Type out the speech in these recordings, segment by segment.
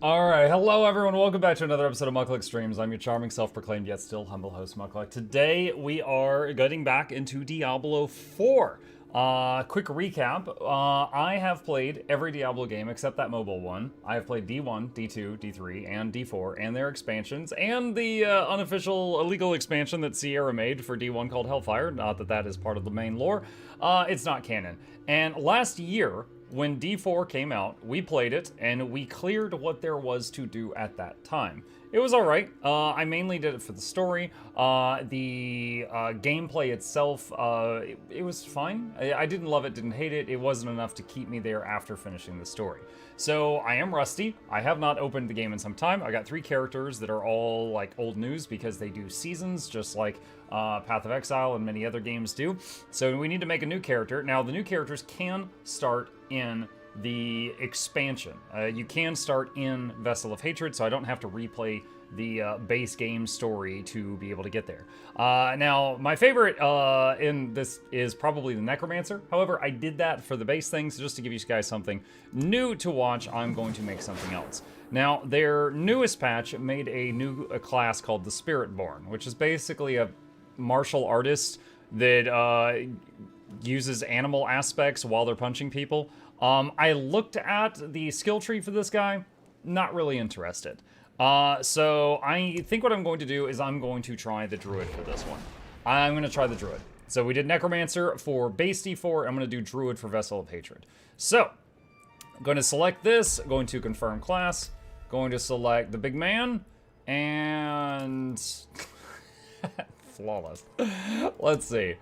Alright, hello everyone, welcome back to another episode of Mukluk Streams. I'm your charming, self-proclaimed, yet still humble host, Mukluk. Today, we are getting back into Diablo 4. Quick recap, I have played every Diablo game except that mobile one. I have played D1, D2, D3, and D4, and their expansions, and the unofficial illegal expansion that Sierra made for D1 called Hellfire. Not that that is part of the main lore. It's not canon. And last year, when D4 came out, we played it, and we cleared what there was to do at that time. It was alright. I mainly did it for the story. The gameplay itself, it was fine. I didn't love it, didn't hate it. It wasn't enough to keep me there after finishing the story. So I am rusty. I have not opened the game in some time. I got 3 characters that are all like old news because they do seasons, just like Path of Exile and many other games do. So we need to make a new character. Now, the new characters can start in the expansion. You can start in Vessel of Hatred, so I don't have to replay the base game story to be able to get there. Now, my favorite in this is probably the Necromancer. However, I did that for the base thing, so just to give you guys something new to watch, I'm going to make something else. Now, their newest patch made a new class called the Spiritborn, which is basically a martial artist that uses animal aspects while they're punching people. I looked at the skill tree for this guy, not really interested. So I think what I'm going to do is I'm going to try the Druid for this one. I'm going to try the Druid. So we did Necromancer for base D4, I'm going to do Druid for Vessel of Hatred. So, I'm going to select this, going to confirm class, going to select the big man, and... flawless. Let's see.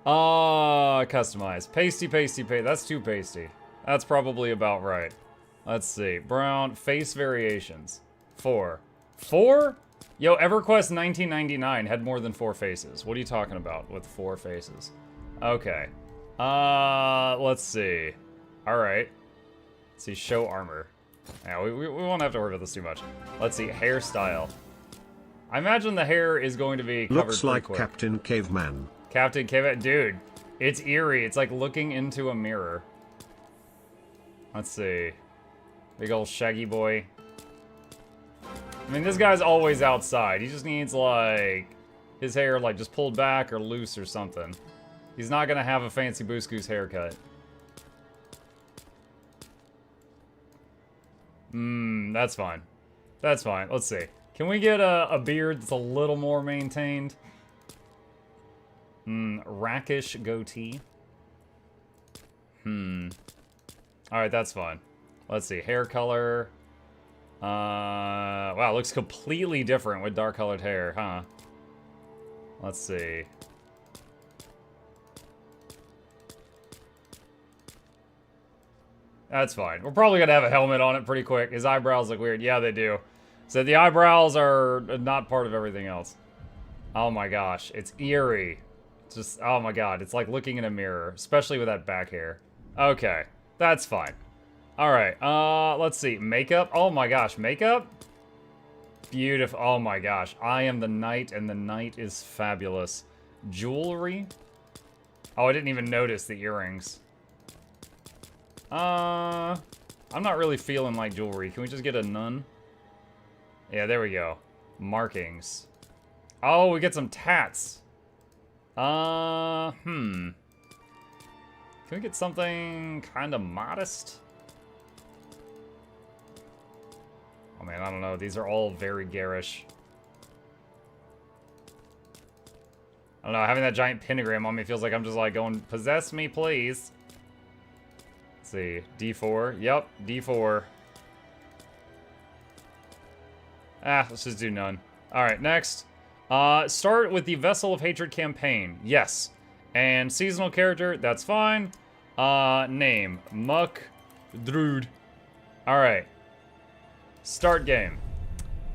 Customize. Pasty, that's too pasty. That's probably about right. Let's see. Brown, face variations. 4. 4? Yo, EverQuest 1999 had more than 4 faces. What are you talking about with 4 faces? Okay. Let's see. Alright. Let's see, show armor. Yeah, we won't have to worry about this too much. Let's see, hairstyle. I imagine the hair is going to be covered looks like quick. Captain Caveman. Captain Caveman, dude, it's eerie. It's like looking into a mirror. Let's see. Big old shaggy boy. I mean, this guy's always outside. He just needs, like, his hair, like, just pulled back or loose or something. He's not gonna have a fancy Boosgoose haircut. That's fine. That's fine. Let's see. Can we get a beard that's a little more maintained? Rakish goatee. Alright, that's fine. Let's see. Hair color. Wow, looks completely different with dark colored hair, huh? Let's see. That's fine. We're probably gonna have a helmet on it pretty quick. His eyebrows look weird. Yeah, they do. So the eyebrows are not part of everything else. Oh my gosh, it's eerie. It's just, oh my god, it's like looking in a mirror, especially with that back hair. Okay, that's fine. Alright, let's see, makeup. Oh my gosh, makeup? Beautiful, oh my gosh. I am the knight, and the knight is fabulous. Jewelry? Oh, I didn't even notice the earrings. I'm not really feeling like jewelry. Can we just get a none? Yeah, there we go. Markings. Oh, we get some tats. Can we get something kind of modest? Oh man, I don't know. These are all very garish. I don't know, having that giant pentagram on me feels like I'm just like going, possess me, please. Let's see, D4. Yep, D4. Let's just do none. Alright, next. Start with the Vessel of Hatred campaign. Yes. And seasonal character, that's fine. Name, MuklukYoutube. Alright. Start game.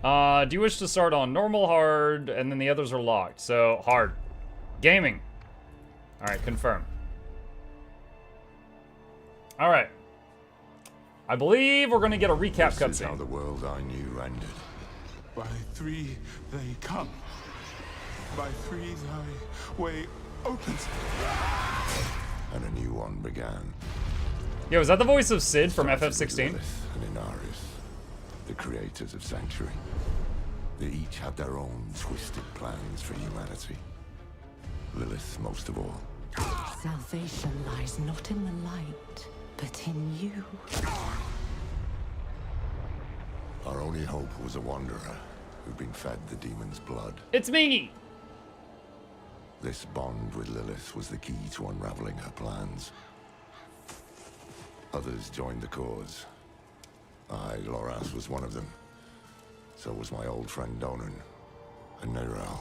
Do you wish to start on normal, hard, and then the others are locked? So, hard. Gaming. Alright, confirm. Alright. I believe we're gonna get a recap cutscene. This is how the world I knew ended. By 3 they come. By 3 thy way opens. And a new one began. Yo, is that the voice of Sid from FF16? Lilith and Inaris. the creators of Sanctuary. They each had their own twisted plans for humanity. Lilith most of all. Salvation lies not in the light, but in you. Our only hope was a wanderer who'd been fed the demon's blood. It's me! This bond with Lilith was the key to unraveling her plans. Others joined the cause. I, Loras, was one of them. So was my old friend Donan, and Neyrelle.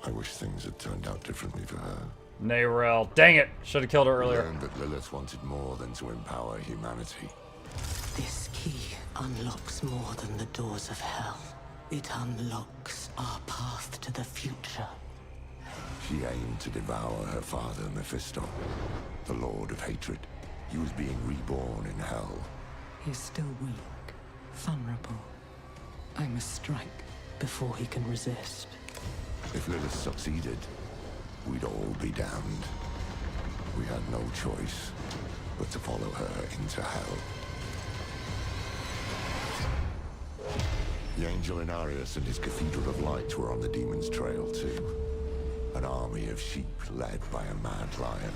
I wish things had turned out differently for her. Neyrelle. Dang it! Should have killed her I earlier. learned that Lilith wanted more than to empower humanity. This key unlocks more than the doors of hell. It unlocks our path to the future. She aimed to devour her father, Mephisto, the Lord of Hatred. He was being reborn in hell. He's still weak, vulnerable. I must strike before he can resist. If Lilith succeeded, we'd all be damned. We had no choice but to follow her into hell. The Angel Inarius and his Cathedral of Light were on the demon's trail too. An army of sheep led by a mad lion.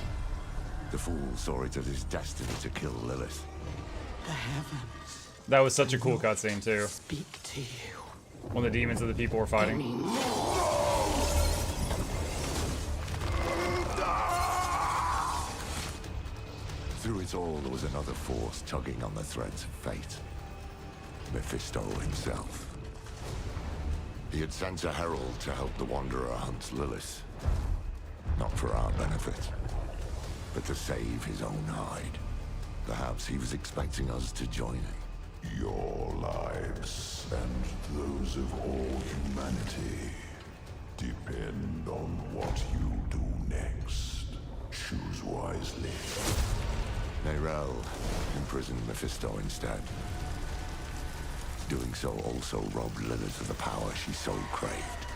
The fool saw it as his destiny to kill Lilith. The heavens That was such a cool cutscene too. speak to you. When the demons and the people were fighting. Through it all, there was another force tugging on the threads of fate. Mephisto himself. He had sent a herald to help the Wanderer hunt Lilith. Not for our benefit, but to save his own hide. Perhaps he was expecting us to join him. Your lives and those of all humanity depend on what you do next. Choose wisely. Neyrelle imprisoned Mephisto instead. Doing so also robbed Lilith of the power she so craved.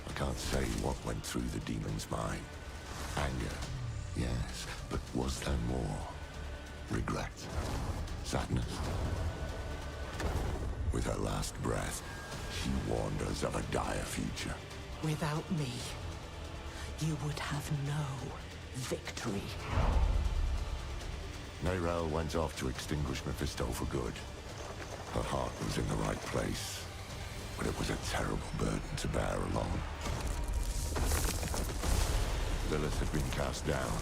I can't say what went through the demon's mind. Anger, yes, but was there more? Regret? Sadness? With her last breath, she warned us of a dire future. Without me, you would have no victory. Neyrelle went off to extinguish Mephisto for good. Her heart was in the right place, but it was a terrible burden to bear alone. Lilith had been cast down,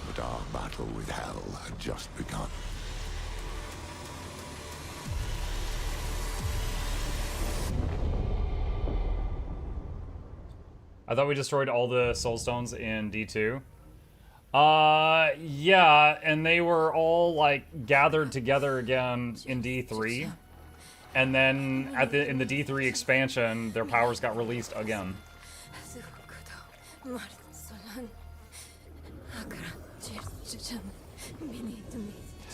but our battle with hell had just begun. I thought we destroyed all the soul stones in D2. Yeah, and they were all like gathered together again in D3. And then in the D3 expansion, their powers got released again.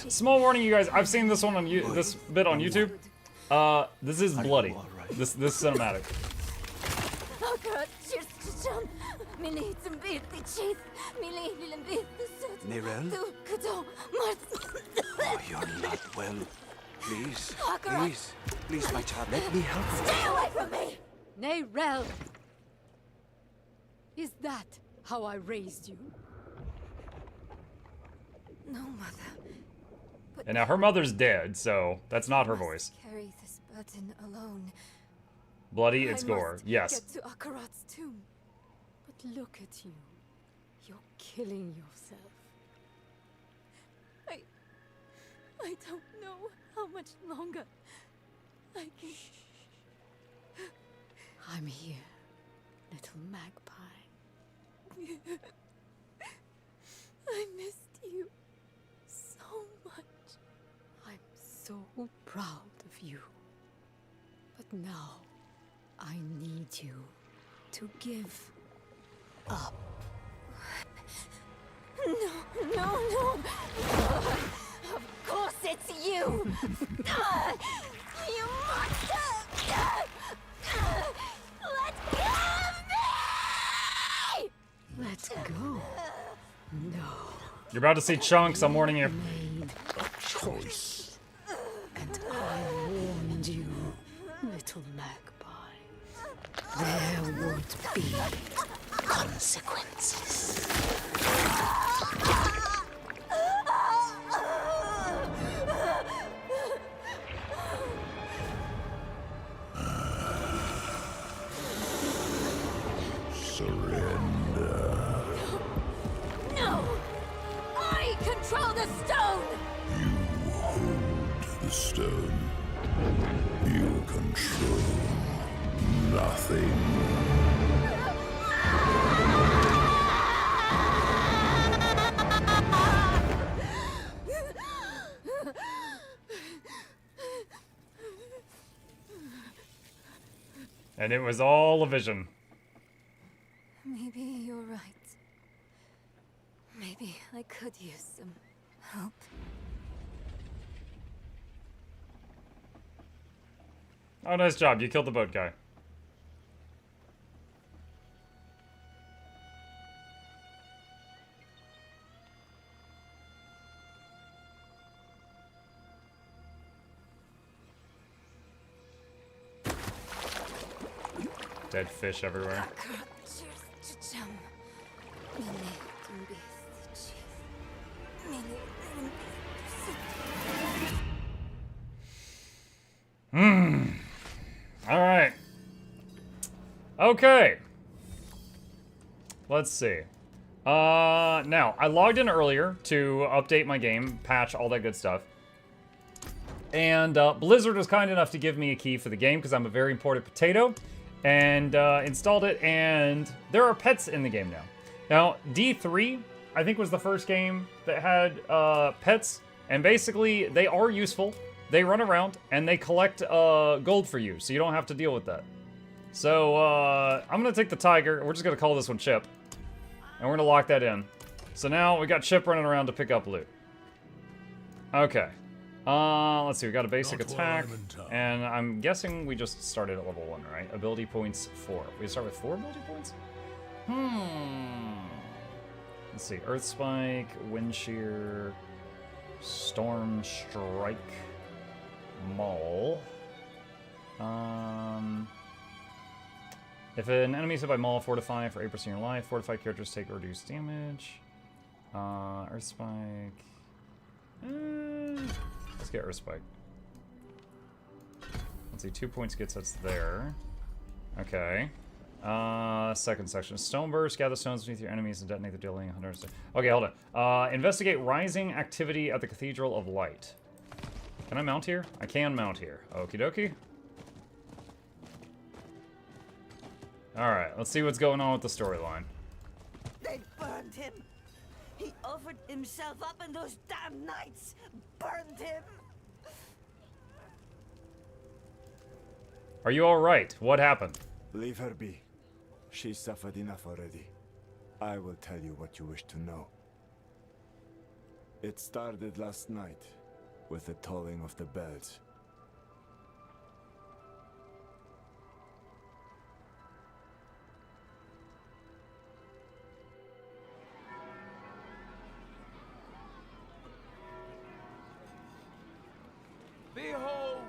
Small warning, you guys. I've seen this one on this bit on YouTube. This is bloody. This cinematic. Neyrelle? Oh, you're not well. Please, please, my child, let me help you. Stay away from me! Neyrelle! Is that how I raised you? No, Mother. But And now her mother's dead, so that's not her I must voice. carry this burden alone. Bloody, it's I gore. must Yes. get to Akarat's tomb. But look at you. You're killing yourself. I don't know how much longer I can... I'm here, little magpie. I missed you so much. I'm so proud of you. But now, I need you to give up. No. Of course it's you! You monster! Let go of me! Let go? No. You're about to see chunks, I'm warning you. Made Choice. would be consequences. Surrender. No! I control the stone! You hold the stone. You control nothing. And it was all a vision. Maybe you're right. Maybe I could use some help. Oh, nice job. You killed the boat guy. Dead fish everywhere. All right. Okay. Let's see. Now, I logged in earlier to update my game, patch, all that good stuff. And Blizzard was kind enough to give me a key for the game because I'm a very important potato. And installed it, and there are pets in the game now. Now, D3, I think, was the first game that had pets. And basically, they are useful. They run around, and they collect gold for you, so you don't have to deal with that. So, I'm going to take the tiger. We're just going to call this one Chip. And we're going to lock that in. So now we got Chip running around to pick up loot. Okay. Let's see. We got a basic attack. And I'm guessing we just started at level 1, right? Ability points 4. We start with 4 ability points? Let's see. Earth Spike, Wind Shear, Storm Strike, Maul. If an enemy is hit by Maul, Fortify for 8% of your life. Fortified characters take reduced damage. Earth Spike. Let's get Earth Spike. Let's see, 2 points gets us there. Okay. Second section. Stone Burst. Gather stones beneath your enemies and detonate the dealing 100. Okay, hold on. Investigate rising activity at the Cathedral of Light. Can I mount here? I can mount here. Okie dokie. Alright, let's see what's going on with the storyline. They burned him. He offered himself up and those damn knights burned him. Are you alright? What happened? Leave her be. She suffered enough already. I will tell you what you wish to know. It started last night with the tolling of the bells. Behold,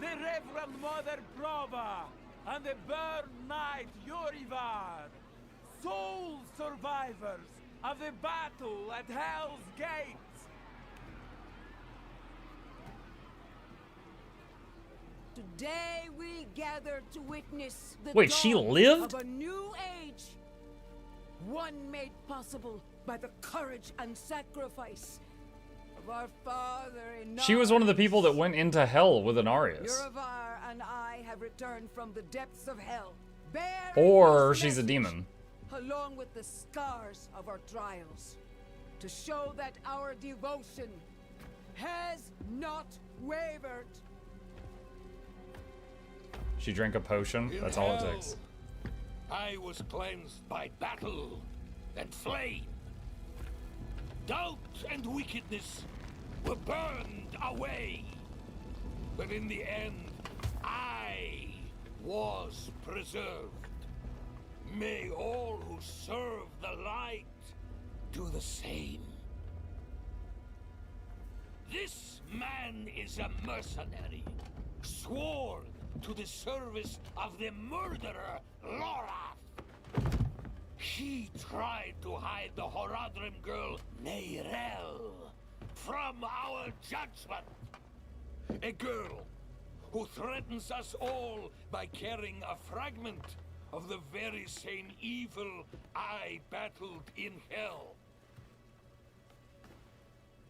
the Reverend Mother Prova and the Burn Knight Yorivar, sole survivors of the battle at Hell's Gate. Today we gather to witness the Wait, she dawn lived? of a new age. One made possible by the courage and sacrifice of our father in She was one of the people that went into hell with Inarius. Yorivar and I have returned from the depths of hell. Or she's a demon. Along with the scars of our trials, to show that our devotion has not wavered. She drank a potion. That's all it takes. I was cleansed by battle and flame. Doubt and wickedness were burned away. But in the end, I was preserved. May all who serve the light do the same. This man is a mercenary, sworn to the service of the murderer, Lorath. He tried to hide the Horadrim girl, Neyrel, from our judgment. A girl who threatens us all by carrying a fragment of the very same evil I battled in hell.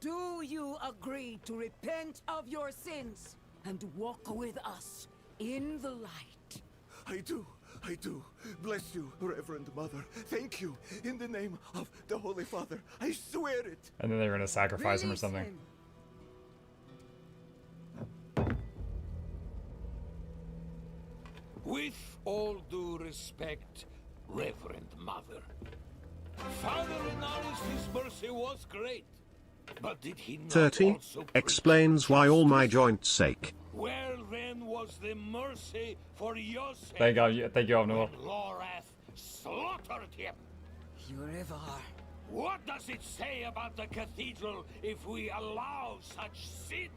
Do you agree to repent of your sins and walk with us in the light? I do. I do. Bless you, Reverend Mother. Thank you. In the name of the Holy Father, I swear it. And then they're gonna sacrifice him or something. Him. With all due respect, Reverend Mother, Father Inarius' mercy was great, but did he not 30 also explains why all my joints ache. Where then was the mercy for Yosef? Thank you, Noel. When Lorath slaughtered him? Yurivar. What does it say about the cathedral if we allow such sins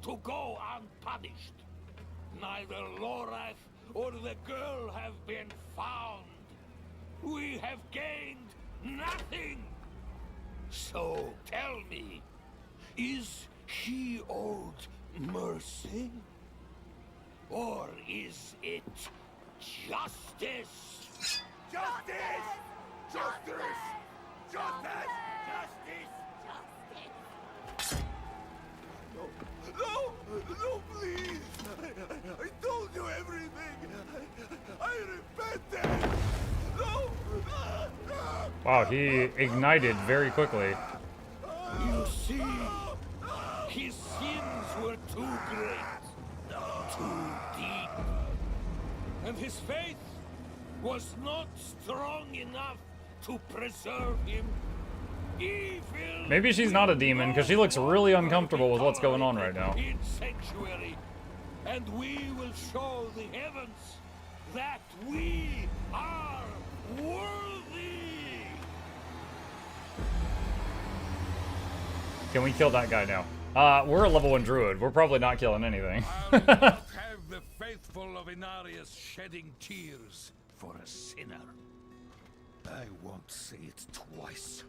to go unpunished? Neither Lorath or the girl have been found. We have gained nothing. So tell me, is he owed mercy? Or is it justice? Justice! Justice! Justice! Justice! No, please. I told you everything. I repented. No. Wow, he ignited very quickly. You see, his sins were too great, too deep, and his faith was not strong enough to preserve him. Evil. Maybe she's not a demon, because she looks really uncomfortable with what's going on right now. In sanctuary, and we will show the heavens that we are worthy. Can we kill that guy now? We're a level 1 druid. We're probably not killing anything. I'll not have the faithful of Inarius shedding tears for a sinner. I won't say it twice.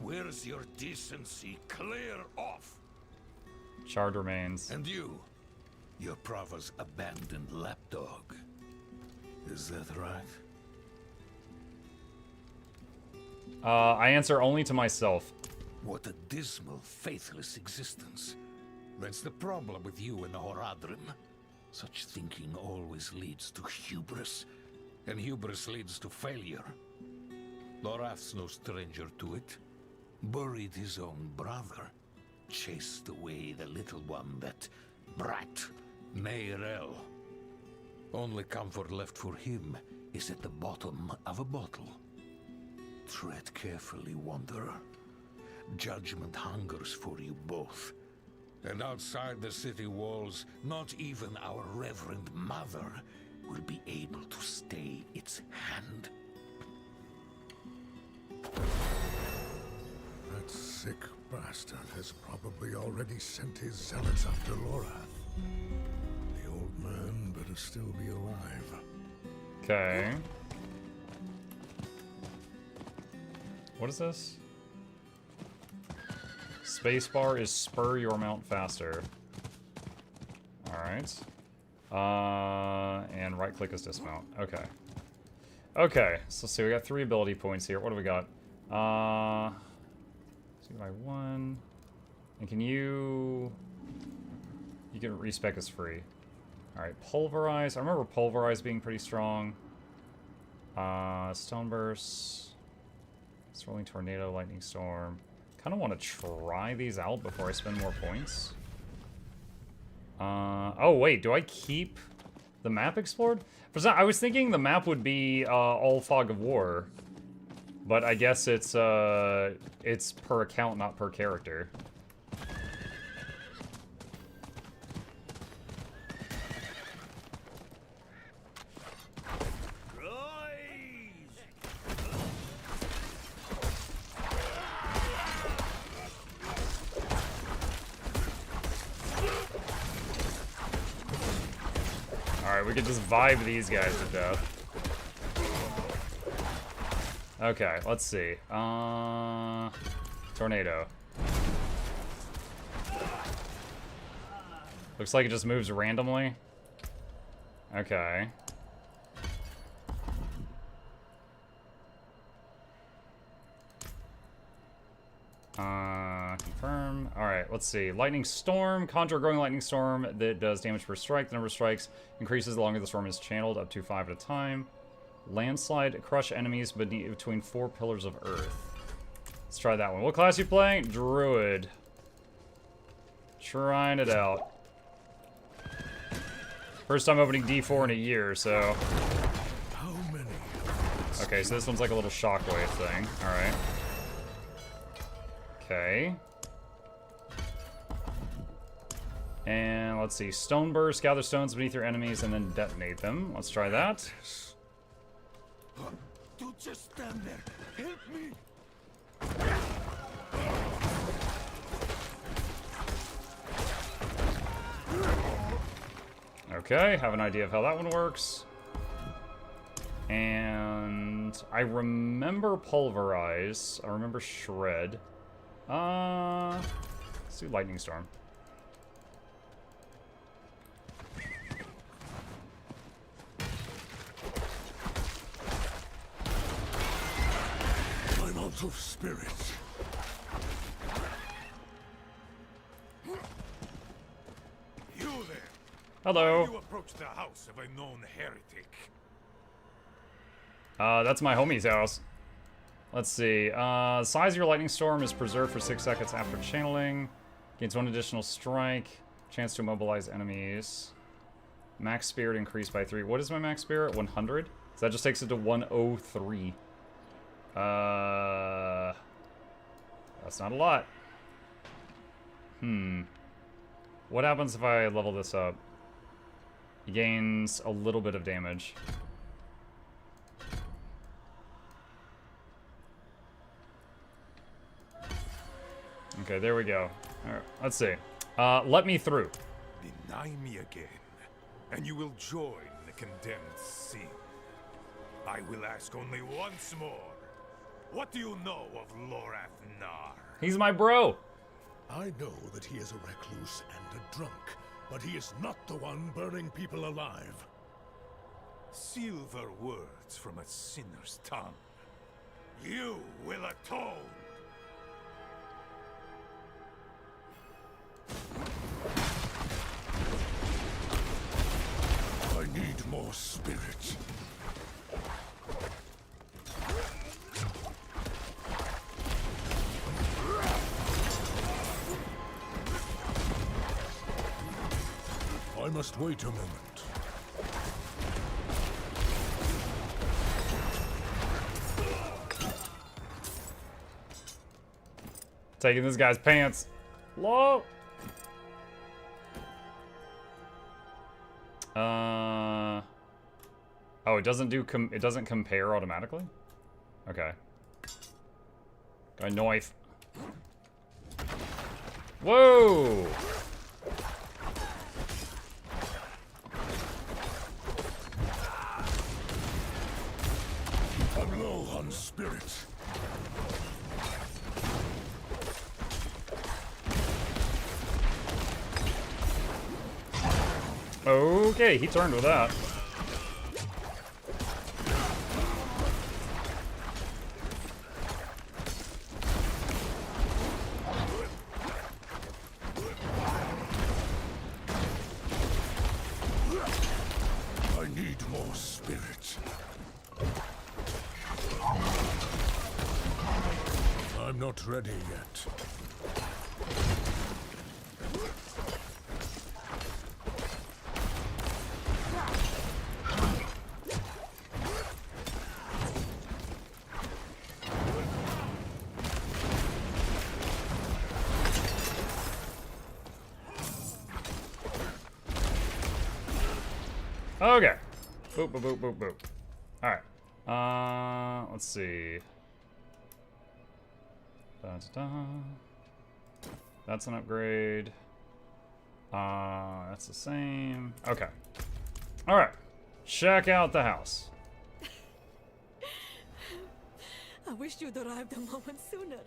Where's your decency? Clear off! Shard remains. And you, your Prava's abandoned lapdog. Is that right? I answer only to myself. What a dismal, faithless existence. That's the problem with you and Horadrim. Such thinking always leads to hubris, and hubris leads to failure. Lorath's no stranger to it. Buried his own brother. Chased away the little one, that brat, Neyrel. Only comfort left for him is at the bottom of a bottle. Tread carefully, Wanderer. Judgment hungers for you both. And outside the city walls, not even our Reverend Mother will be able to stay its hand. That sick bastard has probably already sent his zealots after Lorath. The old man better still be alive. Okay. What is this? Spacebar is spur your mount faster. Alright. And right click is dismount. Okay. Okay, so let's see, we got 3 ability points here. What do we got? 2 by 1. And can you... You can respec as free. Alright, pulverize. I remember pulverize being pretty strong. Stone burst. Swirling tornado, lightning storm. Kind of want to try these out before I spend more points. Oh wait, do I keep the map explored? For some, I was thinking the map would be all Fog of War, but I guess it's per account, not per character. We we could just vibe these guys to death. Okay, let's see. Tornado. Looks like it just moves randomly. Okay. Confirm. Alright, let's see. Lightning Storm. Conjure a growing lightning storm that does damage per strike. The number of strikes increases the longer the storm is channeled, up to 5 at a time. Landslide. Crush enemies between 4 pillars of earth. Let's try that one. What class you playing? Druid. Trying it out. First time opening D4 in a year, so... How many? Okay, so this one's like a little shockwave thing. Alright. Okay. And let's see. Stone Burst. Gather stones beneath your enemies and then detonate them. Let's try that. Don't just stand there. Help me. Okay, have an idea of how that one works. And I remember Pulverize. I remember Shred. Let's do Lightning Storm. I'm out of spirit. You there. Hello. Why do you approach the house of a known heretic? That's my homie's house. Let's see. Size of your lightning storm is preserved for 6 seconds after channeling. Gains 1 additional strike. Chance to immobilize enemies. Max spirit increased by 3. What is my max spirit? 100? So that just takes it to 103. That's not a lot. What happens if I level this up? He gains a little bit of damage. Okay, there we go. All right, let's see. Let me through. Deny me again, and you will join the condemned scene. I will ask only once more. What do you know of Lorath Nar? He's my bro. I know that he is a recluse and a drunk, but he is not the one burning people alive. Silver words from a sinner's tongue. You will atone. I need more spirit. I must wait a moment. Taking this guy's pants. Low. Oh, it doesn't do it doesn't compare automatically? Okay. Got a knife. Whoa! I'm low on spirit. Okay, he turned with that. I need more spirit. I'm not ready yet. Okay. Boop, boop, boop, boop, boop. Alright. Let's see. Da-da-da. That's an upgrade. That's the same. Okay. Alright. Check out the house. I wish you'd arrived a moment sooner.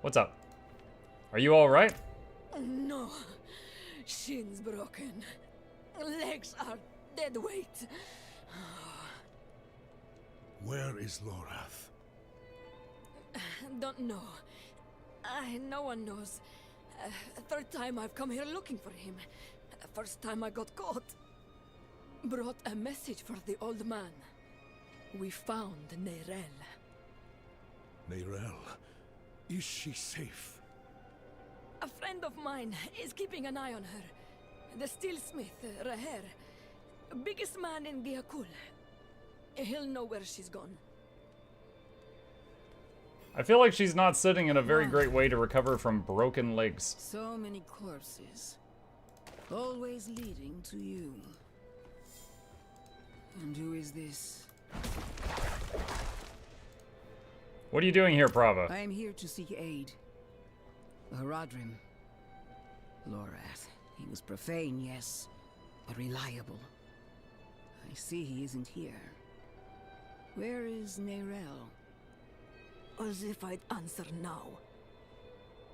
What's up? Are you all right? No. Shins broken. Legs are dead weight. Where is Lorath? Don't know. No one knows. Third time I've come here looking for him. First time I got caught. Brought a message for the old man. We found Neyrelle. Neyrelle? Is she safe? A friend of mine is keeping an eye on her. The steelsmith, Raher. Biggest man in Giakul. He'll know where she's gone. I feel like she's not sitting in a very great way to recover from broken legs. So many corpses. Always leading to you. And who is this? What are you doing here, Prava? I am here to seek aid. Horadrim. Lorath. He was profane, yes, but reliable. I see he isn't here. Where is Neyrelle? As if I'd answer now.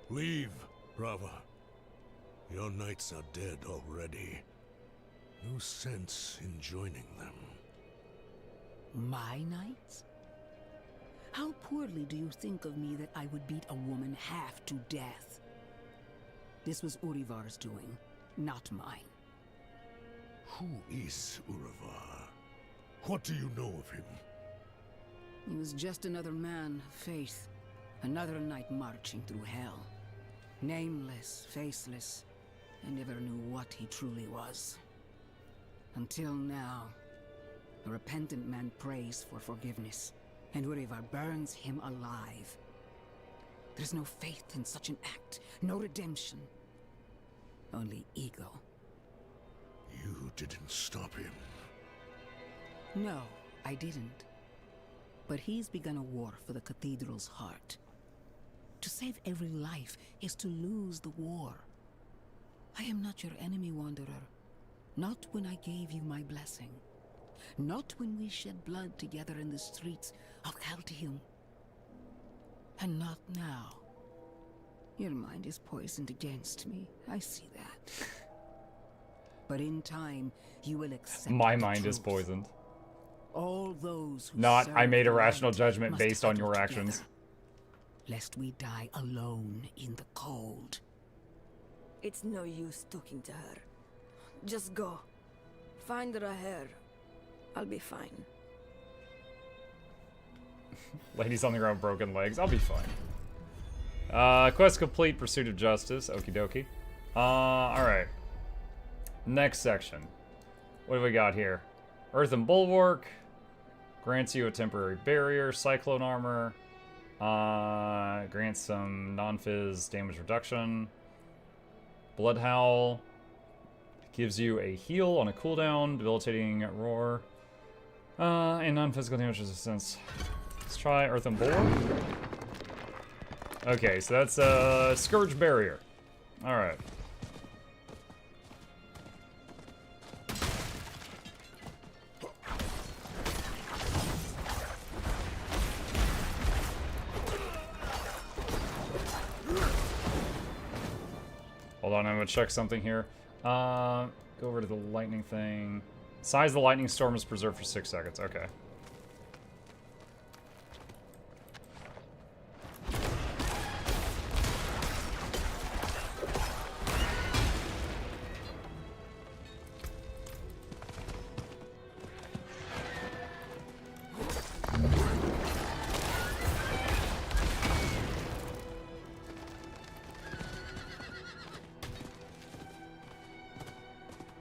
Leave, Prava. Your knights are dead already. No sense in joining them. My knights? How poorly do you think of me that I would beat a woman half to death? This was Urivar's doing, not mine. Who is Urivar? What do you know of him? He was just another man of faith. Another knight marching through hell. Nameless, faceless. I never knew what he truly was. Until now. A repentant man prays for forgiveness, and Urivar burns him alive. There's no faith in such an act, no redemption. Only ego. You didn't stop him. No, I didn't. But he's begun a war for the cathedral's heart. To save every life is to lose the war. I am not your enemy, Wanderer. Not when I gave you my blessing. Not when we shed blood together in the streets of Caldeum. And not now. Your mind is poisoned against me. I see that. But in time, you will accept My the mind is truth. poisoned. All those who Not, I serve made a the rational light judgment must based on huddle your together, actions. Lest we die alone in the cold. It's no use talking to her. Just go. Find Raher. I'll be fine. Ladies on the ground, broken legs. I'll be fine. Quest complete, pursuit of justice. Okie dokie. Alright. Next section. What do we got here? Earthen bulwark. Grants you a temporary barrier. Cyclone armor. Grants some non-fizz damage reduction. Blood howl. Gives you a heal on a cooldown. Debilitating roar. And non-physical damage resistance. Let's try Earthen Bulwark. Okay, so that's Scourge Barrier. Alright. Hold on, I'm gonna check something here. Go over to the lightning thing. Size of the lightning storm is preserved for 6 seconds. Okay.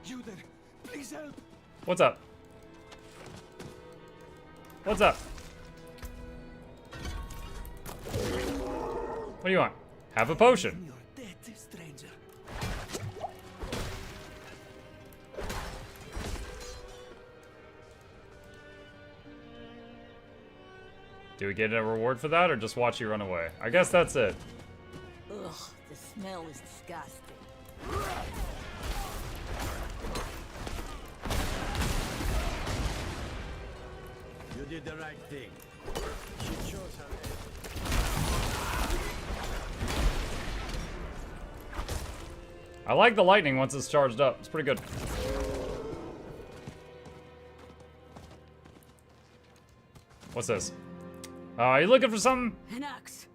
You there, please help. What's up? What's up? What do you want? Have a potion. You're dead, stranger. Do we get a reward for that, or just watch you run away? I guess that's it. Ugh, the smell is disgusting. You did the right thing. She chose her end. I like the lightning once it's charged up. It's pretty good. What's this? Are you looking for something? An axe.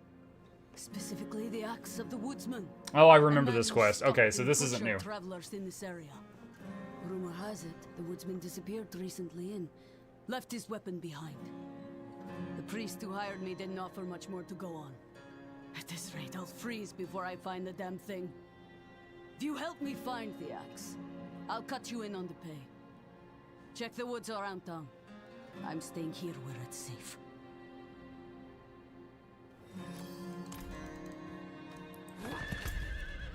Specifically the axe of the woodsman. Oh, I remember this quest. Okay, so this isn't new. Travelers in this area. Rumor has it the woodsman disappeared recently and left his weapon behind. The priest who hired me didn't offer much more to go on. At this rate, I'll freeze before I find the damn thing. If you help me find the axe, I'll cut you in on the pay. Check the woods around town. I'm staying here where it's safe.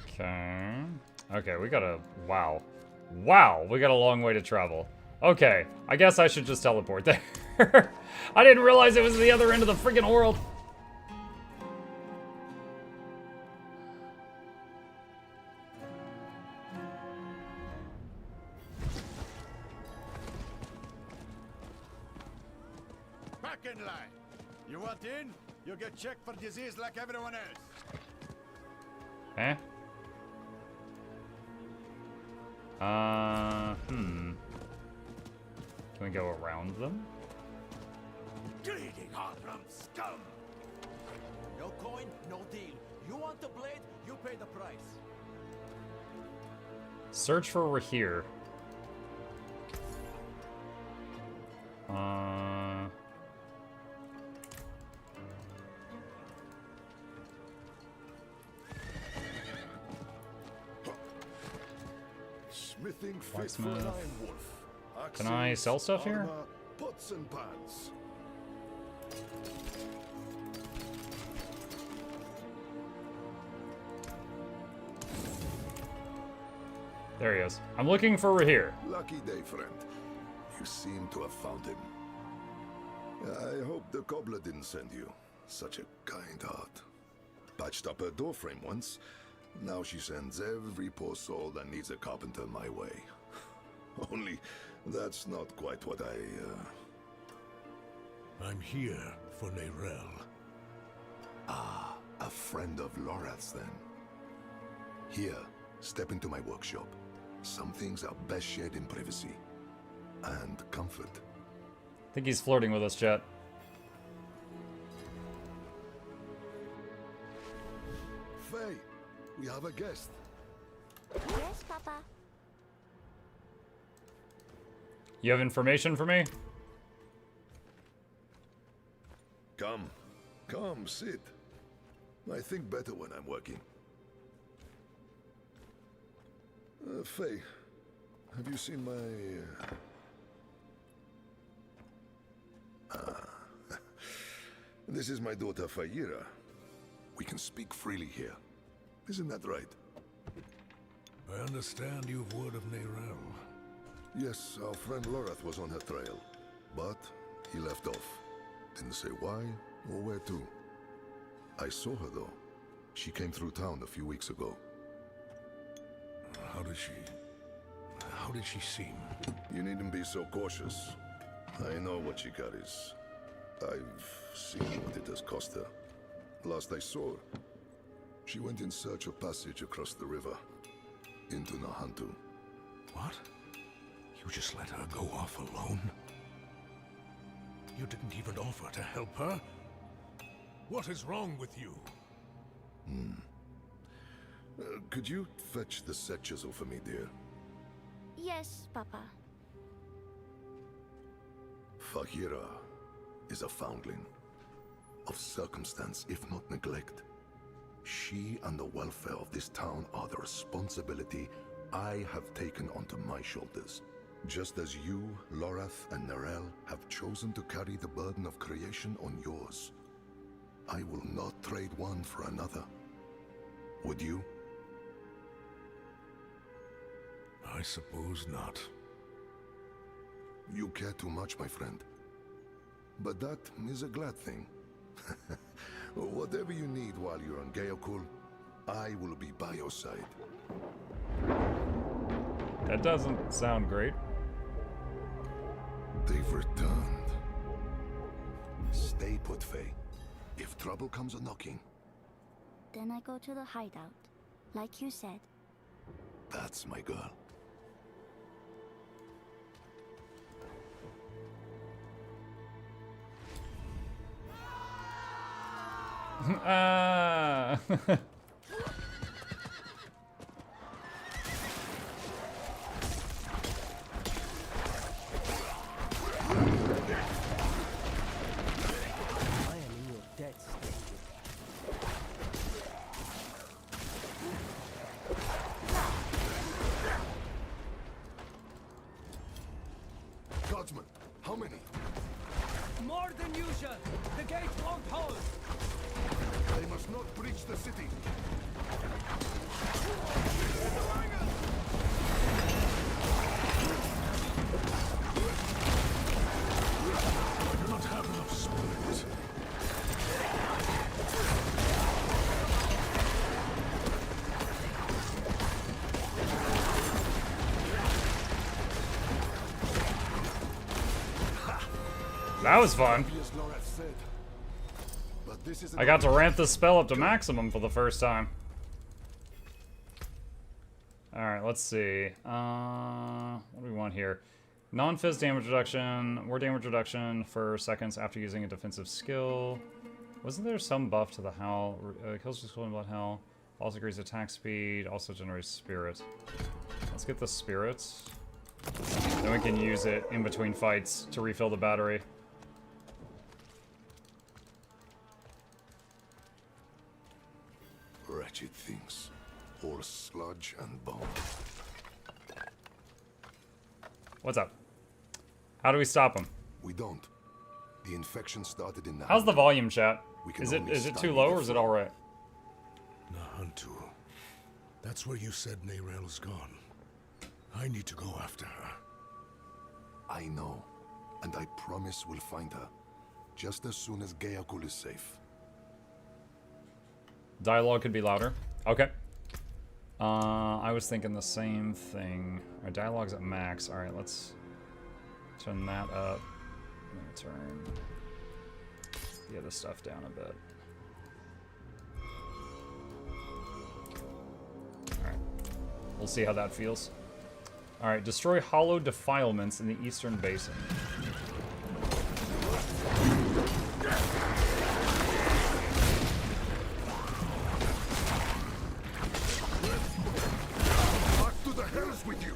Okay. Okay, we got a... Wow. Wow, we got a long way to travel. Okay, I guess I should just teleport there. I didn't realize it was the other end of the freaking world. Back in line. You want in? You get checked for disease like everyone else. Eh? Can we go around them? Greedy Harlem scum! No coin, no deal. You want the blade, you pay the price. Search for Rahir. Smithing fit for Blacksmith. an iron wolf. Can I sell stuff here? Armor, pots and pans. There he is. I'm looking for Rahir. Lucky day, friend. You seem to have found him. I hope the cobbler didn't send you. Such a kind heart. Patched up her doorframe once. Now she sends every poor soul that needs a carpenter my way. Only, that's not quite what I'm here for Neyrelle. Ah, a friend of Lorath's then. Here, step into my workshop. Some things are best shared in privacy. And comfort. I think he's flirting with us, chat. Faye, we have a guest. Yes, Papa. You have information for me? Come, sit. I think better when I'm working. Faye, have you seen my... This is my daughter, Fayira. We can speak freely here. Isn't that right? I understand you've word of Neyrelle. Yes, our friend Lorath was on her trail. But he left off. Didn't say why or where to. I saw her, though. She came through town a few weeks ago. How did she seem? You needn't be so cautious. I know what she carries. I've seen what it has cost her. Last I saw her, she went in search of passage across the river, into Nahantu. What? You just let her go off alone? You didn't even offer to help her? What is wrong with you? Could you fetch the set chisel for me, dear? Yes, Papa. Fahira is a foundling. Of circumstance, if not neglect. She and the welfare of this town are the responsibility I have taken onto my shoulders. Just as you, Lorath, and Neyrelle have chosen to carry the burden of creation on yours. I will not trade one for another. Would you? I suppose not. You care too much, my friend. But that is a glad thing. Whatever you need while you're on Geokul, I will be by your side. That doesn't sound great. They've returned. Stay put, Faye. If trouble comes a-knocking, Then I go to the hideout, like you said. that's my girl. Ah. I am in your debt, stranger. Guardsmen, how many? More than usual. The gate won't hold. They must not breach the city. I do not have enough spirit. That was fun. As Lorath said. But this is I got to ramp this spell up to maximum for the first time. Alright, let's see. What do we want here? Non-fizz damage reduction, more damage reduction for seconds after using a defensive skill. Wasn't there some buff to the Howl? Kills just in Blood Hell. Also increases attack speed, also generates spirit. Let's get the spirit. Then we can use it in between fights to refill the battery. wretched things. All sludge and bone. What's up? How do we stop him? We don't. The infection started in the How's the volume, chat? We can Is it only too study low the or is it all right? Nahantu. That's where you said Neyrel's gone. I need to go after her. I know. And I promise we'll find her. Just as soon as Gayakul is safe. Dialogue could be louder. Okay. I was thinking the same thing. Our dialogue's at max. Alright, let's turn that up. I'm gonna turn the other stuff down a bit. Alright. We'll see how that feels. Alright, destroy hollow defilements in the eastern basin. Back to the hells with you!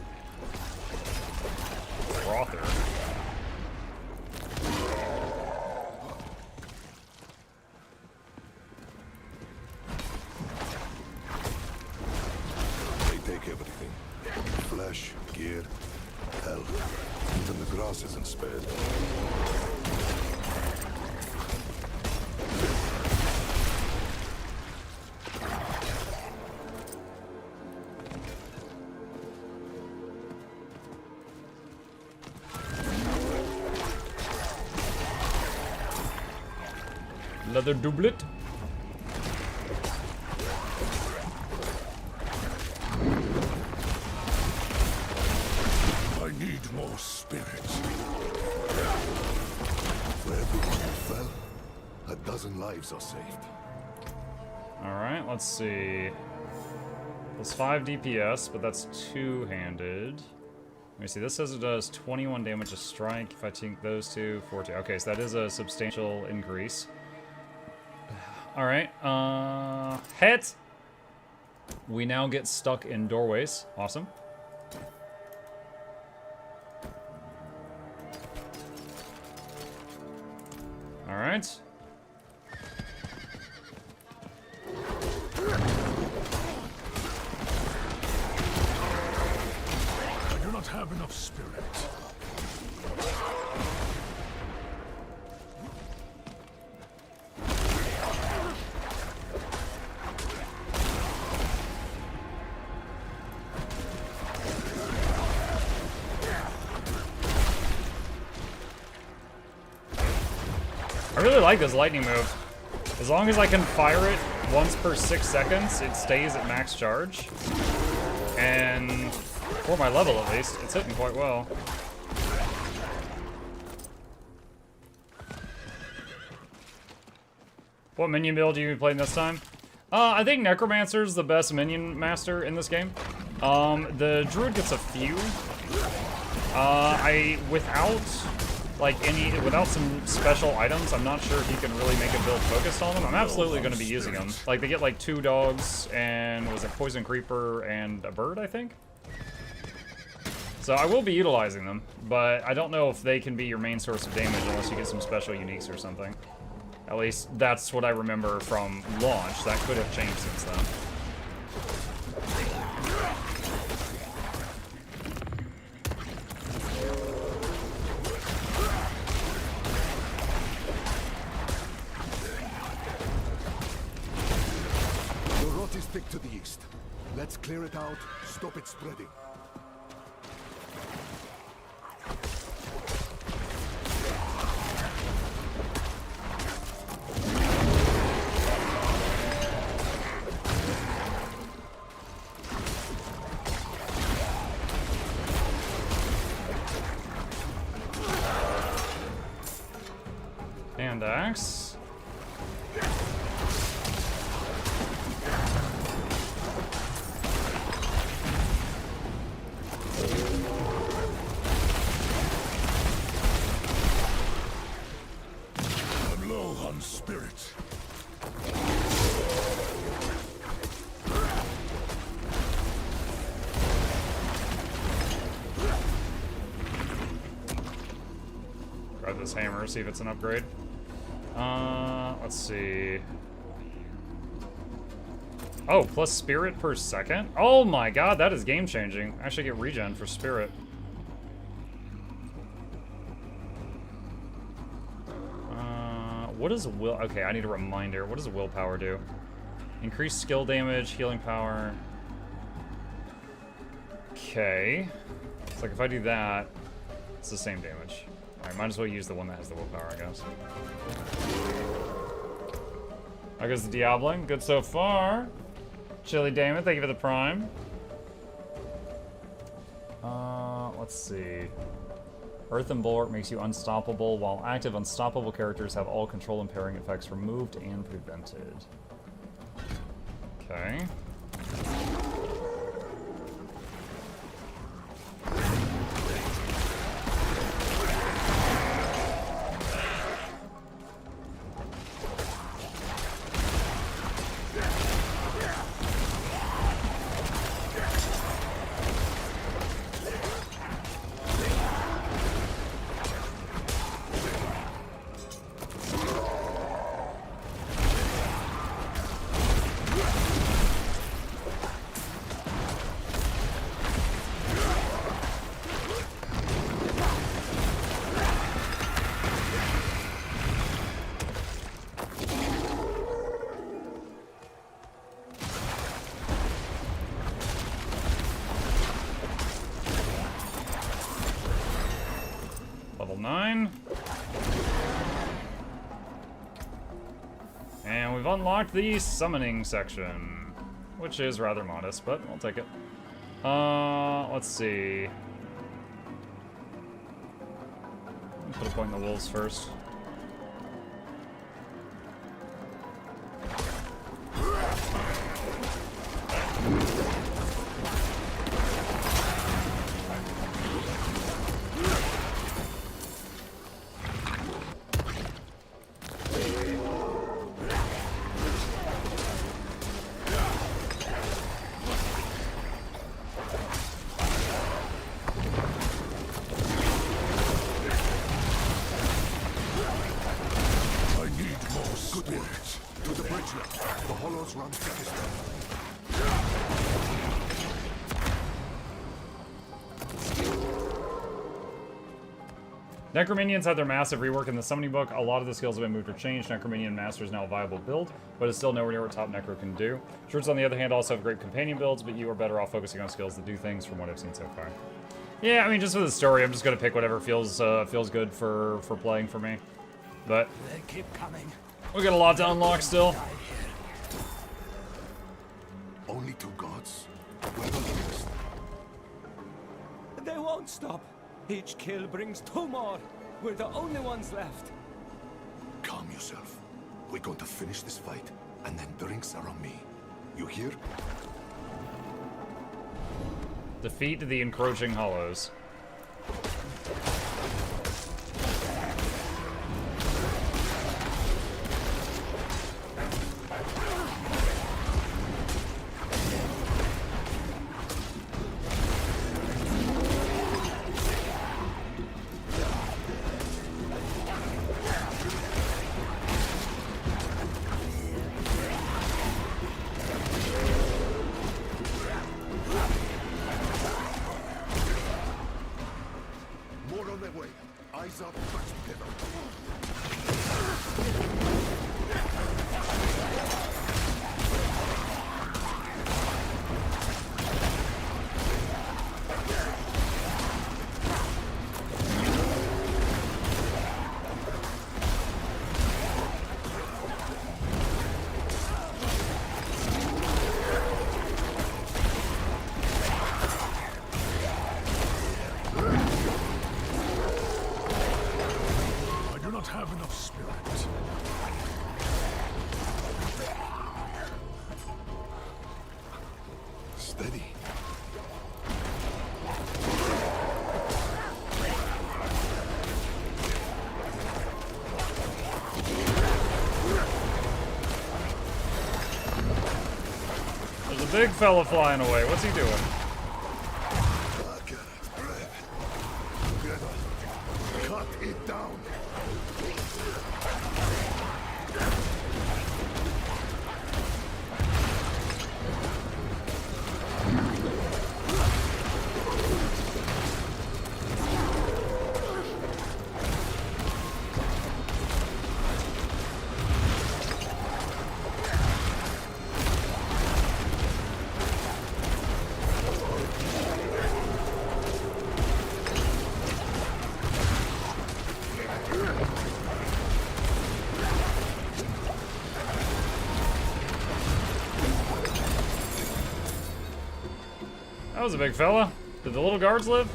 Frother. They take everything. Flesh, gear, hell. Even the grass isn't spared. Leather doublet. I need more spirit. For everyone who fell, a dozen lives are saved. Alright, let's see. Plus 5 DPS, but that's two-handed. Let me see, this says it does 21 damage a strike. If I take those two, 14. Okay, so that is a substantial increase. Alright, hit! We now get stuck in doorways. Awesome. Alright. I do not have enough spirit. I really like this lightning move. As long as I can fire it once per 6 seconds, it stays at max charge. And for my level at least, it's hitting quite well. What minion build are you playing this time? I think Necromancer's the best minion master in this game. The Druid gets a few. Without some special items, I'm not sure if you can really make a build focused on them. I'm absolutely going to be using them. Like, they get like 2 dogs and, was it Poison Creeper and a bird, I think? So I will be utilizing them, but I don't know if they can be your main source of damage unless you get some special uniques or something. At least that's what I remember from launch. That could have changed since then. The rot is thick to the east. Let's clear it out, stop it spreading. And axe. I'm low on spirit. Grab this hammer, see if it's an upgrade. Let's see. Oh, plus spirit per second? Oh my god, that is game changing. I should get regen for spirit. What does will? Okay, I need a reminder. What does willpower do? Increased skill damage, healing power. Okay. It's like if I do that, it's the same damage. Alright, might as well use the one that has the willpower, I guess. I guess the Diabling. Good so far. Chili Damon, thank you for the prime. Let's see. Earthen Bulwark makes you unstoppable. While active, unstoppable characters have all control impairing effects removed and prevented. Okay. Level 9. And we've unlocked the summoning section, which is rather modest, but I'll take it. Let's see. Put a point in the wolves first. Necrominions had their massive rework in the summoning book. A lot of the skills have been moved or changed. Necrominion Master is now a viable build, but it's still nowhere near what top Necro can do. Druids, on the other hand, also have great companion builds, but you are better off focusing on skills that do things from what I've seen so far. Yeah, I mean, just for the story, I'm just gonna pick whatever feels good for playing for me. But they keep coming. We got a lot to unlock still. Only 2 gods. Where the next? They won't stop. Each kill brings 2 more. We're the only ones left. Calm yourself. We're going to finish this fight, and then drinks are on me. You hear? Defeat the encroaching hollows. Have enough spirit. Steady. There's a big fella flying away. What's he doing? Cut it down. That was a big fella. Did the little guards live?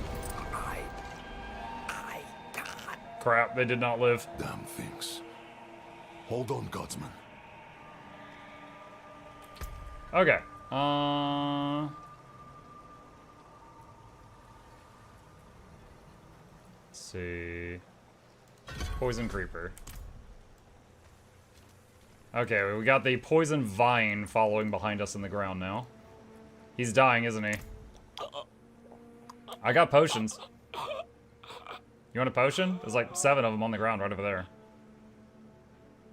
Crap, they did not live. Damn things. Hold on, Godsman. Okay. Let's see. Poison creeper. Okay, we got the poison vine following behind us in the ground now. He's dying, isn't he? I got potions. You want a potion? There's like 7 of them on the ground right over there.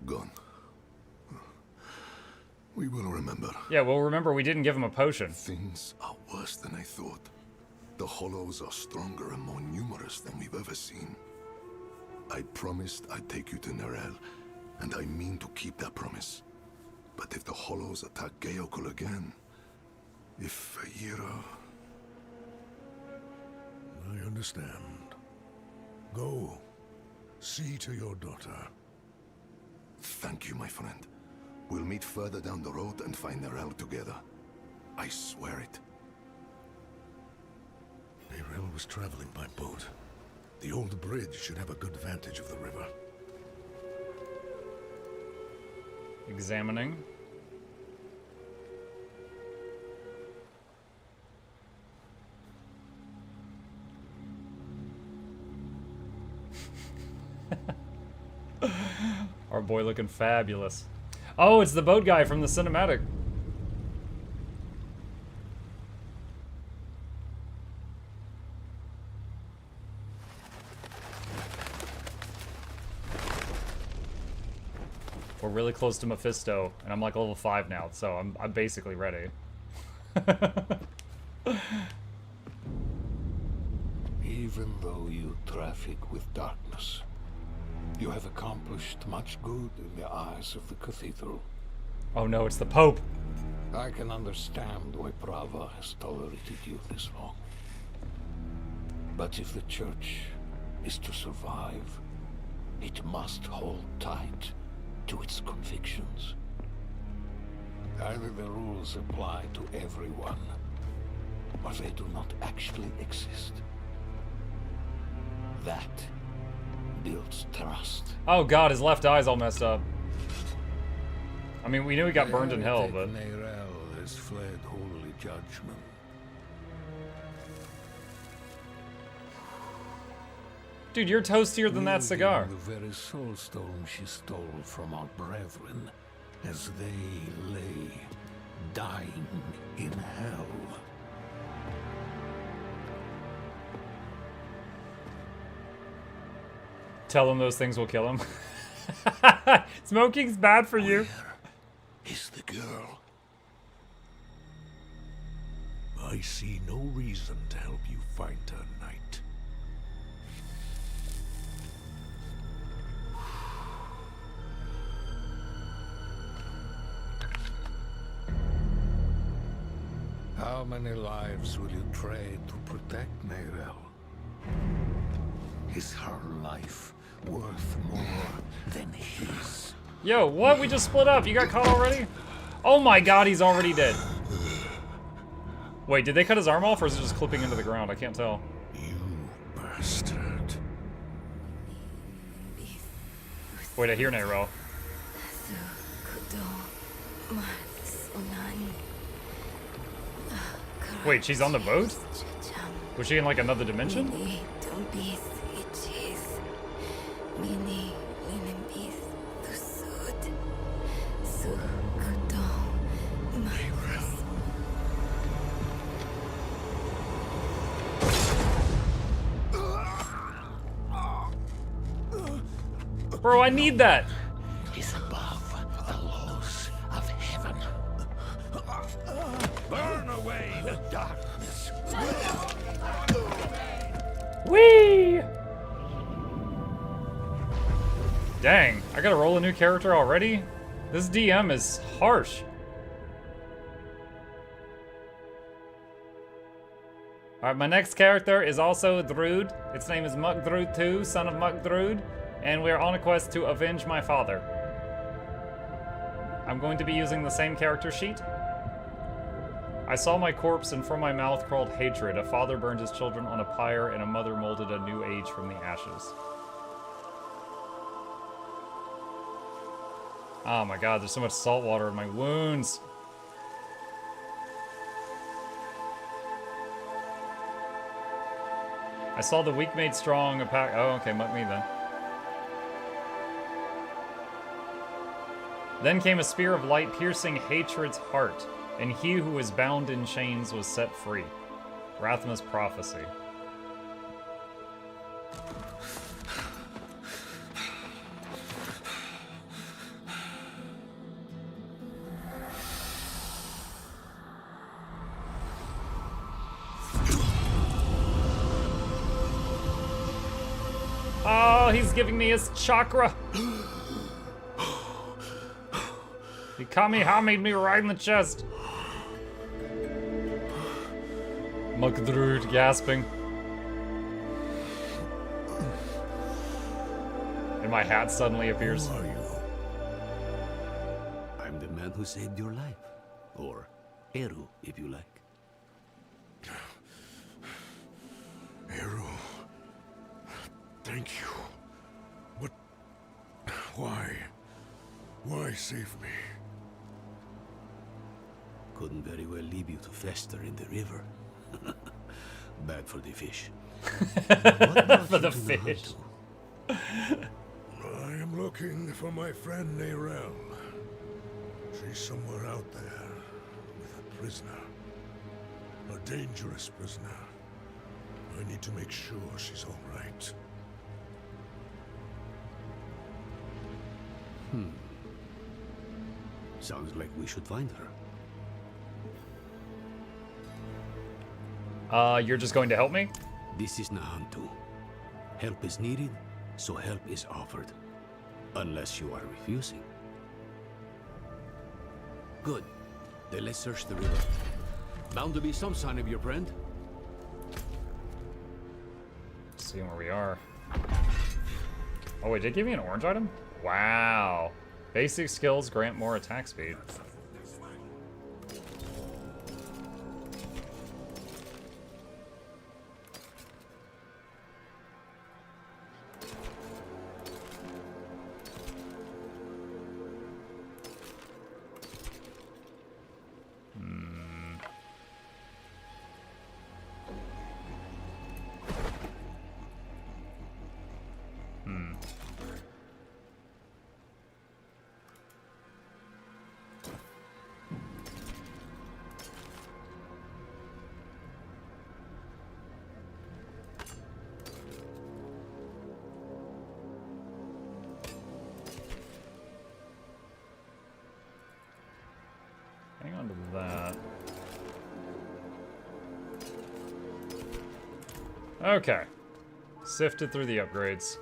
Gone. We will remember. Yeah, well, remember we didn't give him a potion. Things are worse than I thought. The Hollows are stronger and more numerous than we've ever seen. I promised I'd take you to Nerel, and I mean to keep that promise. But if the Hollows attack Geokul again, if Yira... I understand. Go. See to your daughter. Thank you, my friend. We'll meet further down the road and find Nerel together. I swear it. Nerel was traveling by boat. The old bridge should have a good vantage of the river. Examining. Our boy looking fabulous. Oh, it's the boat guy from the cinematic. We're really close to Mephisto, and I'm like level 5 now, so I'm basically ready. Even though you traffic with darkness, you have accomplished much good in the eyes of the cathedral. Oh no, it's the Pope! I can understand why Prava has tolerated you this long. But if the Church is to survive, it must hold tight to its convictions. Either the rules apply to everyone, or they do not actually exist. That builds trust. Oh god, his left eye's all messed up. mean, we knew he got burned in hell, but... Neyrelle has fled holy judgment. Dude, you're toastier than that cigar. The very soul stone she stole from our brethren as they lay dying in hell. Tell him those things will kill him. Smoking's bad for you. Where is the girl? I see no reason to help you find her, Knight. How many lives will you trade to protect Neyrelle? Is her life worth more than his? Yo, what? We just split up. You got caught already? Oh my god, he's already dead. Wait, did they cut his arm off, or is it just clipping into the ground? I can't tell. You bastard. Wait, I hear Neyrelle. Wait, she's on the boat? Was she in like another dimension? Bro, I need that. Is above the laws of heaven. Burn away the darkness. Whee! Dang, I gotta roll a new character already? This DM is harsh. Alright, my next character is also a Druid. Its name is Mukdruid II, son of Mukdruid, and we are on a quest to avenge my father. I'm going to be using the same character sheet. I saw my corpse, and from my mouth crawled hatred. A father burned his children on a pyre, and a mother molded a new age from the ashes. Oh my god, there's so much salt water in my wounds. I saw the weak made strong, a pack. Oh, okay, me then. Then came a spear of light piercing hatred's heart, and he who was bound in chains was set free. Rathma's prophecy. Oh, he's giving me his chakra. He Kamehami'd me right in the chest. Mukdruid gasping. And my hat suddenly appears. Who are you? I'm the man who saved your life. Or Eru, if you like. Eru. Thank you. But why? Why save me? Couldn't very well leave you to fester in the river. Bad for the fish. For the fish. I am looking for my friend Neyrelle. She's somewhere out there with a prisoner. A dangerous prisoner. I need to make sure she's all right. Sounds like we should find her. You're just going to help me? This is Nahantu. Help is needed, so help is offered. Unless you are refusing. Good. Then let's search the river. Bound to be some sign of your friend. Seeing where we are. Oh wait, did it give me an orange item? Wow. Basic skills grant more attack speed. Onto that. Okay. Sifted through the upgrades.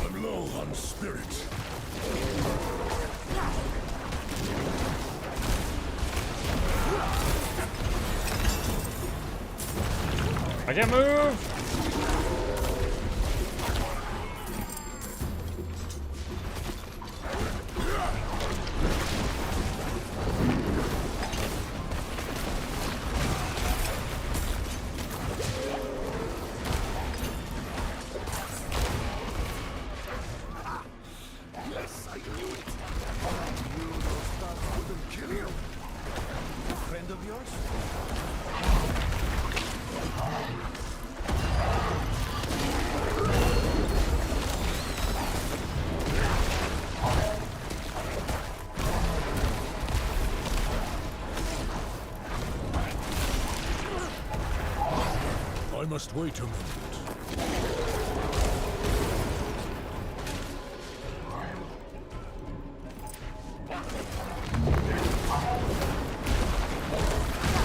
I'm low on spirit. I can't move! Yes, I knew it. I knew those thugs wouldn't kill you. A friend of yours? I must wait a moment.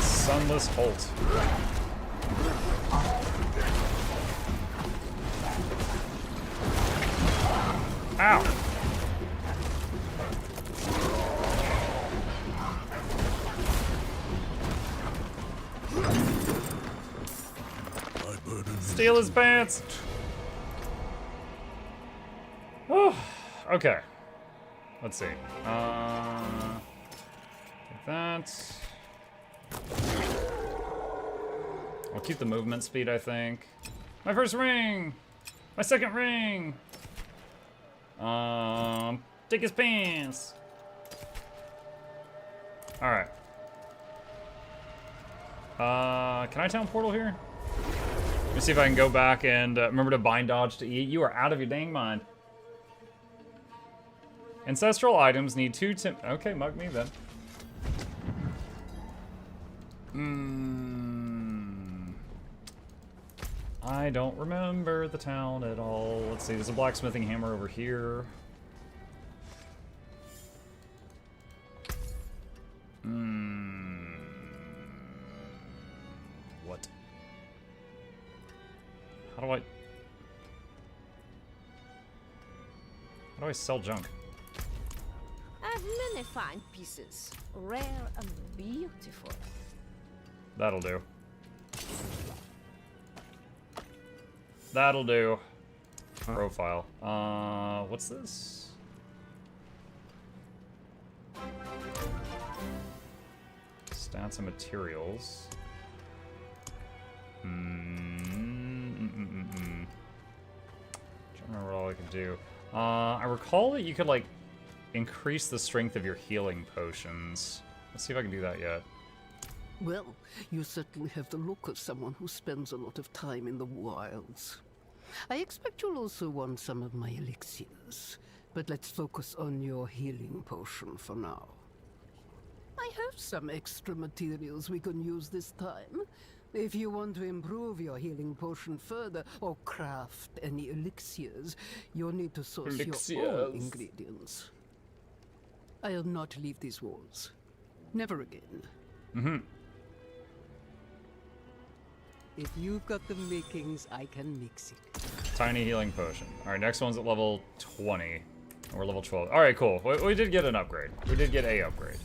Sunless Holt. Ow! Steal his pants! Oh, okay. Let's see. Take that. I'll keep the movement speed, I think. My first ring! My second ring! Take his pants! Alright. Can I town portal here? Let me see if I can go back and remember to bind dodge to eat. You are out of your dang mind. Ancestral items need 2 okay, mug me then. I don't remember the town at all. Let's see, there's a blacksmithing hammer over here. What? How do I sell junk? I have many fine pieces, rare and beautiful. That'll do. That'll do. Profile. What's this? Stats and materials. Don't remember all I could do. I recall that you could, like, increase the strength of your healing potions. Let's see if I can do that yet. Well, you certainly have the look of someone who spends a lot of time in the wilds. I expect you'll also want some of my elixirs, but let's focus on your healing potion for now. I have some extra materials we can use this time. If you want to improve your healing potion further, or craft any elixirs, you'll need to source your own ingredients. I'll not leave these walls. Never again. If you've got the makings, I can mix it. Tiny healing potion. Alright, next one's at level 20. We're level 12. Alright, cool. We did get an upgrade. We did get a upgrade.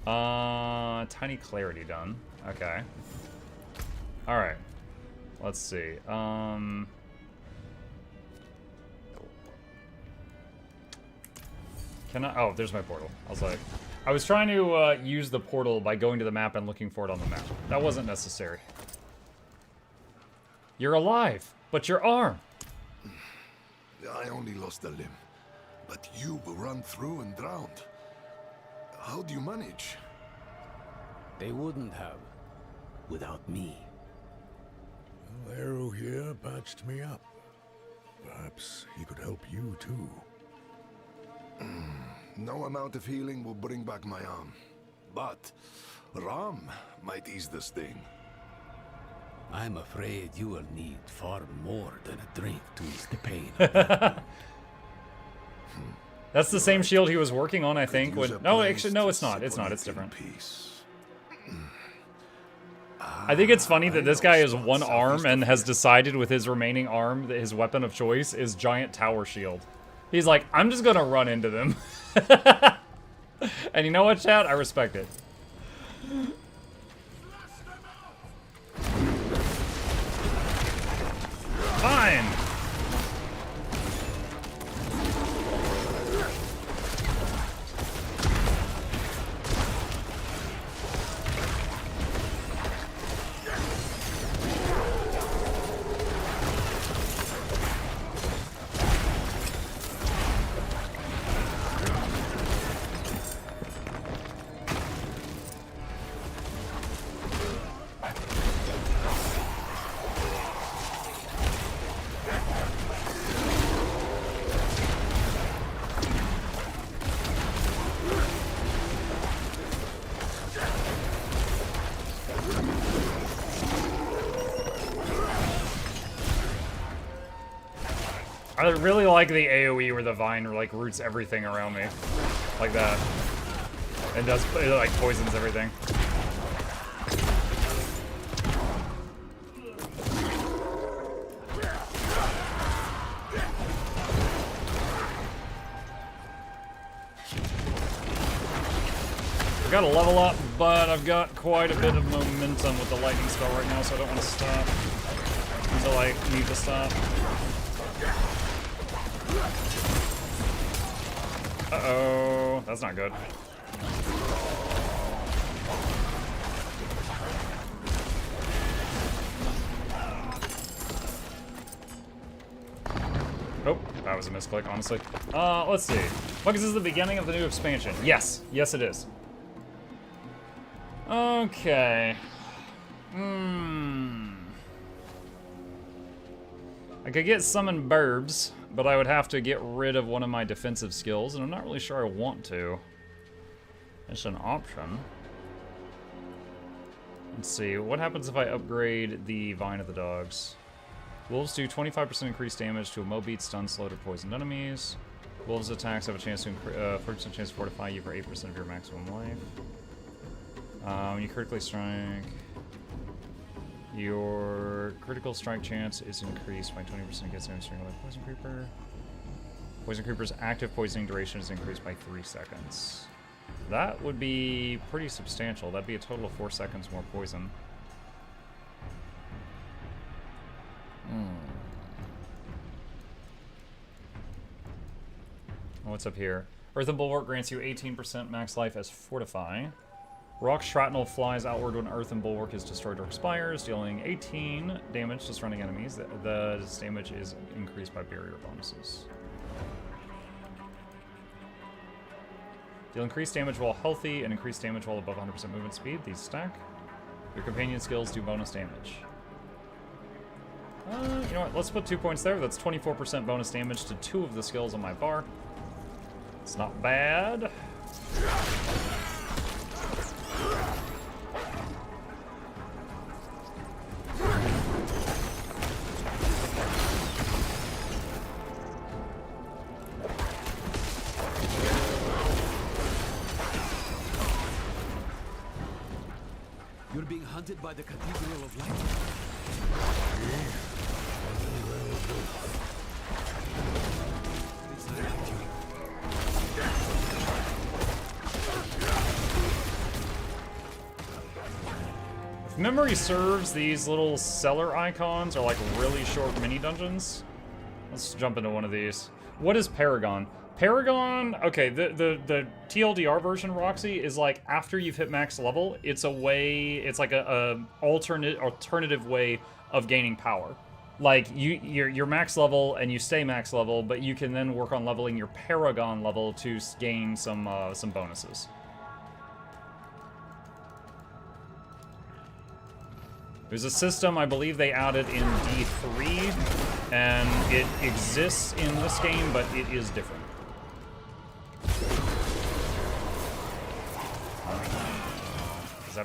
Tiny clarity done. Okay. Alright. Let's see. Can I? Oh, there's my portal. I was trying to use the portal by going to the map and looking for it on the map. That wasn't necessary. You're alive, but your arm. I only lost a limb, but you were run through and drowned. How do you manage? They wouldn't have, without me. Well, Arrow here patched me up. Perhaps he could help you too. No amount of healing will bring back my arm, but Ram might ease the sting. I'm afraid you will need far more than a drink to ease the pain. That's the same shield he was working on, I think. When no, actually, no, it's not. It's not. It's different. I think it's funny that this guy has one arm and has decided with his remaining arm that his weapon of choice is giant tower shield. He's like, I'm just gonna run into them. And you know what, chat? I respect it. Fine. I really like the AoE where the vine like roots everything around me, like that, and it like poisons everything. I've got to level up, but I've got quite a bit of momentum with the lightning spell right now, so I don't want to stop until I need to stop. Uh-oh, that's not good. Oh, that was a misclick, honestly. Let's see. Because this is the beginning of the new expansion. Yes, yes it is. Okay. I could get summon burbs, but I would have to get rid of one of my defensive skills, and I'm not really sure I want to. It's an option. Let's see, what happens if I upgrade the Vine of the Dogs? Wolves do 25% increased damage to immobilized, stunned, slowed, or poisoned enemies. Wolves' attacks have a chance to 40% chance to fortify you for 8% of your maximum life. When you critically strike, your critical strike chance is increased by 20% against enemies like Poison Creeper. Poison Creeper's active poisoning duration is increased by 3 seconds. That would be pretty substantial. That'd be a total of 4 seconds more poison. What's up here? Earthen Bulwark grants you 18% max life as Fortify. Rock Shrapnel flies outward when Earthen Bulwark is destroyed or expires, dealing 18 damage to surrounding enemies. This damage is increased by barrier bonuses. Deal increased damage while healthy and increased damage while above 100% movement speed. These stack. Your companion skills do bonus damage. You know what? Let's put 2 points there. That's 24% bonus damage to 2 of the skills on my bar. It's not bad. You're being hunted by the Cathedral of Light? If memory serves, these little cellar icons are like really short mini dungeons. Let's jump into one of these. What is Paragon? Paragon, okay, the TLDR version of Roxy is like after you've hit max level, it's a way, it's like a alternative way of gaining power. Like you're max level and you stay max level, but you can then work on leveling your Paragon level to gain some bonuses. There's a system I believe they added in D3, and it exists in this game, but it is different. I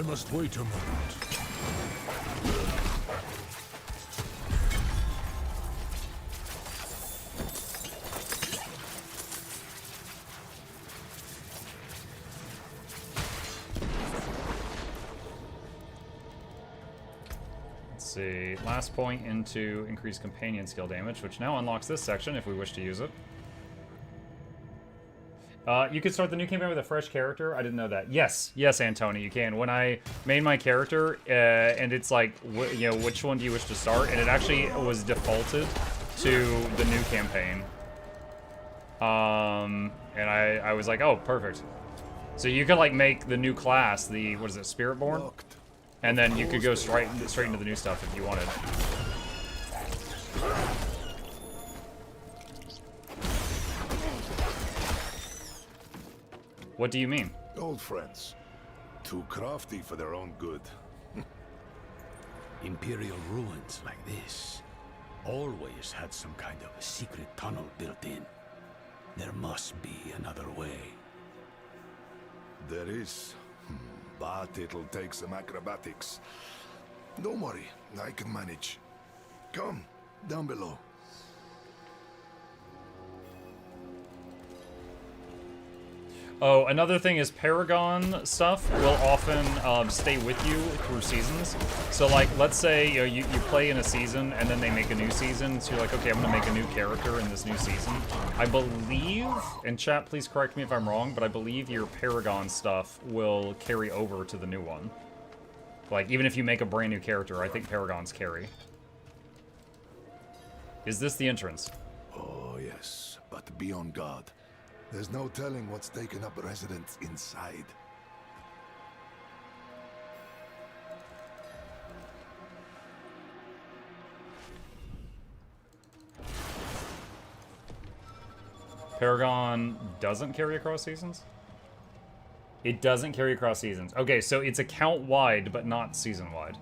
must wait a moment. see. Last point into increased companion skill damage, which now unlocks this section if we wish to use it. You can start the new campaign with a fresh character. I didn't know that. Yes, yes, Antoni, you can. When I made my character, and it's like, you know, which one do you wish to start? And it actually was defaulted to the new campaign. And I was like, oh, perfect. So you could like make the new class, the, what is it, Spiritborn? And then you could go straight into the new stuff if you wanted. What do you mean? Old friends. Too crafty for their own good. Imperial ruins like this always had some kind of a secret tunnel built in. There must be another way. There is. But it'll take some acrobatics. Don't worry, I can manage. Come, down below. Oh, another thing is Paragon stuff will often stay with you through seasons. So, like, let's say you know, you play in a season and then they make a new season. So you're like, okay, I'm going to make a new character in this new season. I believe, and chat, please correct me if I'm wrong, but I believe your Paragon stuff will carry over to the new one. Like, even if you make a brand new character, I think Paragons carry. Is this the entrance? Oh, yes, but be on guard. There's no telling what's taken up residence inside. Paragon doesn't carry across seasons? It doesn't carry across seasons. Okay, so it's account-wide, but not season-wide.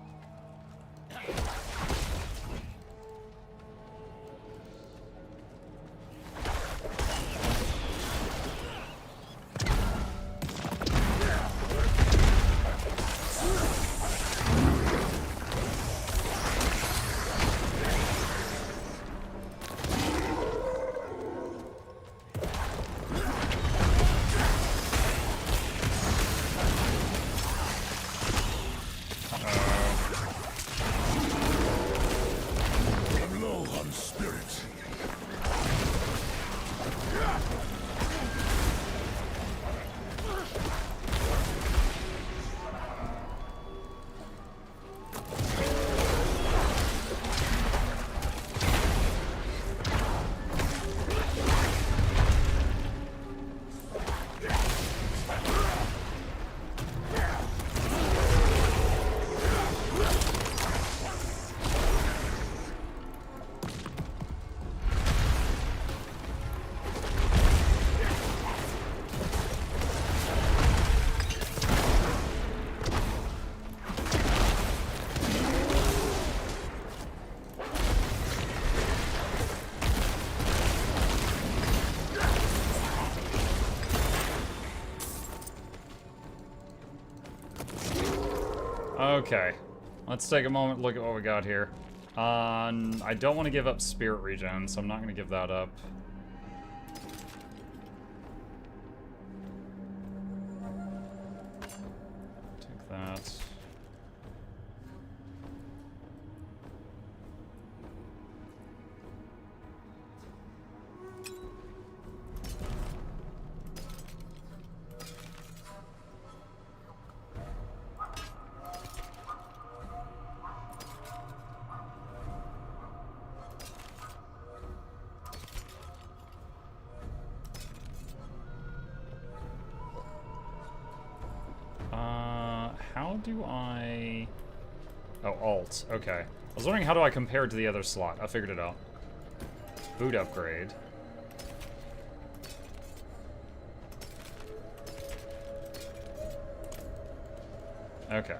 Okay, let's take a moment, look at what we got here. I don't want to give up spirit regen, so I'm not going to give that up. Take that. How do I... Oh, Alt. Okay. I was wondering how do I compare it to the other slot. I figured it out. Boot upgrade. Okay.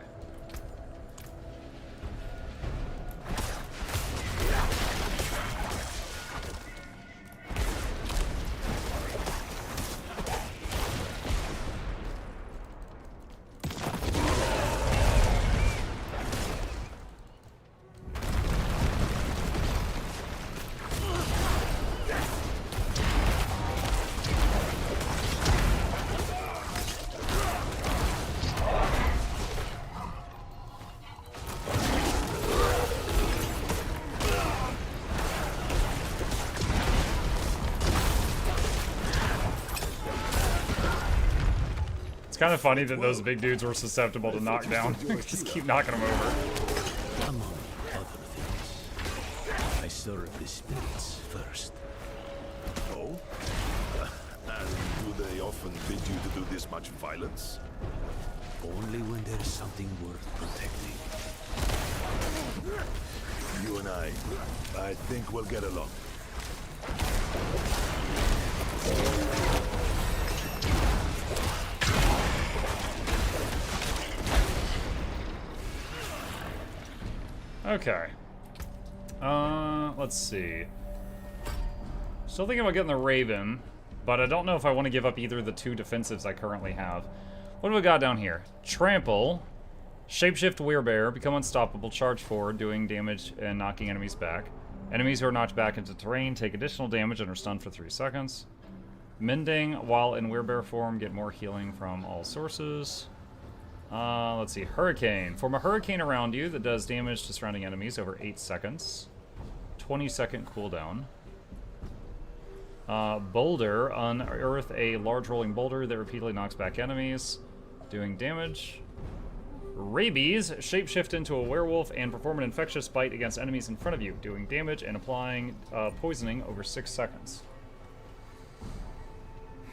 kind of funny that those big dudes were susceptible to knockdown. Just keep knocking them over. Among other things, I serve the spirits first. Oh? And do they often bid you to do this much violence? Only when there is something worth protecting. You and I think we'll get along. Okay. Let's see. Still thinking about getting the Raven, but I don't know if I want to give up either of the 2 defensives I currently have. What do we got down here? Trample, Shapeshift Werebear, become unstoppable, charge forward, doing damage and knocking enemies back. Enemies who are knocked back into terrain take additional damage and are stunned for 3 seconds. Mending, while in Werebear form, get more healing from all sources. Let's see, Hurricane. Form a hurricane around you that does damage to surrounding enemies over 8 seconds. 20-second cooldown. Boulder, unearth a large rolling boulder that repeatedly knocks back enemies, doing damage. Rabies, shapeshift into a werewolf and perform an infectious bite against enemies in front of you, doing damage and applying poisoning over 6 seconds.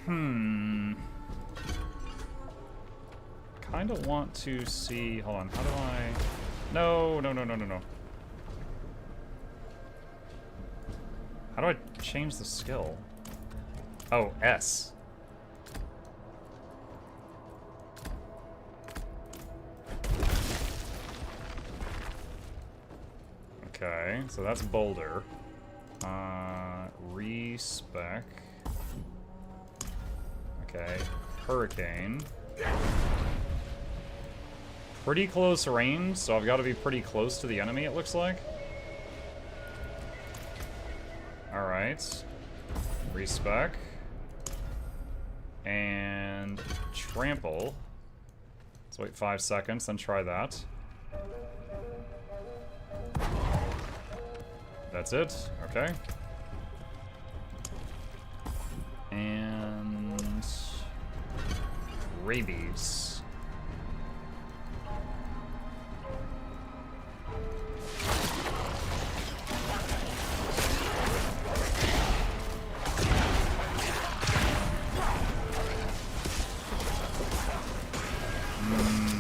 Kind of want to see... Hold on, how do I... No. How do I change the skill? Oh, S. Okay, so that's Boulder. Respec. Okay, Hurricane. Pretty close range, so I've got to be pretty close to the enemy, it looks like. Alright. Respec. And Trample. Let's wait 5 seconds, then try that. That's it. Okay. And... Rabies.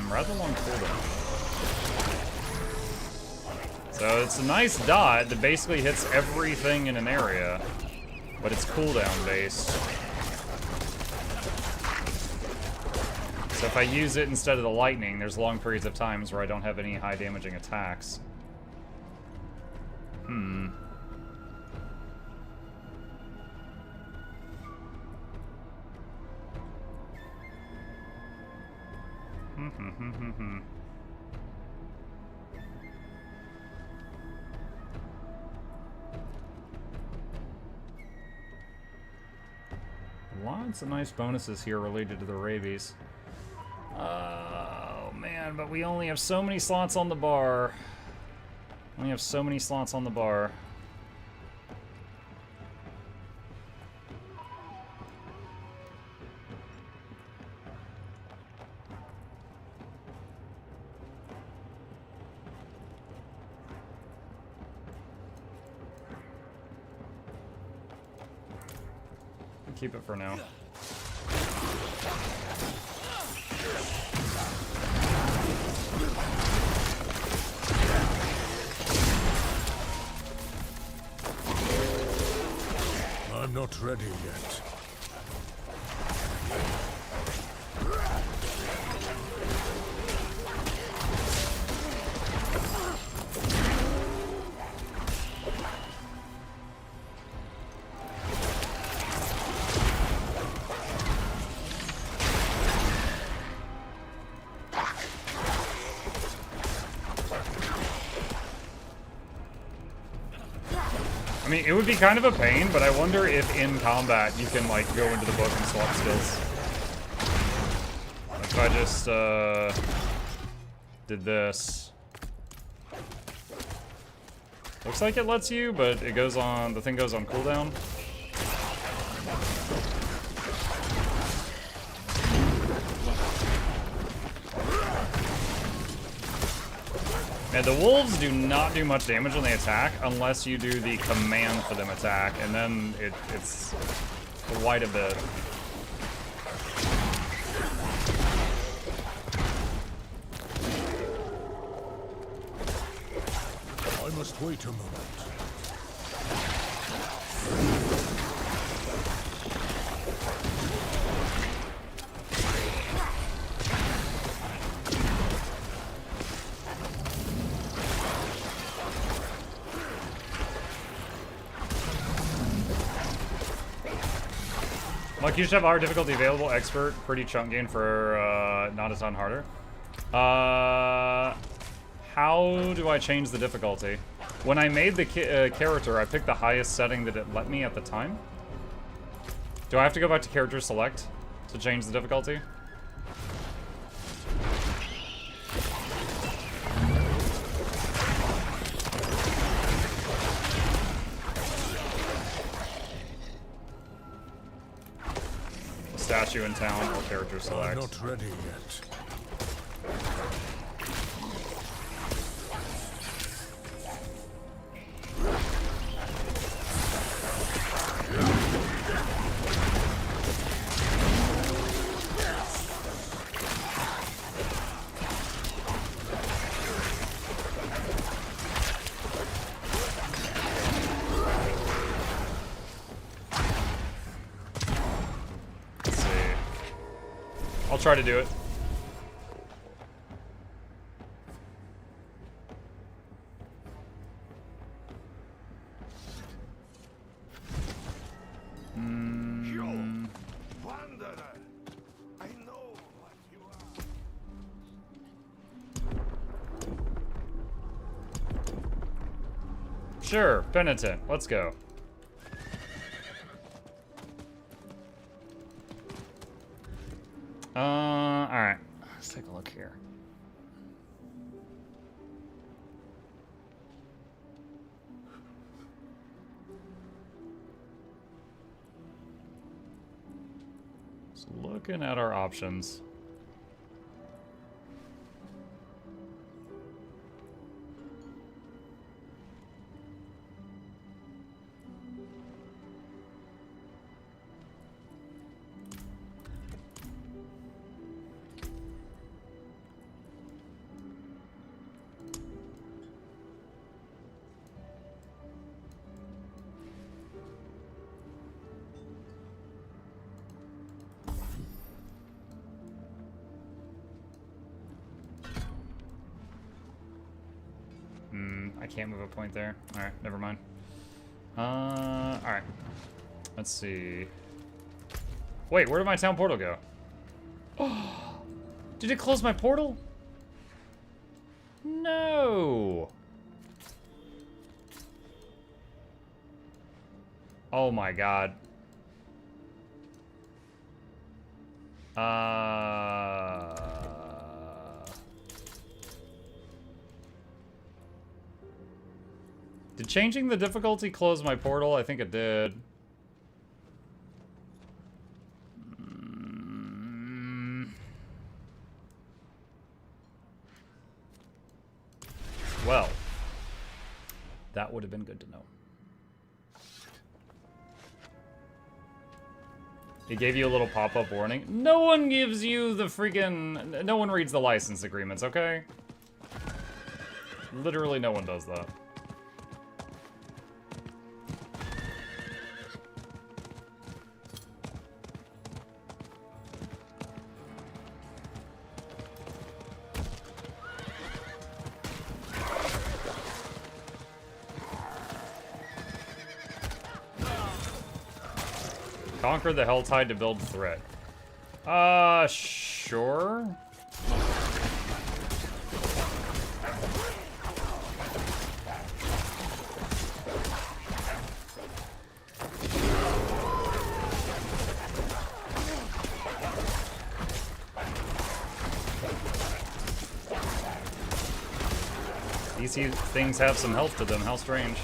Rather long cooldown. So it's a nice dot that basically hits everything in an area, but it's cooldown based. So if I use it instead of the lightning, there's long periods of times where I don't have any high damaging attacks. Lots of nice bonuses here related to the rabies. Oh man, but we only have so many slots on the bar. Only have so many slots on the bar. Keep it for now. I'm not ready yet. I mean, it would be kind of a pain, but I wonder if in combat you can, like, go into the book and swap skills. Like, if I just, did this. Looks like it lets you, but it goes on, the thing goes on cooldown. And the wolves do not do much damage when they attack unless you do the command for them attack, and then it's quite a bit. I must wait a moment. Like, you should have higher difficulty available, expert, pretty chunk gain for not a ton harder. How do I change the difficulty? When I made the character, I picked the highest setting that it let me at the time. Do I have to go back to character select to change the difficulty? Statue in town or character select. I'm not ready yet. I'll try to do it. You, wanderer, I know what you are. Sure, penitent. Let's go. Alright. Let's take a look here. So looking at our options. I can't move a point there. Alright, never mind. Alright. Let's see. Wait, where did my town portal go? Oh, did it close my portal? No. Oh my god. Did changing the difficulty close my portal? I think it did. Well, that would have been good to know. It gave you a little pop-up warning. No one gives you the freaking... No one reads the license agreements, okay? Literally no one does that. Conquer the Helltide to build threat. Sure. These things have some health to them, how strange.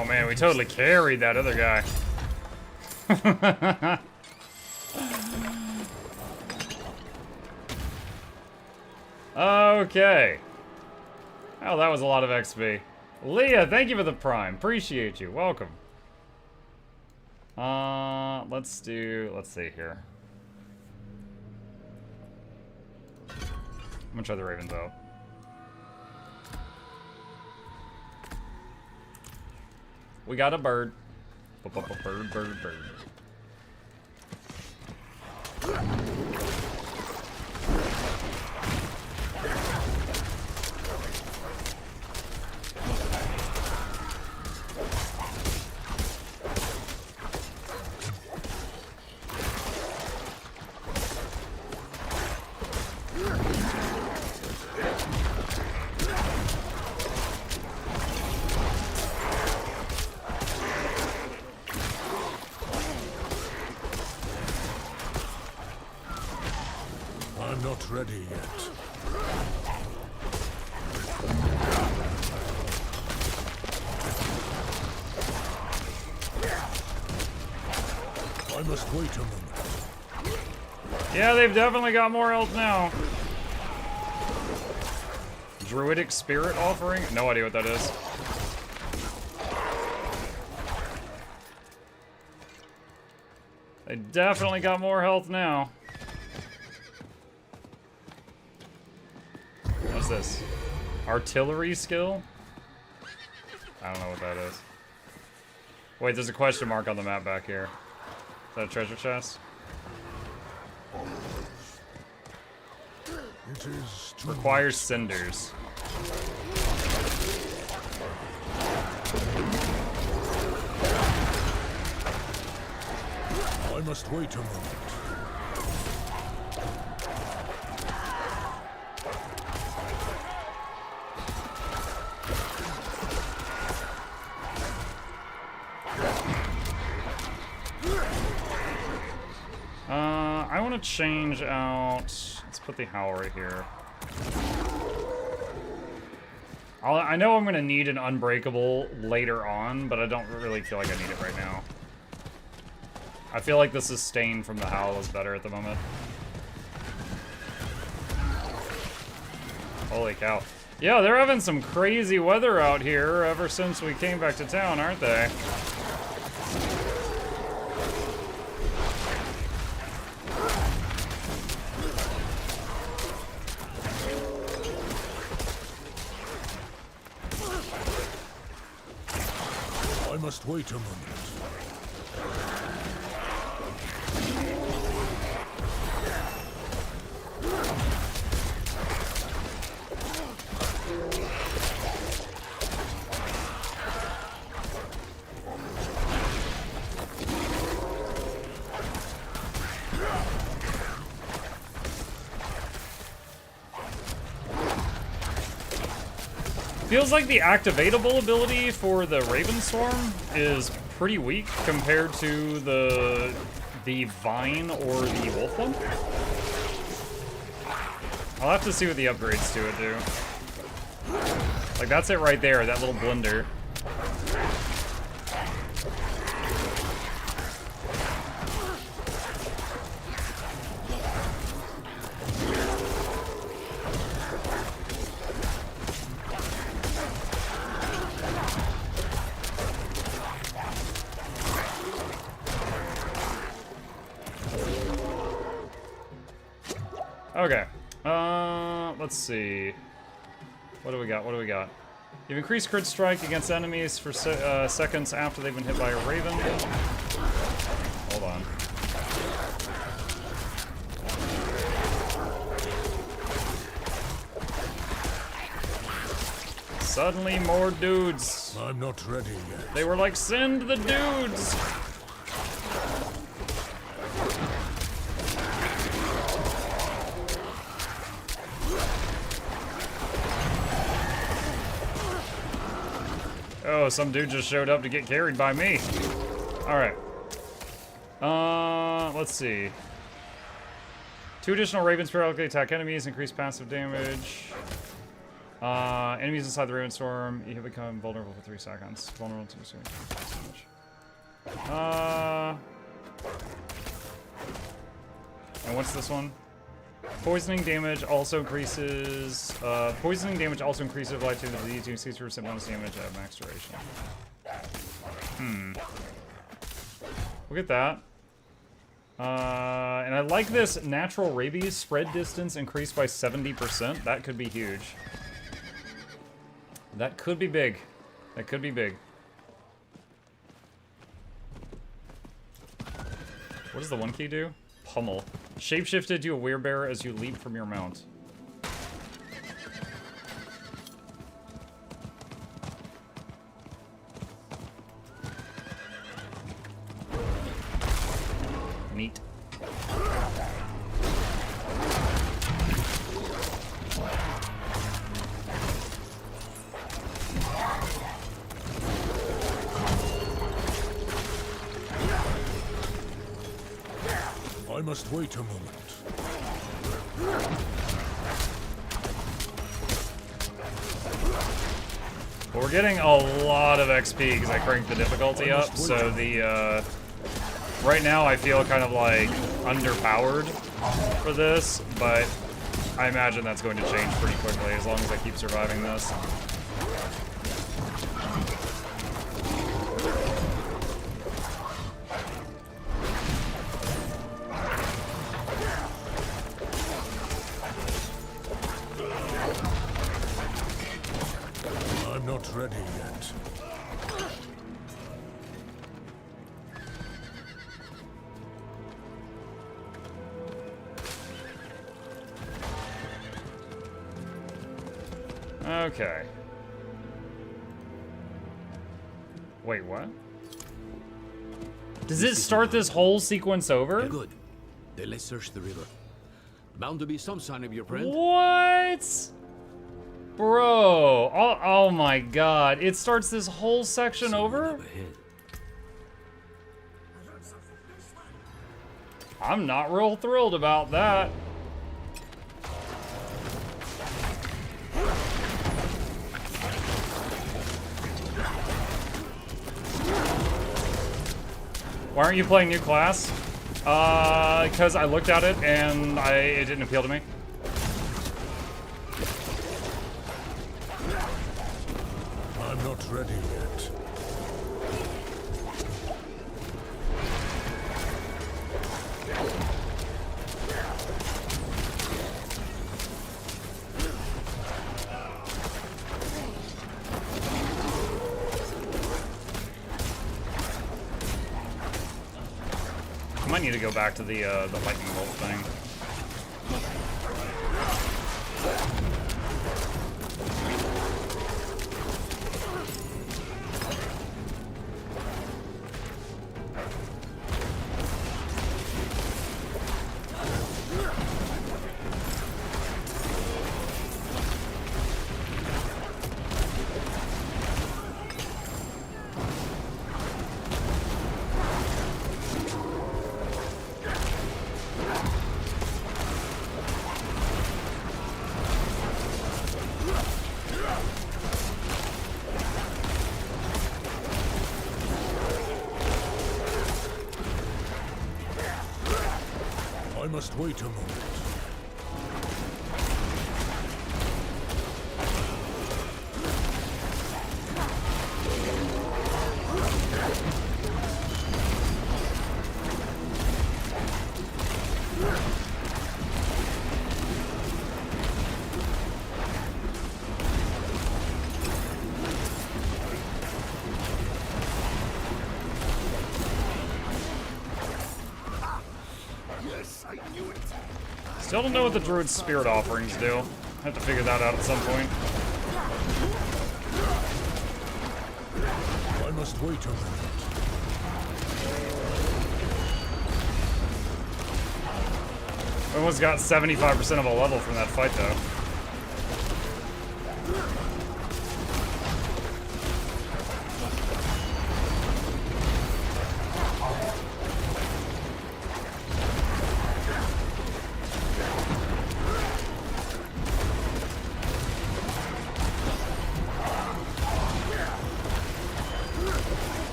Oh man, we totally carried that other guy. Okay. Oh, that was a lot of XP. Leah, thank you for the prime. Appreciate you. Welcome. Let's see here. I'm gonna try the ravens out. We got a bird. Bird, bird, bird. I'm not ready yet. I must wait a moment. Yeah, they've definitely got more health now. Druidic Spirit Offering? No idea what that is. They definitely got more health now. What's this? Artillery skill? I don't know what that is. Wait, there's a question mark on the map back here. Is that a treasure chest? It is requires cinders. I must wait a moment. I want to change out. Let's put the howl right here. I know I'm going to need an unbreakable later on, but I don't really feel like I need it right now. I feel like the sustain from the howl is better at the moment. Holy cow. Yeah, they're having some crazy weather out here ever since we came back to town, aren't they? I must wait a moment. Feels like the activatable ability for the Raven Swarm is pretty weak compared to the Vine or the Wolf one. I'll have to see what the upgrades to it do. Like, that's it right there, that little blender. Okay, let's see. What do we got? What do we got? You've increased crit strike against enemies for seconds after they've been hit by a raven. Hold on. Suddenly more dudes. I'm not ready yet. They were like, send the dudes! Oh, some dude just showed up to get carried by me. Alright. Let's see. 2 additional ravens periodically attack enemies, increase passive damage. Enemies inside the Raven Storm, you have become vulnerable for 3 seconds. Vulnerable to damage. And what's this one? Poisoning damage also increases. Poisoning damage also increases relative to the D2 60% bonus damage at max duration. Look at that. And I like this natural rabies spread distance increased by 70%. That could be huge. That could be big. That could be big. What does the 1 key do? Pummel. Shapeshifted to a werebearer as you leap from your mount. Neat. I must wait a moment. Well, we're getting a lot of XP because I cranked the difficulty up, so the, right now I feel kind of like underpowered for this, but I imagine that's going to change pretty quickly as long as I keep surviving this. I'm not ready yet. Okay. Wait, what? Does it start this whole sequence over? Good. Then let's search the river. Bound to be some sign of your friend. What? Bro. Oh my god. It starts this whole section over? I'm not real thrilled about that. Why aren't you playing new class? Because I looked at it and it didn't appeal to me. I'm not ready yet. I might need to go back to the lightning bolt thing. I must wait a moment. Still don't know what the druid's spirit offerings do. I have to figure that out at some point. I must wait a moment. We almost got 75% of a level from that fight, though.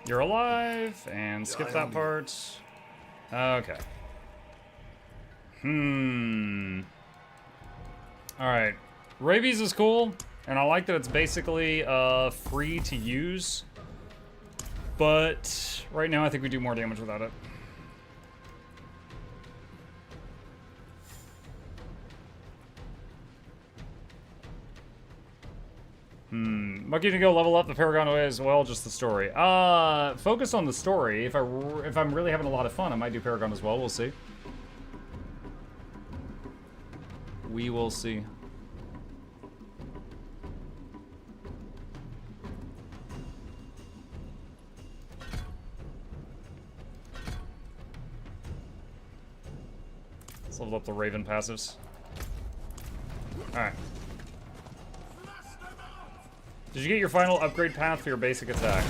You're alive, and skip that part. Okay. Alright. Rabies is cool, and I like that it's basically free to use. But right now I think we do more damage without it. Monkey to go level up the Paragon way as well, just the story. Focus on the story. If I'm really having a lot of fun, I might do Paragon as well. We'll see. We will see. Let's level up the Raven passives. Alright. Did you get your final upgrade path for your basic attack?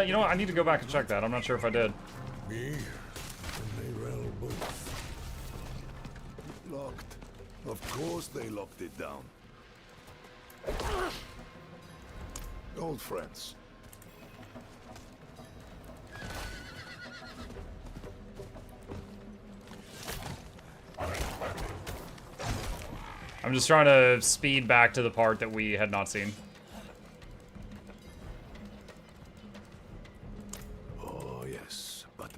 You know what? I need to go back and check that. I'm not sure if I did. Me and Neyrelle both. Locked. Of course they locked it down. Old friends. I'm just trying to speed back to the part that we had not seen. Oh, yes, but...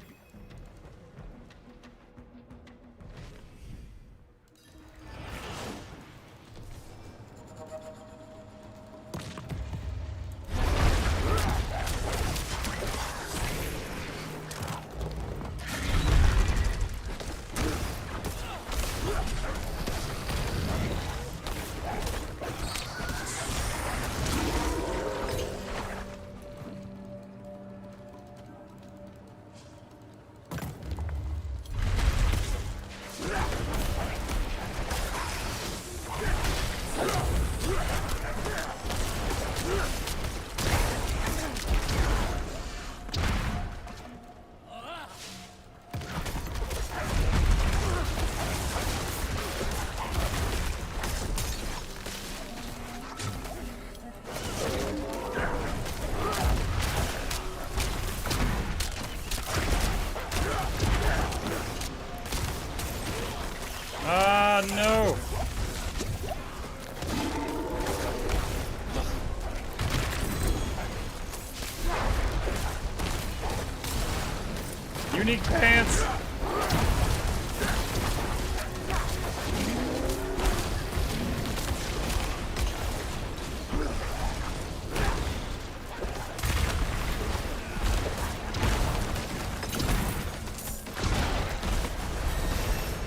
No! Unique pants!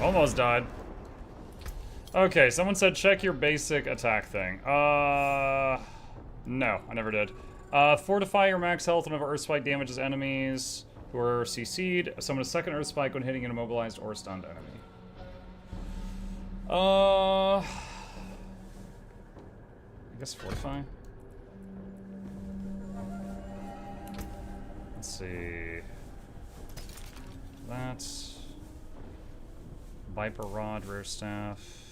Almost died. Okay, someone said check your basic attack thing. No, I never did. Fortify your max health whenever Earth Spike damages enemies who are CC'd. Summon a second Earth Spike when hitting an immobilized or stunned enemy. I guess fortify. Let's see. That's Viper Rod, Rare Staff.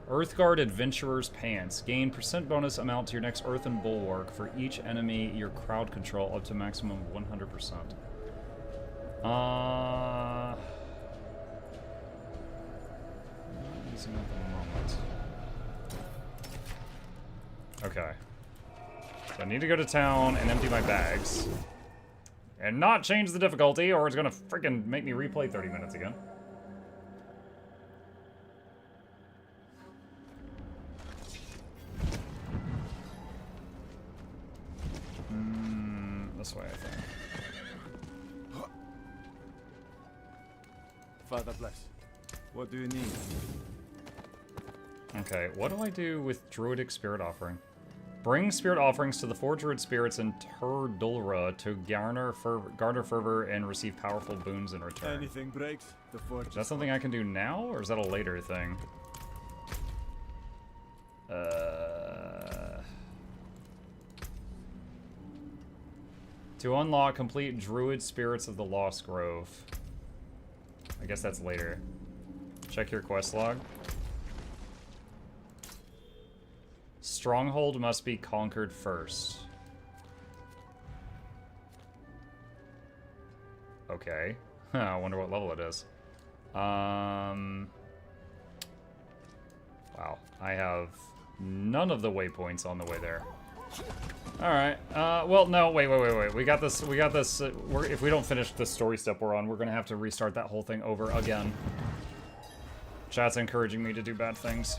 Earthguard Adventurer's Pants. Gain % bonus amount to your next Earthen Bulwark for each enemy your crowd control up to maximum 100%. Not using it at the moment. Okay. So I need to go to town and empty my bags. And not change the difficulty, or it's gonna freaking make me replay 30 minutes again. This way, I think. Father bless. What do you need? Okay, what do I do with Druidic Spirit Offering? Bring spirit offerings to the Four Druid spirits in Turdulra to garner fervor and receive powerful boons in return. Anything breaks, the forge. Is that something I can do now, or is that a later thing? To unlock complete Druid Spirits of the Lost Grove. I guess that's later. Check your quest log. Stronghold must be conquered first. Okay. I wonder what level it is. Wow. I have none of the waypoints on the way there. Alright. Well, no, wait. We got this. If we don't finish the story step we're on, we're gonna have to restart that whole thing over again. Chat's encouraging me to do bad things.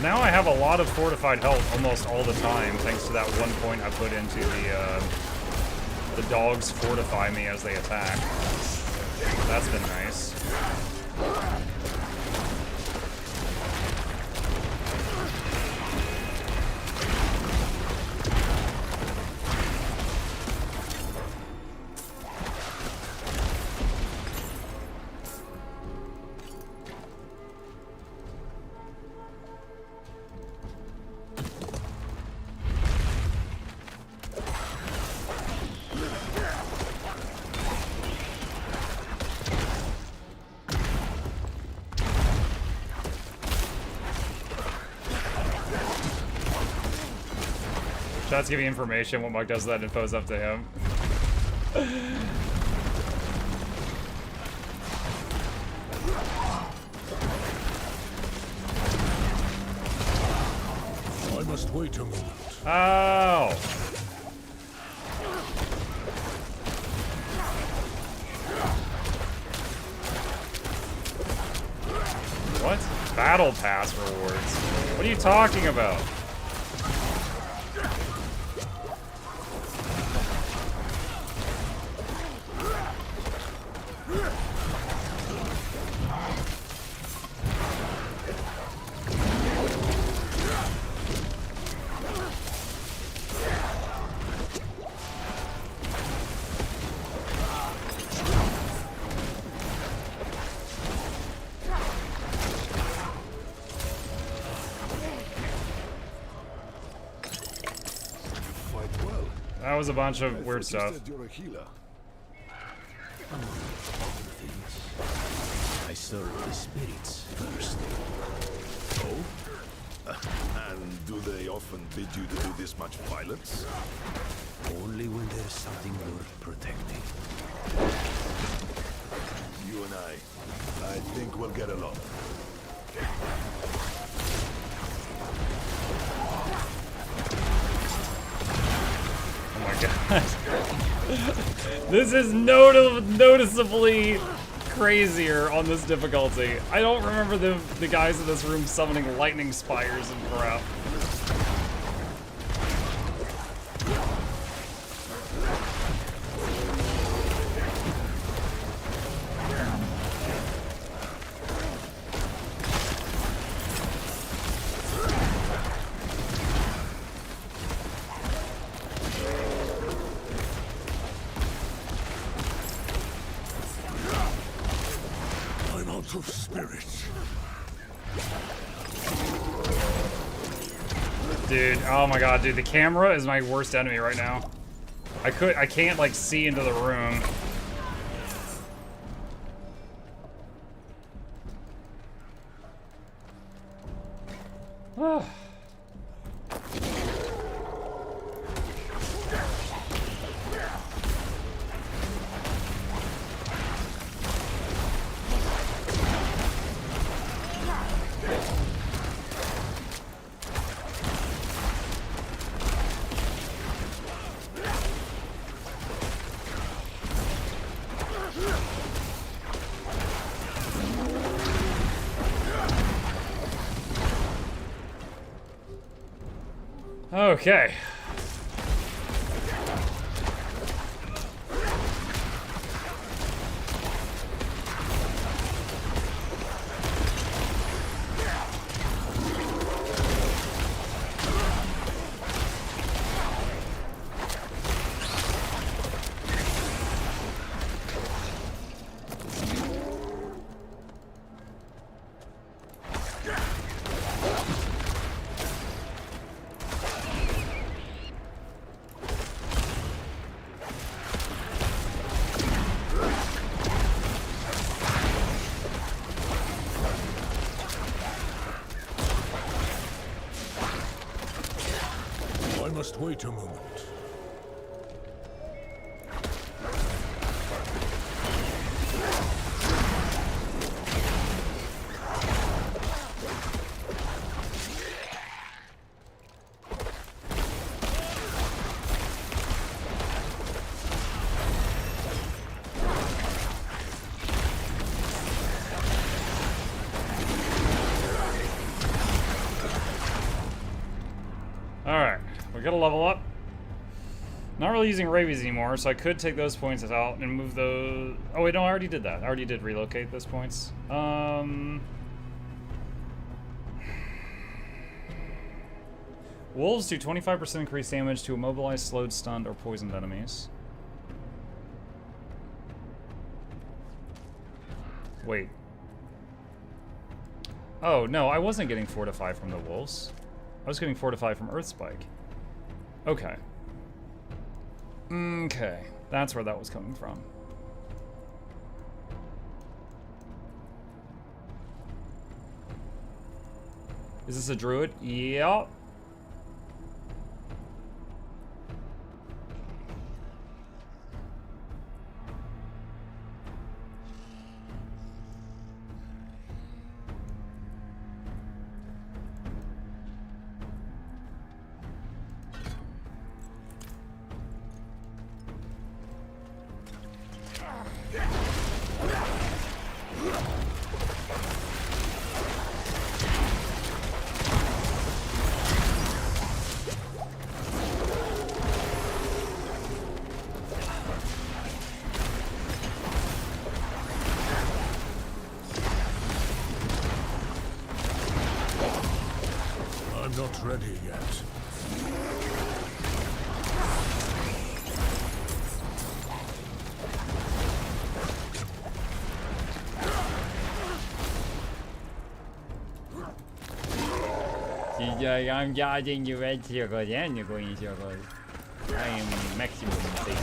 Now I have a lot of fortified health almost all the time, thanks to that 1 point I put into the dogs fortify me as they attack. That's been nice. Chat's giving information. What Mug does, that info is up to him. I must wait a moment. Oh. What? Battle Pass rewards? What are you talking about? That was a bunch of weird stuff. You're a healer. I serve the spirits first. Oh? And do they often bid you to do this much violence? Only when there's something worth protecting. You and I think we'll get along. Oh my god. This is noticeably crazier on this difficulty. I don't remember the guys in this room summoning lightning spires and crap. Of spirit. Dude, oh my god, dude, the camera is my worst enemy right now. I can't like see into the room. Okay. I must wait a moment. Alright, we gotta level up. Not really using rabies anymore, so I could take those points out and move those... Oh wait, no, I already did that. I already did relocate those points. Wolves do 25% increased damage to immobilized, slowed, stunned, or poisoned enemies. Wait. Oh, no, I wasn't getting Fortify from the wolves. I was getting Fortify from Earthspike. Okay. Okay. That's where that was coming from. Is this a druid? Yep. I'm not ready yet. I'm judging you red circle and you're going circle. I am maximum safe.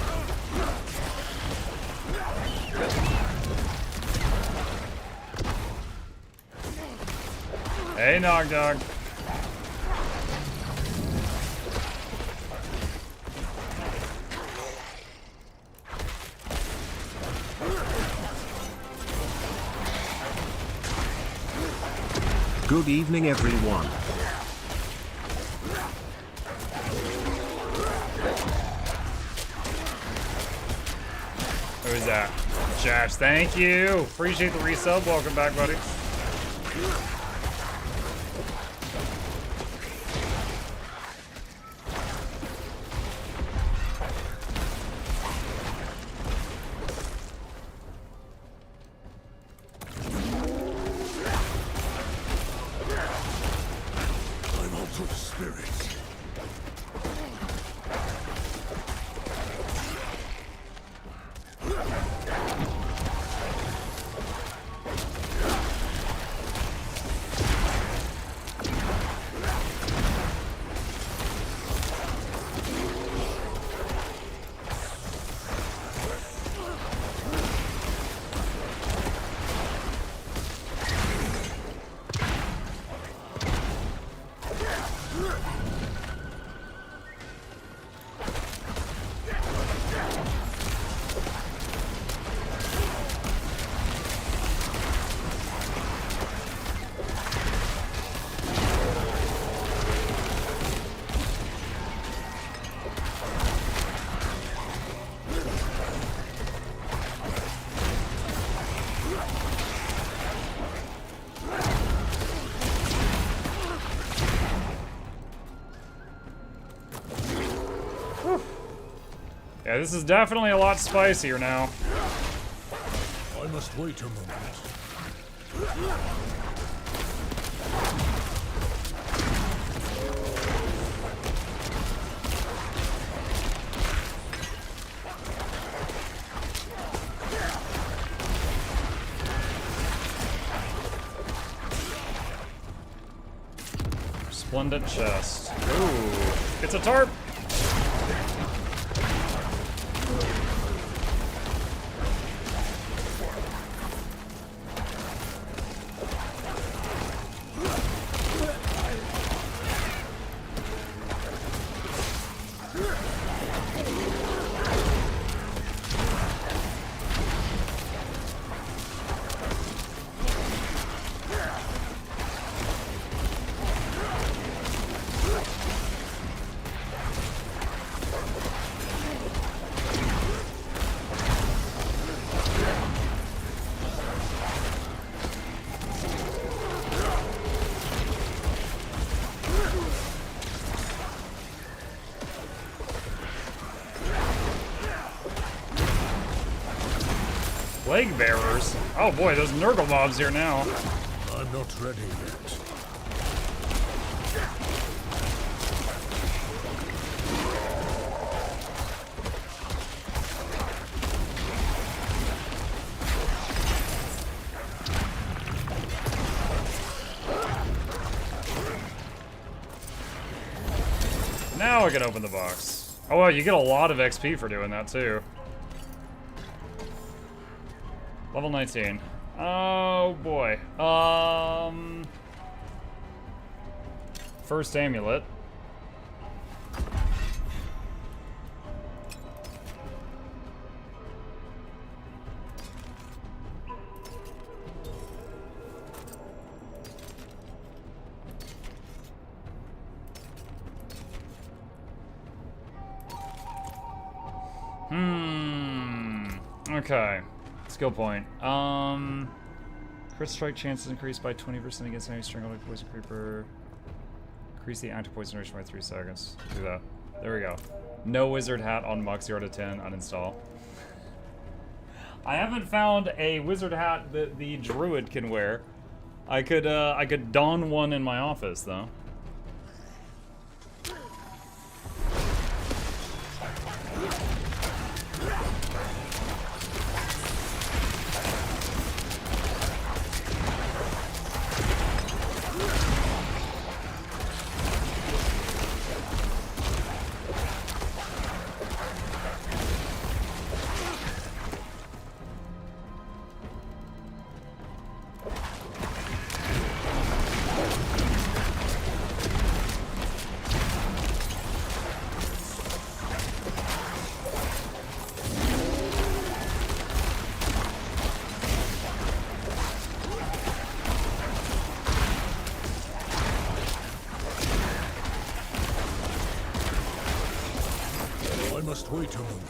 Hey, Nog Dog. Good evening, everyone. Who is that? Josh, thank you. Appreciate the resub. Welcome back, buddy. I'm also the spirit. Yeah, this is definitely a lot spicier now. I must wait a moment. Splendid chest. Ooh, it's a tarp. Plague bearers? Oh boy, those Nurgle mobs here now. I'm not ready yet. Now I can open the box. Oh well, you get a lot of XP for doing that too. Level 19. Oh boy. First amulet. Okay. Skill point. Crit strike chances increased by 20% against any strangle like poison creeper. Increase the active poison duration by 3 seconds. Do that. There we go. No wizard hat on Moxxi out of 10. Uninstall. I haven't found a wizard hat that the druid can wear. I could don one in my office though. I must wait a moment.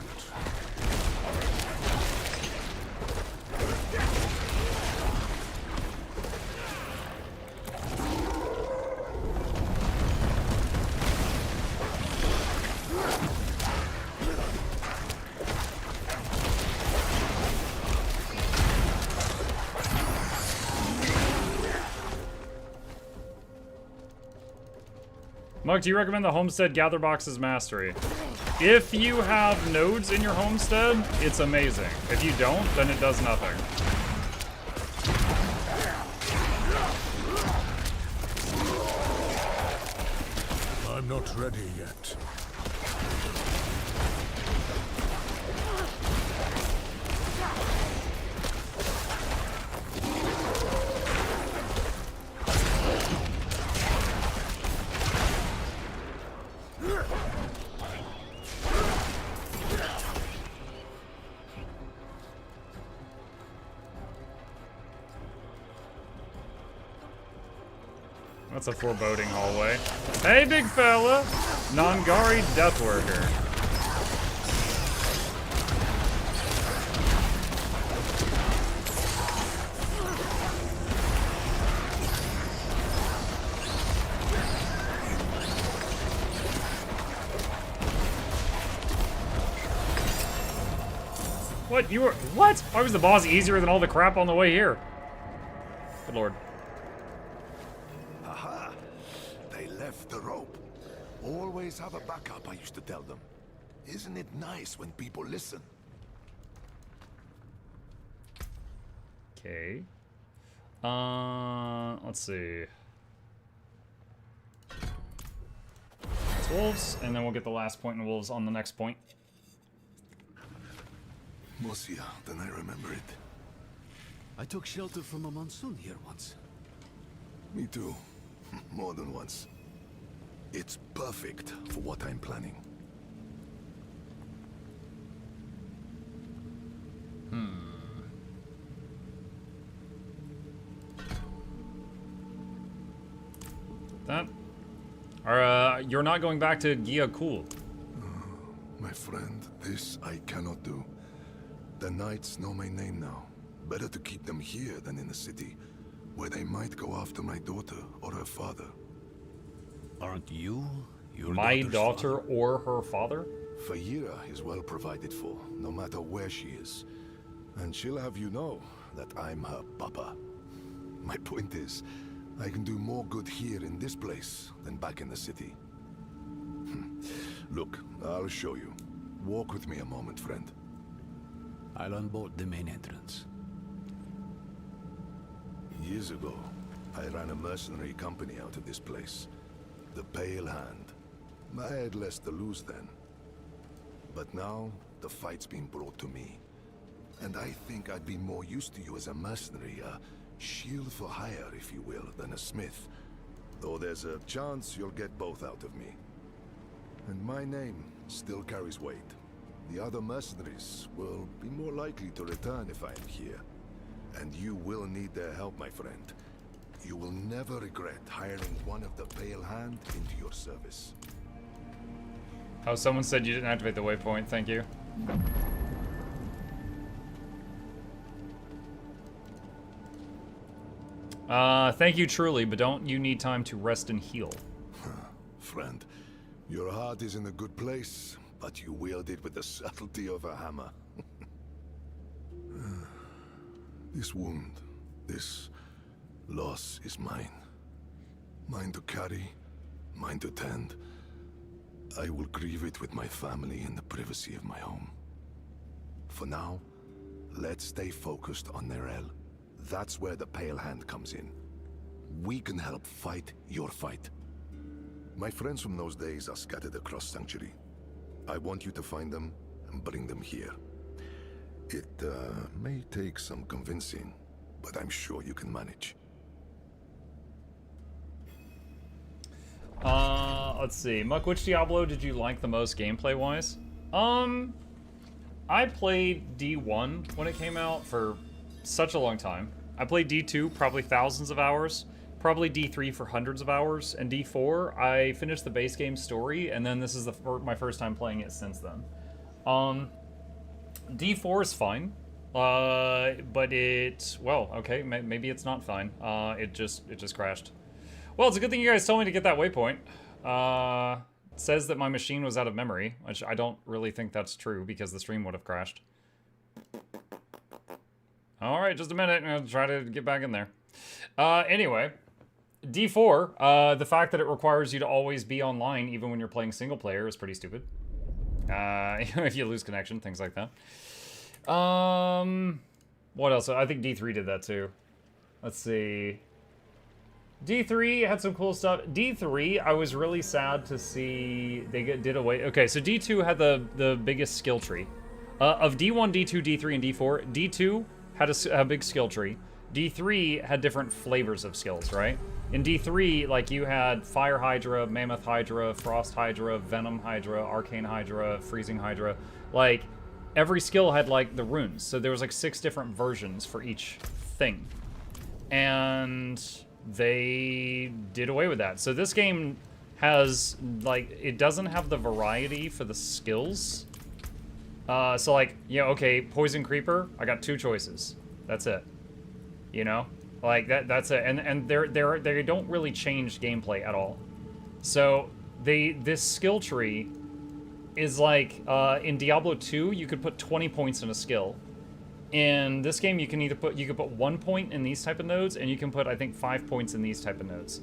Mug, do you recommend the Homestead Gather Box's Mastery? If you have nodes in your homestead, it's amazing. If you don't, then it does nothing. I'm not ready yet. That's a foreboding hallway. Hey, big fella! Nangari Deathworker. What? You were... What? Why was the boss easier than all the crap on the way here? Good lord. Aha! They left the rope. Always have a backup, I used to tell them. Isn't it nice when people listen? Okay. Let's see. It's wolves, and then we'll get the last point in wolves on the next point. Mosia, then I remember it. I took shelter from a monsoon here once. Me too. More than once. It's perfect for what I'm planning. That. You're not going back to Gyakul. My friend, this I cannot do. The knights know my name now. Better to keep them here than in the city, where they might go after my daughter or her father. Aren't you your My daughter father? or her father? Fayira is well provided for, no matter where she is. And she'll have you know that I'm her papa. My point is, I can do more good here in this place than back in the city. Look, I'll show you. Walk with me a moment, friend. I'll unbolt the main entrance. Years ago, I ran a mercenary company out of this place. The Pale Hand. I had less to lose then. But now, the fight's been brought to me. And I think I'd be more used to you as a mercenary, a shield for hire, if you will, than a smith. Though there's a chance you'll get both out of me. And my name still carries weight. The other mercenaries will be more likely to return if I am here. And you will need their help, my friend. You will never regret hiring one of the Pale Hand into your service. Oh, someone said you didn't activate the waypoint. Thank you. Thank you truly, but don't you need time to rest and heal? Friend, your heart is in a good place, but you wield it with the subtlety of a hammer. This wound, this loss is mine. Mine to carry, mine to tend. I will grieve it with my family in the privacy of my home. For now, let's stay focused on Nerel. That's where the Pale Hand comes in. We can help fight your fight. My friends from those days are scattered across Sanctuary. I want you to find them and bring them here. It may take some convincing, but I'm sure you can manage. Let's see. Muck, which Diablo did you like the most gameplay-wise? I played D1 when it came out for such a long time. I played D2 probably thousands of hours, probably D3 for hundreds of hours, and D4 I finished the base game story, and then this is my first time playing it since then. D4 is fine, but okay, maybe it's not fine. It just crashed. Well, it's a good thing you guys told me to get that waypoint. It says that my machine was out of memory, which I don't really think that's true because the stream would have crashed. All right, just a minute. I'll try to get back in there. Anyway, D4, the fact that it requires you to always be online even when you're playing single player is pretty stupid. If you lose connection, things like that. What else? I think D3 did that too. Let's see. D3 had some cool stuff. D3, I was really sad to see they did away. Okay, so D2 had the biggest skill tree. Of D1, D2, D3, and D4, D2 had a big skill tree. D3 had different flavors of skills, right? In D3, like, you had Fire Hydra, Mammoth Hydra, Frost Hydra, Venom Hydra, Arcane Hydra, Freezing Hydra. Like, every skill had, like, the runes. So there was, like, 6 different versions for each thing. And they did away with that. So this game has, like, it doesn't have the variety for the skills. So, like, yeah, okay, Poison Creeper, I got 2 choices. That's it. You know? Like, that's it. And they don't really change gameplay at all. So, this skill tree is like, in Diablo 2, you could put 20 points in a skill. In this game, you can put 1 point in these type of nodes, and you can put, I think, 5 points in these type of nodes.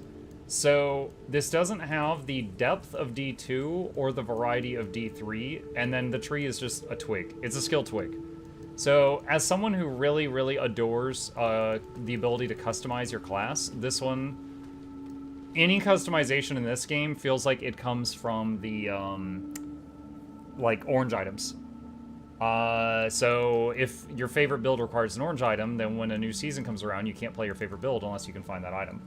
So this doesn't have the depth of D2 or the variety of D3, and then the tree is just a twig. It's a skill twig. So as someone who really, really adores the ability to customize your class, this one, any customization in this game feels like it comes from the, like, orange items. So if your favorite build requires an orange item, then when a new season comes around, you can't play your favorite build unless you can find that item.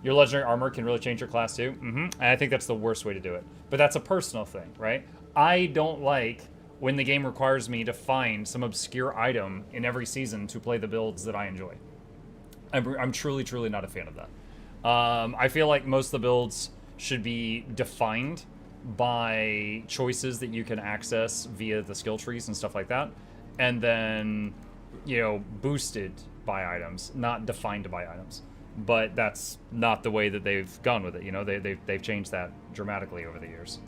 Your legendary armor can really change your class too. And I think that's the worst way to do it. But that's a personal thing, right? I don't like when the game requires me to find some obscure item in every season to play the builds that I enjoy. I'm truly, truly not a fan of that. I feel like most of the builds should be defined by choices that you can access via the skill trees and stuff like that, and then, you know, boosted by items, not defined by items. But that's not the way that they've gone with it. You know, they've changed that dramatically over the years.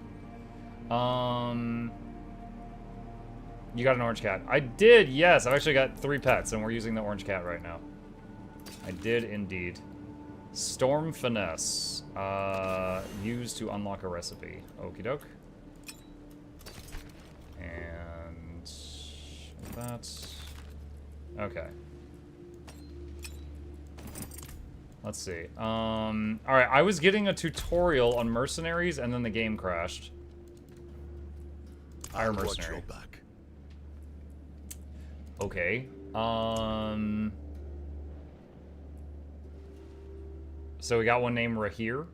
You got an orange cat. I did, yes. I've actually got 3 pets, and we're using the orange cat right now. I did indeed. Storm Finesse. Used to unlock a recipe. Okie doke. And that's... Okay. Let's see. Alright, I was getting a tutorial on mercenaries, and then the game crashed. Hire mercenary. Okay. So we got one named Rahir.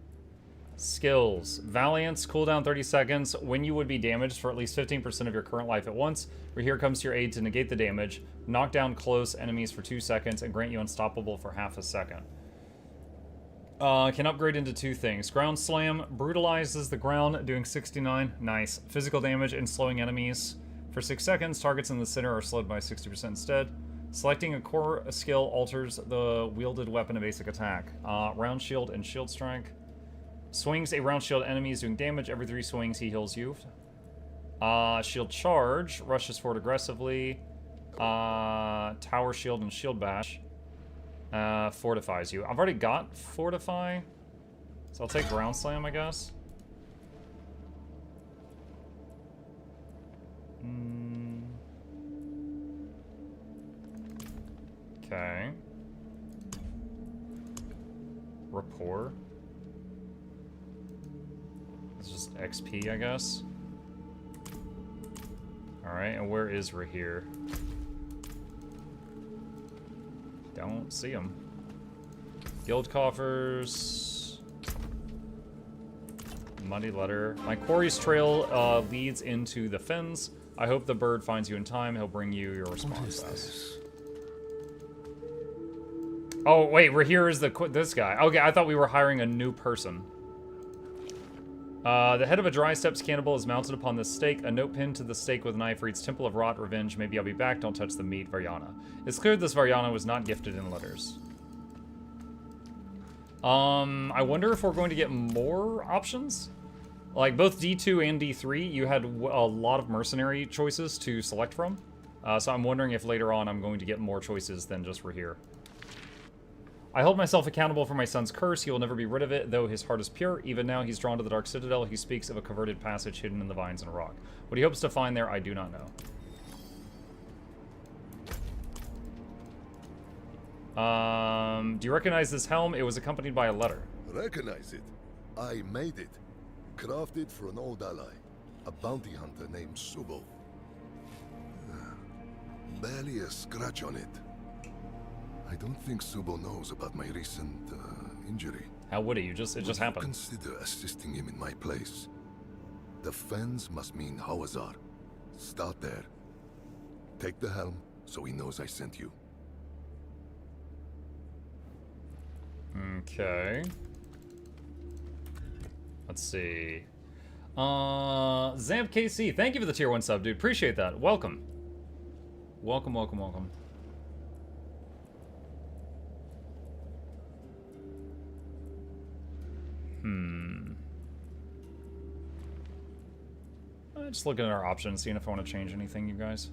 Skills. Valiance, cooldown 30 seconds. When you would be damaged for at least 15% of your current life at once, Rahir comes to your aid to negate the damage, knock down close enemies for 2 seconds, and grant you unstoppable for half a second. Can upgrade into 2 things. Ground Slam brutalizes the ground, doing 69. Nice. Physical damage and slowing enemies. For 6 seconds, targets in the center are slowed by 60% instead. Selecting a core skill alters the wielded weapon of basic attack. Round shield and shield strike. Swings a round shield enemy is doing damage. Every 3 swings, he heals you. Shield charge. Rushes forward aggressively. Tower shield and shield bash. Fortifies you. I've already got fortify. So I'll take ground slam, I guess. Okay. Rapport. It's just XP, I guess. Alright, and where is Rahir? Don't see him. Guild coffers. Muddy letter. My quarry's trail leads into the fens. I hope the bird finds you in time. He'll bring you your response. Oh, wait, Rahir is this guy. Okay, I thought we were hiring a new person. The head of a Dry Steps cannibal is mounted upon this stake. A note pinned to the stake with a knife reads, Temple of Rot, Revenge, maybe I'll be back, don't touch the meat, Varyana. It's clear this Varyana was not gifted in letters. I wonder if we're going to get more options? Like, both D2 and D3, you had a lot of mercenary choices to select from. So I'm wondering if later on I'm going to get more choices than just Rahir. I hold myself accountable for my son's curse. He will never be rid of it, though his heart is pure. Even now, he's drawn to the Dark Citadel. He speaks of a coveted passage hidden in the vines and rock. What he hopes to find there, I do not know. Do you recognize this helm? It was accompanied by a letter. Recognize it? I made it. Crafted for an old ally. A bounty hunter named Subo. Barely a scratch on it. I don't think Subo knows about my recent injury. How would he? It just happened. Consider assisting him in my place. The fens must mean Hawazar. Start there. Take the helm so he knows I sent you. Okay. Let's see. Zamp KC, thank you for the tier 1 sub, dude. Appreciate that. Welcome. Welcome, welcome, welcome. Just looking at our options, seeing if I want to change anything, you guys.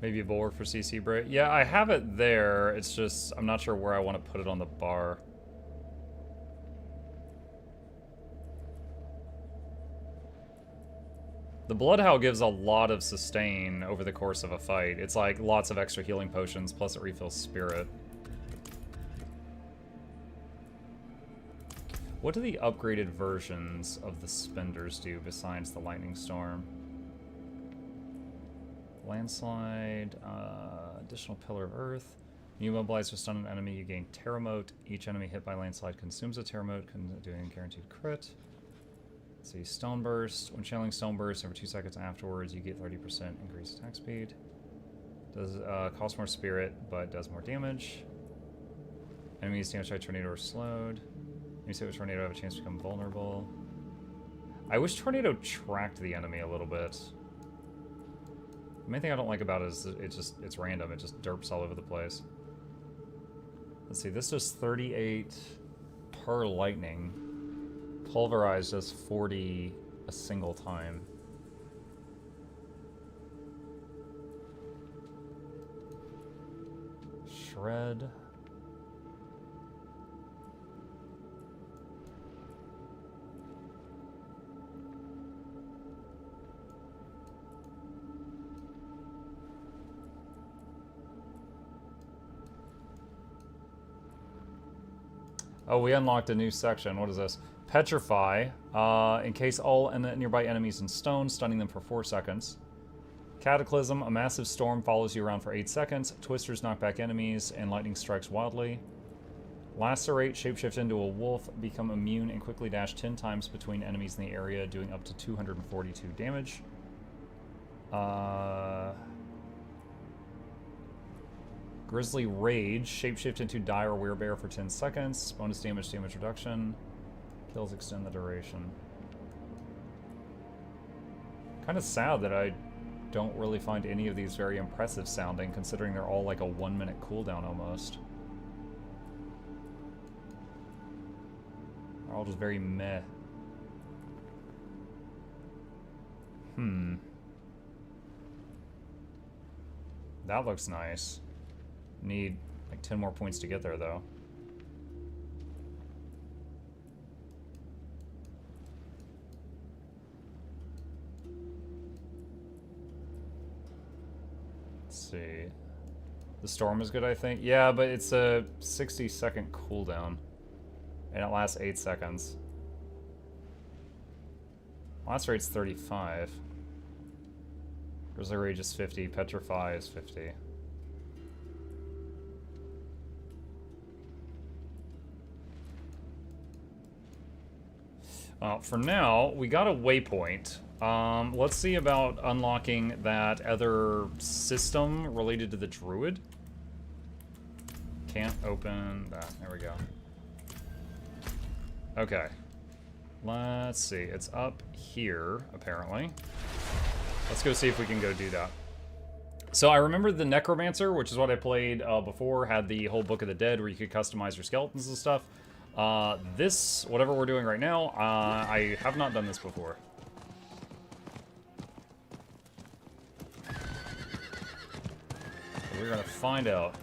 Maybe a bowler for CC break. Yeah, I have it there. It's just, I'm not sure where I want to put it on the bar. The Bloodhowl gives a lot of sustain over the course of a fight. It's like lots of extra healing potions, plus it refills spirit. What do the upgraded versions of the Spenders do besides the Lightning Storm? Landslide, additional Pillar of Earth. When you mobilize or stun an enemy, you gain Terremote. Each enemy hit by landslide consumes a Terremote, doing a guaranteed crit. Let's see, Stone Burst. When channeling Stone Burst, every 2 seconds afterwards, you get 30% increased attack speed. Does cost more spirit, but does more damage. Enemies damaged by tornado are slowed. Enemies hit with tornado have a chance to become vulnerable. I wish tornado tracked the enemy a little bit. The main thing I don't like about it is it's random. It just derps all over the place. Let's see, this does 38 per lightning. Pulverize does 40 a single time. Shred. Oh, we unlocked a new section. What is this? Petrify. Encase all nearby enemies in stone, stunning them for 4 seconds. Cataclysm. A massive storm follows you around for 8 seconds. Twisters knock back enemies, and lightning strikes wildly. Lacerate. Shapeshift into a wolf. Become immune and quickly dash 10 times between enemies in the area, doing up to 242 damage. Grizzly Rage. Shapeshift into dire werebear for 10 seconds. Bonus damage reduction. Kills extend the duration. Kind of sad that I don't really find any of these very impressive sounding, considering they're all like a 1-minute cooldown almost. They're all just very meh. That looks nice. Need like 10 more points to get there, though. Let's see. The storm is good, I think. Yeah, but it's a 60-second cooldown. And it lasts 8 seconds. Last rate's 35. Grizzly Rage is 50. Petrify is 50. For now, we got a waypoint. Let's see about unlocking that other system related to the druid. Can't open that. There we go. Okay. Let's see. It's up here, apparently. Let's go see if we can go do that. So I remember the Necromancer, which is what I played before, had the whole Book of the Dead where you could customize your skeletons and stuff. This, whatever we're doing right now, I have not done this before. We're gonna find out.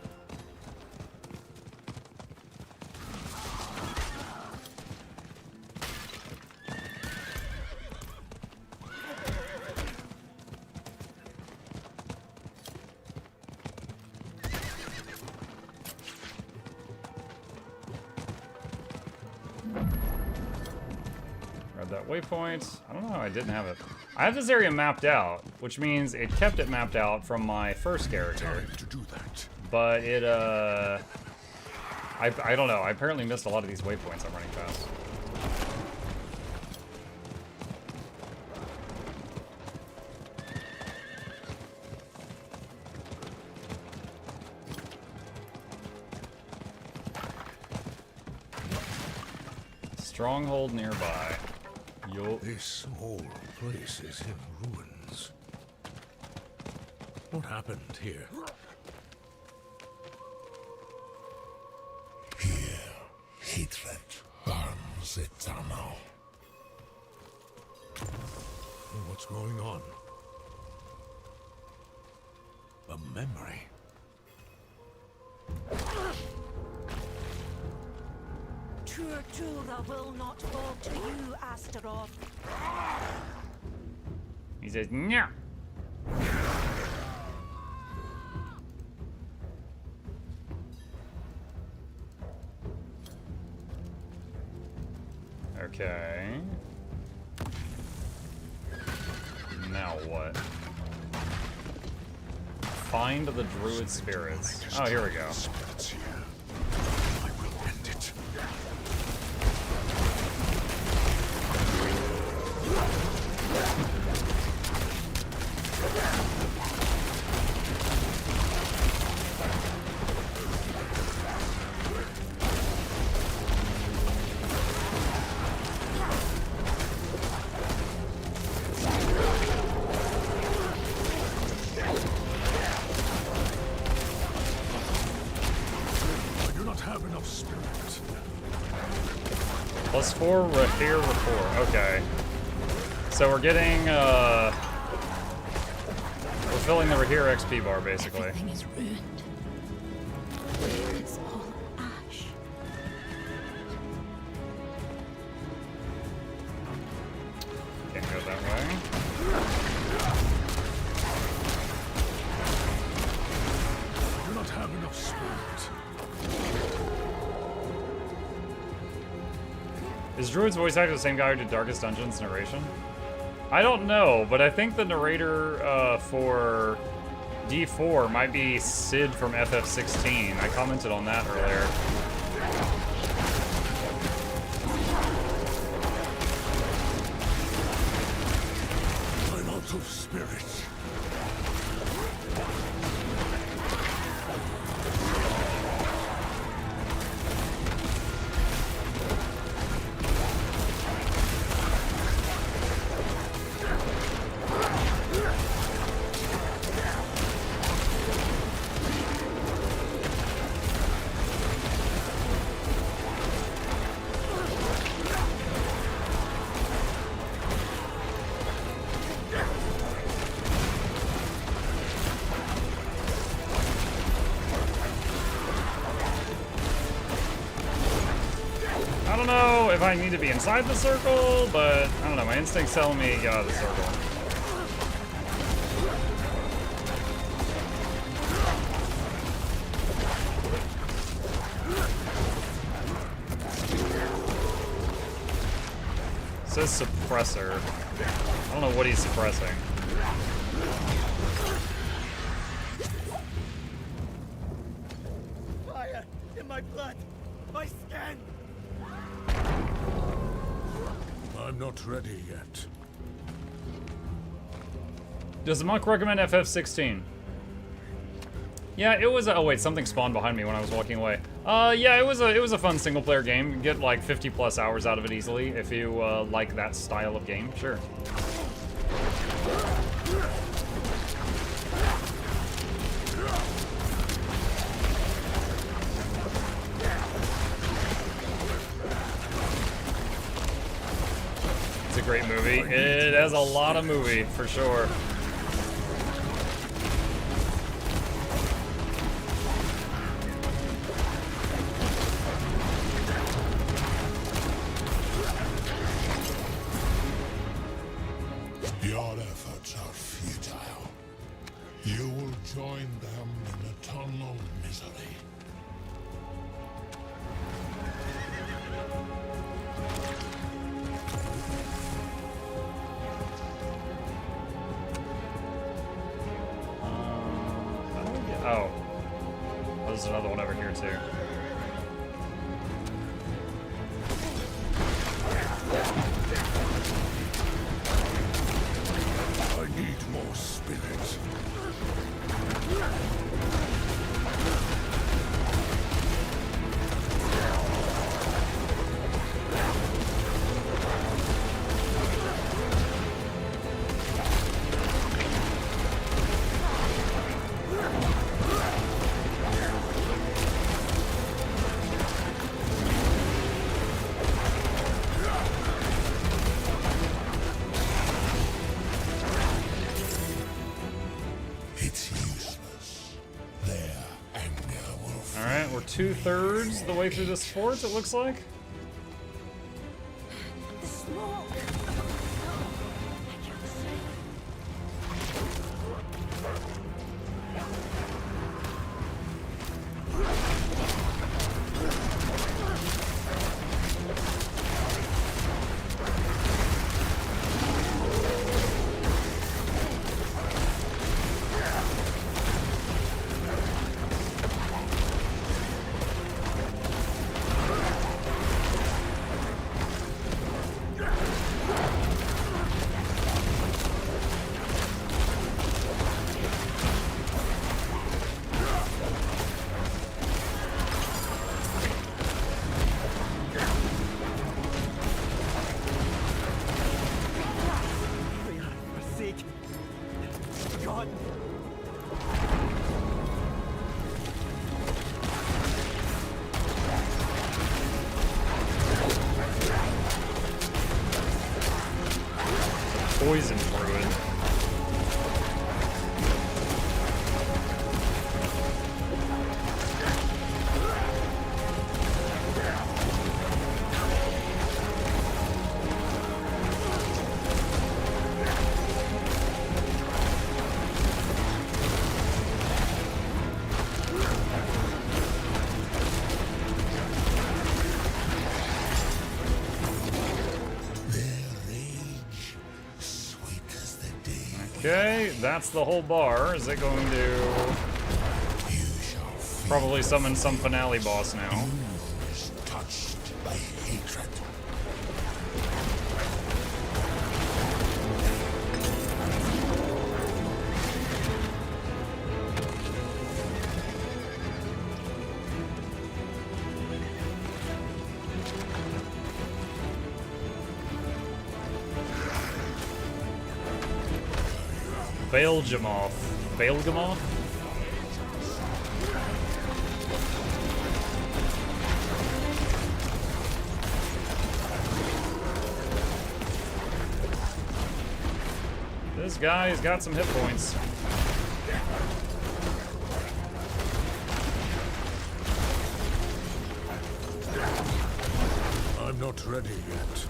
Waypoint. I don't know how I didn't have it. I have this area mapped out, which means it kept it mapped out from my first character. Time to do that. But it, I don't know. I apparently missed a lot of these waypoints I'm running past. Stronghold nearby. Yup. This whole place is in ruins. What happened here? Here, hatred burns eternal. What's going on? A memory. Tortura will not fall to you, Astaroth. He says, "Nya." Okay. Now what? Find the druid spirits. Oh, here we go. I will end it. +4 Rahir Rapport. Okay. So we're getting, we're filling the Rahir XP bar, basically. Everything is ruined. It's all ash. Can't go that way. I do not have enough spirit. Is Druid's voice actor the same guy who did Darkest Dungeons narration? I don't know, but I think the narrator for D4 might be Sid from FF16. I commented on that earlier. I'm out of spirit. I don't know if I need to be inside the circle, but I don't know, my instinct's telling me get out of the circle. It says suppressor. I don't know what he's suppressing. Fire in my blood, my skin. I'm not ready yet. Does the monk recommend FF16? Yeah, it was. Oh wait, something spawned behind me when I was walking away. Yeah, it was a fun single player game. You can get like 50+ hours out of it easily if you like that style of game. Sure. It's a great movie. It has a lot of movie for sure. Your efforts are futile. You will join them in eternal misery. Oh. Oh, there's another one over here too. I need more spirit. It's useless. Their anger will... Alright, we're 2/3 the way through this fort, it looks like. The smoke! Poison druid. Okay, that's the whole bar. Is it going to probably summon some finale boss now? Touched by hatred. Belgamoth. Belgamoth? This guy's got some hit points. I'm not ready yet.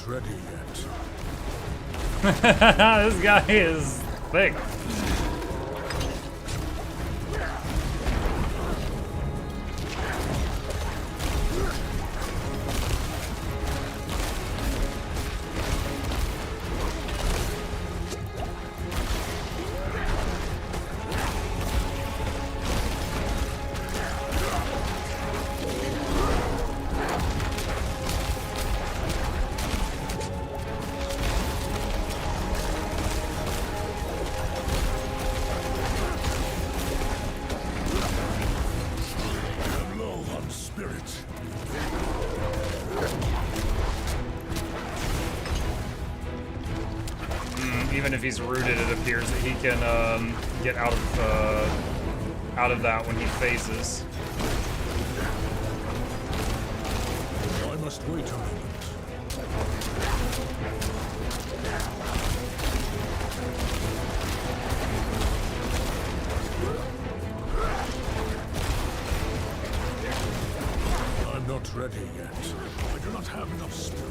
Ready yet. This guy is thick. Even if he's rooted, it appears that he can get out of that when he phases. I must wait a moment. I'm not ready yet. I do not have enough spirit.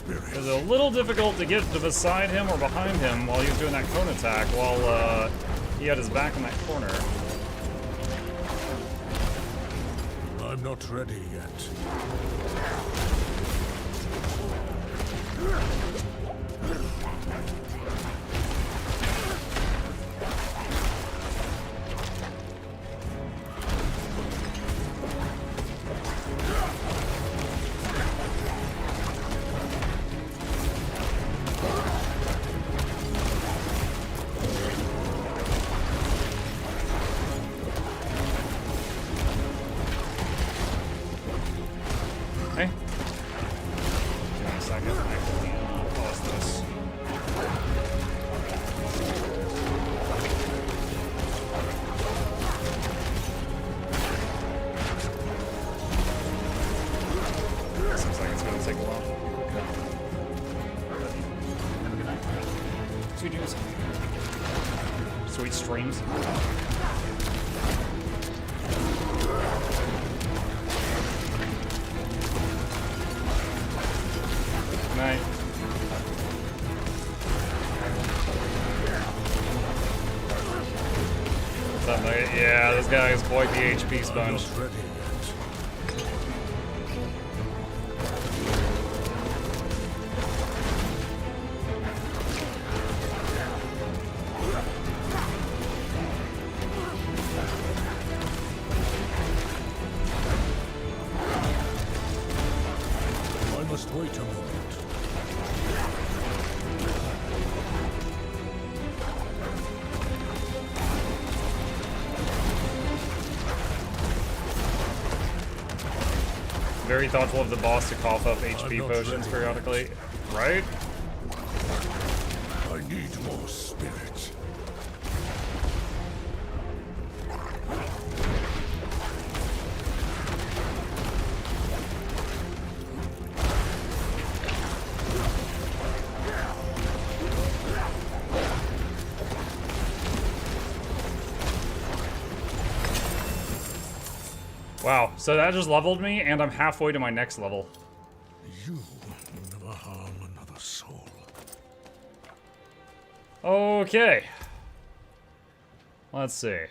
It was a little difficult to get to beside him or behind him while he was doing that cone attack while he had his back in that corner. I'm not ready yet. Extremes. Night. What's up, mate? Yeah, this guy is quite the HP sponge. I must wait a moment. Very thoughtful of the boss to cough up HP potions periodically, right? I need more spirit. Wow, so that just leveled me, and I'm halfway to my next level. You will never harm another soul. Okay. Let's see.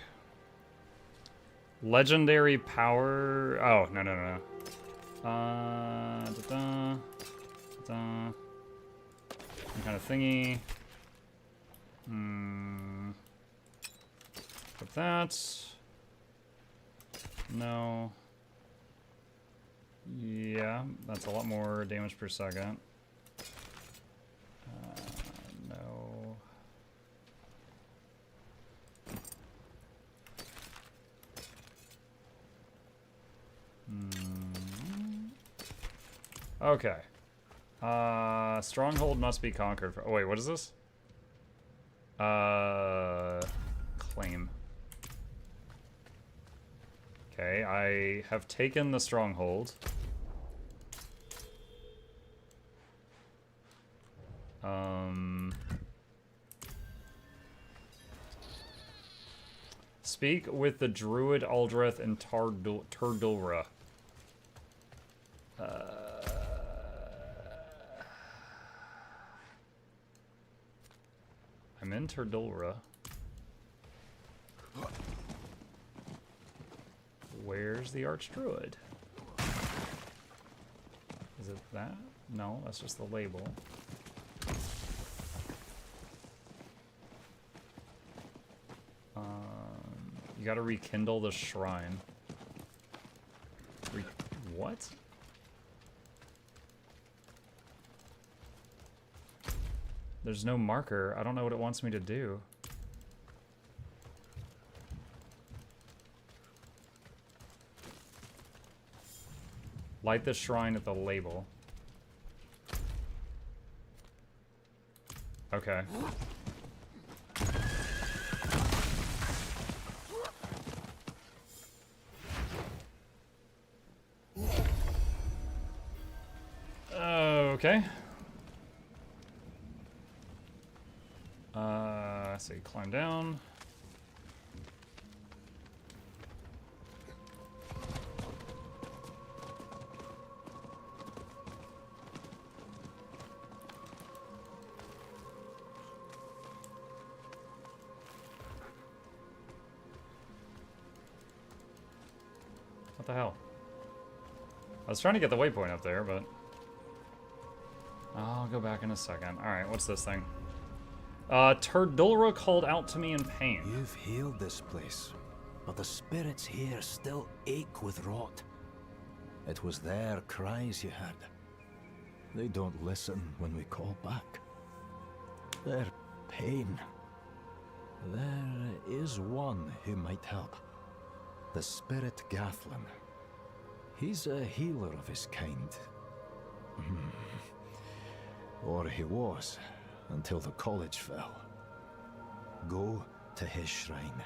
Legendary power. Oh, no. Some kind of thingy. Put that. No. Yeah, that's a lot more damage per second. No. Okay. Stronghold must be conquered. Oh, wait, what is this? Claim. Okay, I have taken the stronghold. Speak with the Druid Aldreth and Turdulra. I'm in Turdulra. Where's the Archdruid? Is it that? No, that's just the label. You gotta rekindle the shrine. What? There's no marker. I don't know what it wants me to do. Light the shrine at the label. Okay. Okay. So you climb down. What the hell? I was trying to get the waypoint up there, but I'll go back in a second. Alright, what's this thing? Turdulra called out to me in pain. You've healed this place, but the spirits here still ache with rot. It was their cries you heard. They don't listen when we call back. Their pain. There is one who might help. The spirit Gathlin. He's a healer of his kind. Or he was, until the college fell. Go to his shrine.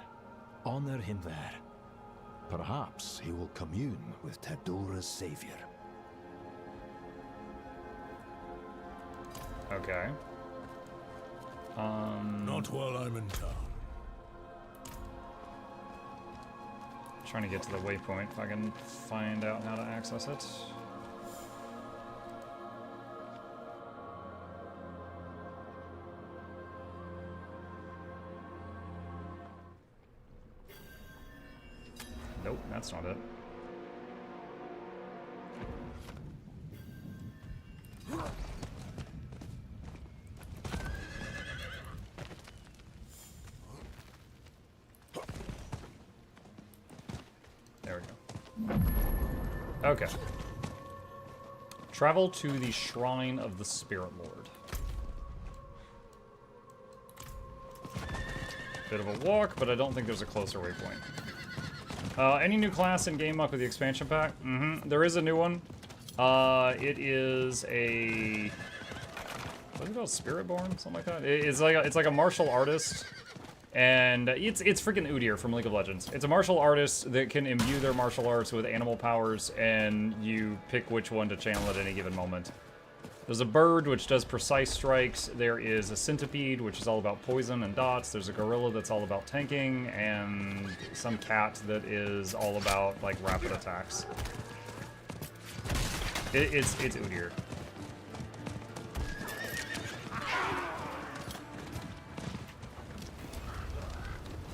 Honor him there. Perhaps he will commune with Turdulra's savior. Okay. Not while I'm in town. Trying to get to the waypoint if I can find out how to access it. Nope, that's not it. There we go. Okay. Travel to the Shrine of the Spirit Lord. Bit of a walk, but I don't think there's a closer waypoint. Any new class in game up with the expansion pack? There is a new one. It is a... What's it called? Spiritborn? Something like that? It's like a martial artist. And it's freaking Udyr from League of Legends. It's a martial artist that can imbue their martial arts with animal powers, and you pick which one to channel at any given moment. There's a bird, which does precise strikes. There is a centipede, which is all about poison and dots. There's a gorilla that's all about tanking, and some cat that is all about, like, rapid attacks. It's Udyr.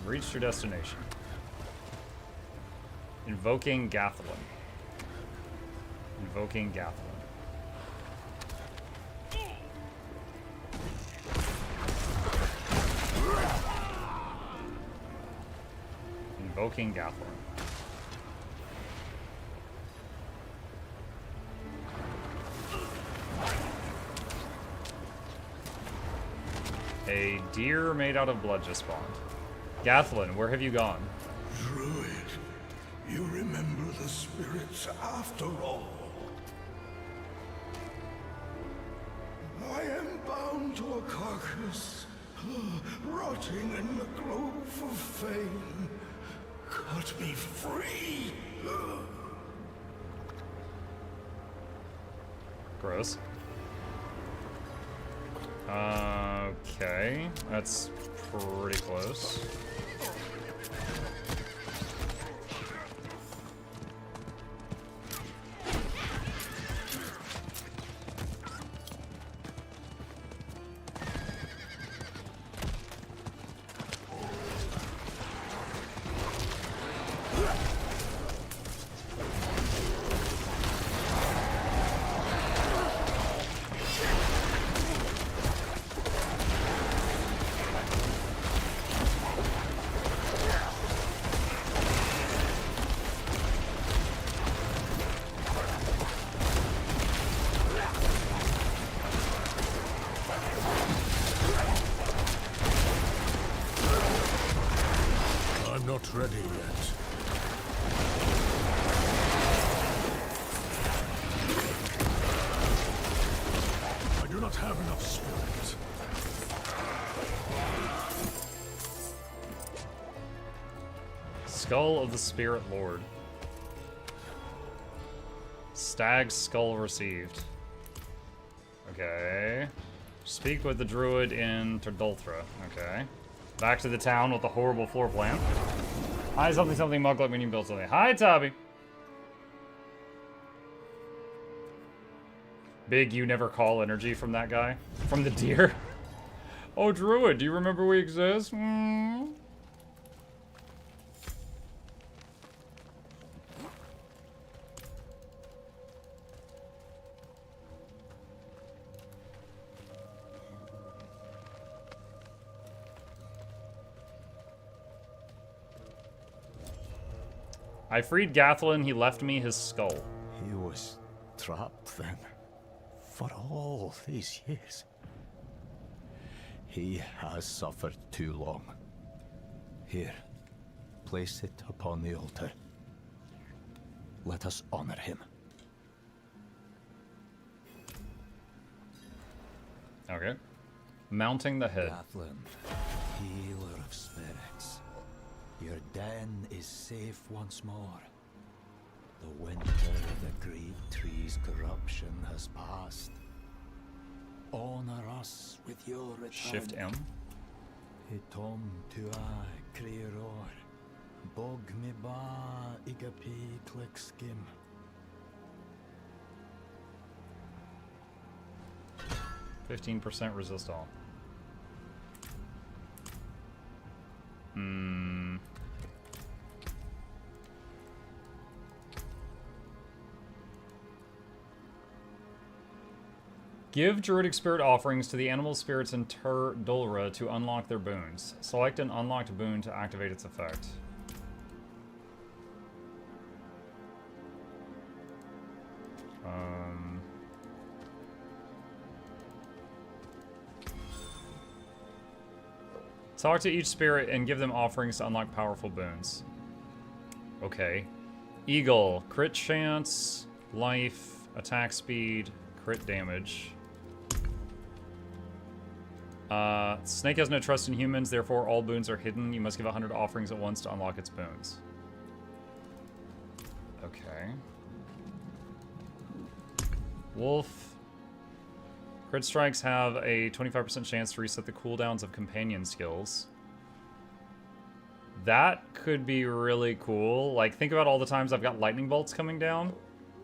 Reached your destination. Invoking Gathlin. Invoking Gathlin. Invoking Gathlin. A deer made out of blood just spawned. Gathlin, where have you gone? Druid, you remember the spirits after all. I am bound to a carcass, rotting in the grove of fame. Cut me free. Gross. Okay, that's pretty close. Not ready yet. I do not have enough spirit. Skull of the Spirit Lord. Stag's skull received. Okay. Speak with the druid in Terdulthra. Okay. Back to the town with the horrible floor plan. Hi, something something Mukluk when you build something. Hi, Tabby. Big you never call energy from that guy. From the deer. Oh, druid, do you remember we exist? I freed Gathlin, he left me his skull. He was trapped then, for all these years. He has suffered too long. Here, place it upon the altar. Let us honor him. Okay. Mounting the head. Gathlin, healer of spirits. Your den is safe once more. The winter of the great tree's corruption has passed. Honor us with your return. Shift M. Hitom tua creoror. Bog me ba igapi click skim. 15% resist all. Give Druidic Spirit offerings to the animal spirits in Tur Dulra to unlock their boons. Select an unlocked boon to activate its effect. Talk to each spirit and give them offerings to unlock powerful boons. Okay. Eagle, crit chance, life, attack speed, crit damage. Snake has no trust in humans, therefore all boons are hidden. You must give 100 offerings at once to unlock its boons. Okay. Wolf. Crit strikes have a 25% chance to reset the cooldowns of companion skills. That could be really cool. Like, think about all the times I've got lightning bolts coming down.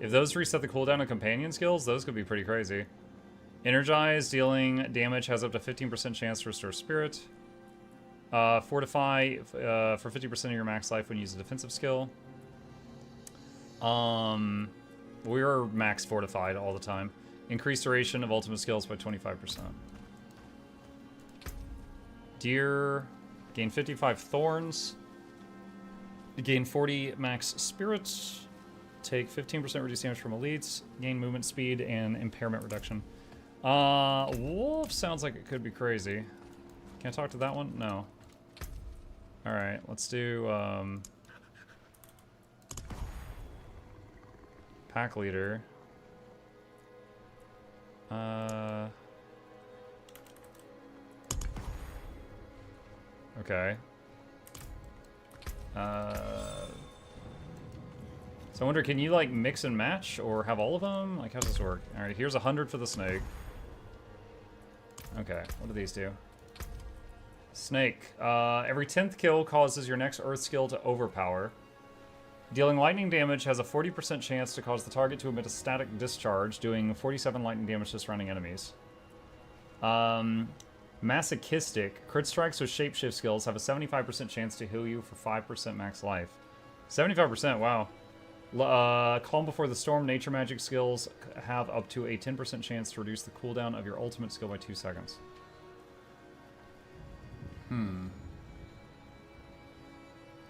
If those reset the cooldown of companion skills, those could be pretty crazy. Energize, dealing damage, has up to 15% chance to restore spirit. Fortify for 50% of your max life when you use a defensive skill. We're max fortified all the time. Increase duration of ultimate skills by 25%. Deer, gain 55 thorns. Gain 40 max spirits. Take 15% reduced damage from elites. Gain movement speed and impairment reduction. Wolf sounds like it could be crazy. Can I talk to that one? No. Alright, let's do, pack leader. Okay. So I wonder, can you like mix and match or have all of them? Like, how does this work? All right, here's 100 for the snake. Okay, what do these do? Snake. Every 10th kill causes your next earth skill to overpower. Dealing lightning damage has a 40% chance to cause the target to emit a static discharge, doing 47 lightning damage to surrounding enemies. Masochistic. Crit strikes with shapeshift skills have a 75% chance to heal you for 5% max life. 75%, wow. Calm Before the Storm. Nature magic skills have up to a 10% chance to reduce the cooldown of your ultimate skill by 2 seconds.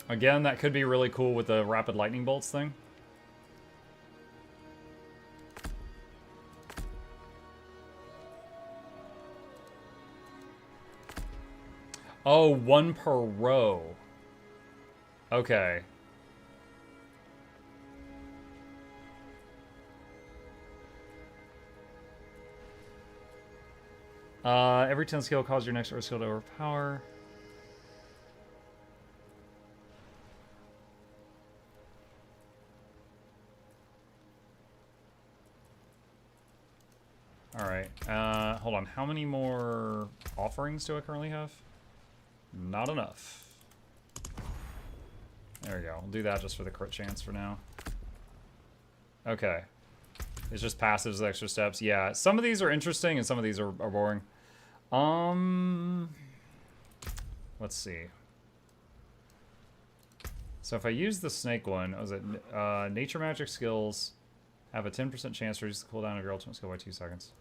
Again, that could be really cool with the rapid lightning bolts thing. Oh, 1 per row. Okay. Every 10 skill causes your next earth skill to overpower. Alright, hold on. How many more offerings do I currently have? Not enough. There we go. We'll do that just for the crit chance for now. Okay. It's just passives, extra steps. Yeah, some of these are interesting and some of these are boring. Let's see. So if I use the snake one, was it nature magic skills have a 10% chance to reduce the cooldown of your ultimate skill by 2 seconds.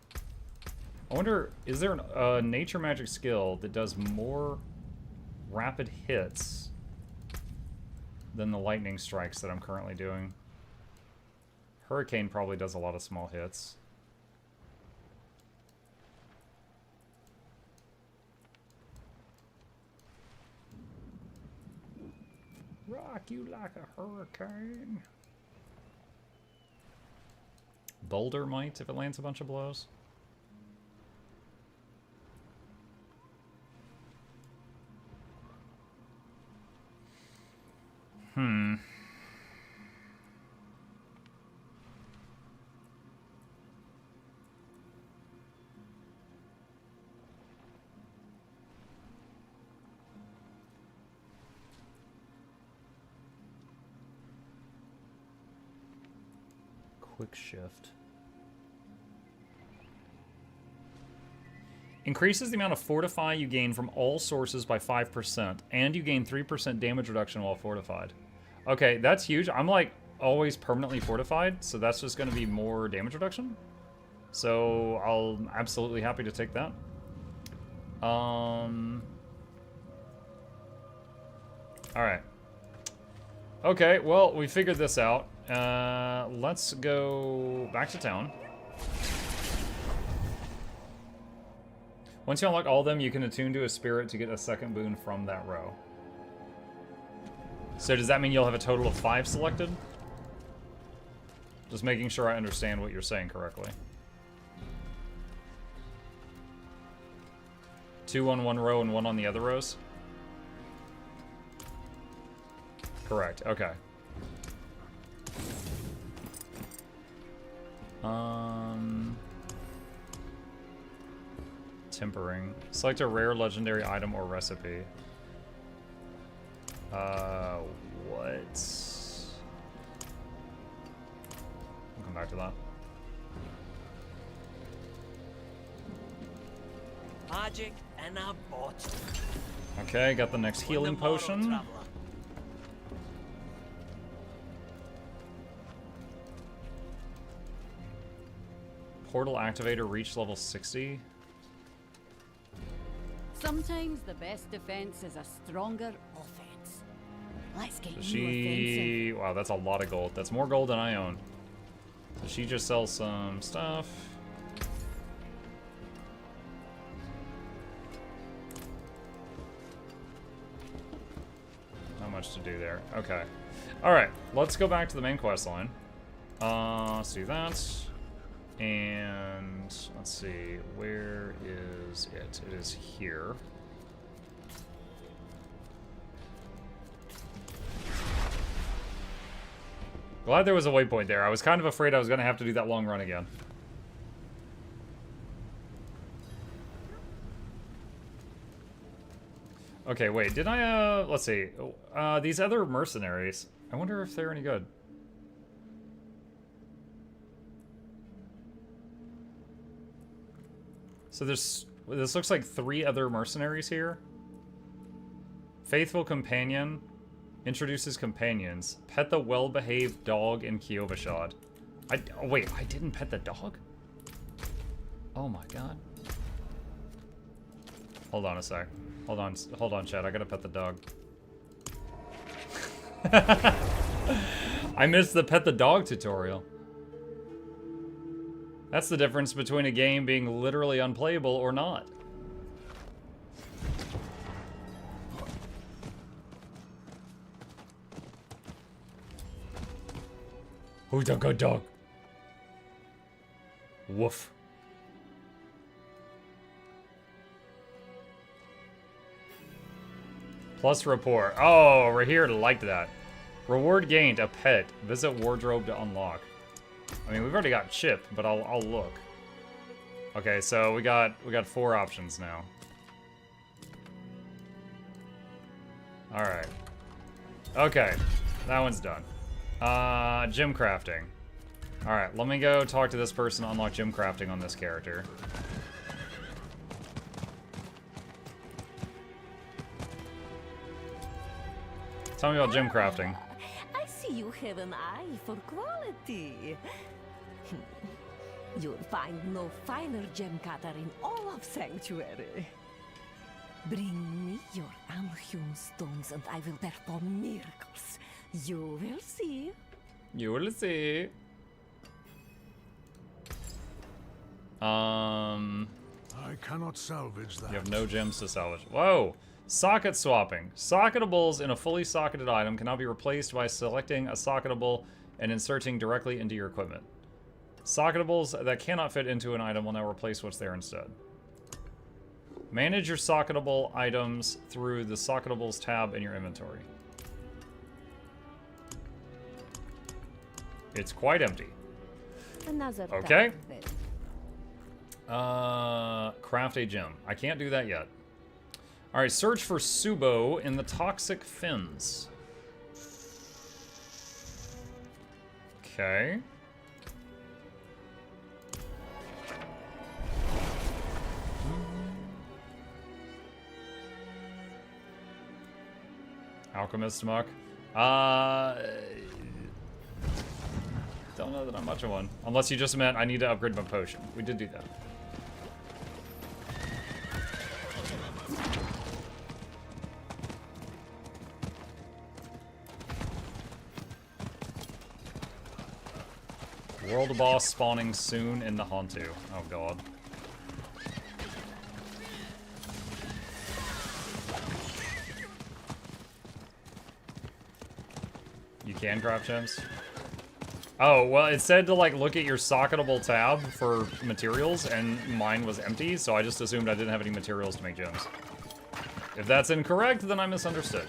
I wonder, is there a nature magic skill that does more rapid hits than the lightning strikes that I'm currently doing? Hurricane probably does a lot of small hits. Rock you like a hurricane. Boulder might if it lands a bunch of blows. Quick shift. Increases the amount of fortify you gain from all sources by 5%, and you gain 3% damage reduction while fortified. Okay, that's huge. I'm like always permanently fortified, so that's just going to be more damage reduction. So I'm absolutely happy to take that. Alright. Okay, well, we figured this out. Let's go back to town. Once you unlock all of them, you can attune to a spirit to get a second boon from that row. So does that mean you'll have a total of 5 selected? Just making sure I understand what you're saying correctly. 2 on one row and 1 on the other rows? Correct, okay. Tempering. Select a rare legendary item or recipe. What? We'll come back to that. Magic and a bot. Okay, got the next healing potion. Portal activator, reach level 60. Sometimes the best defense is a stronger offense. Let's get Does you she... Wow, that's a lot of gold. That's more gold than I own. Does she just sell some stuff? Not much to do there. Okay. Alright, let's go back to the main quest line. Let's do that. And let's see, where is it? It is here. Glad there was a waypoint there. I was kind of afraid I was going to have to do that long run again. Okay, wait, did I, let's see. These other mercenaries, I wonder if they're any good. So this looks like 3 other mercenaries here. Faithful companion. Introduces companions. Pet the well-behaved dog in Kyovashad. Oh wait, I didn't pet the dog? Oh my god. Hold on a sec. Hold on, chat. I gotta pet the dog. I missed the pet the dog tutorial. That's the difference between a game being literally unplayable or not. Who's the good dog? Woof. Plus rapport. Oh, we're here to like that. Reward gained, a pet. Visit wardrobe to unlock. I mean, we've already got Chip, but I'll look. Okay, so we got 4 options now. All right. Okay, that one's done. Gym crafting. All right, let me go talk to this person to unlock gym crafting on this character. Tell me about gym crafting. I see you have an eye for quality. You'll find no finer gem cutter in all of Sanctuary. Bring me your unhewn stones and I will perform miracles. You will see. You will see. I cannot salvage that. You have no gems to salvage. Whoa! Socket swapping. Socketables in a fully socketed item can now be replaced by selecting a socketable and inserting directly into your equipment. Socketables that cannot fit into an item will now replace what's there instead. Manage your socketable items through the Socketables tab in your inventory. It's quite empty. Another okay. Craft a gem. I can't do that yet. Alright, search for Subo in the Toxic Fins. Okay. Alchemist Muck. Don't know that I'm much of one. Unless you just meant I need to upgrade my potion. We did do that. World boss spawning soon in the Hantu. Oh god. You can craft gems? Oh, well, it said to, like, look at your socketable tab for materials, and mine was empty, so I just assumed I didn't have any materials to make gems. If that's incorrect, then I misunderstood.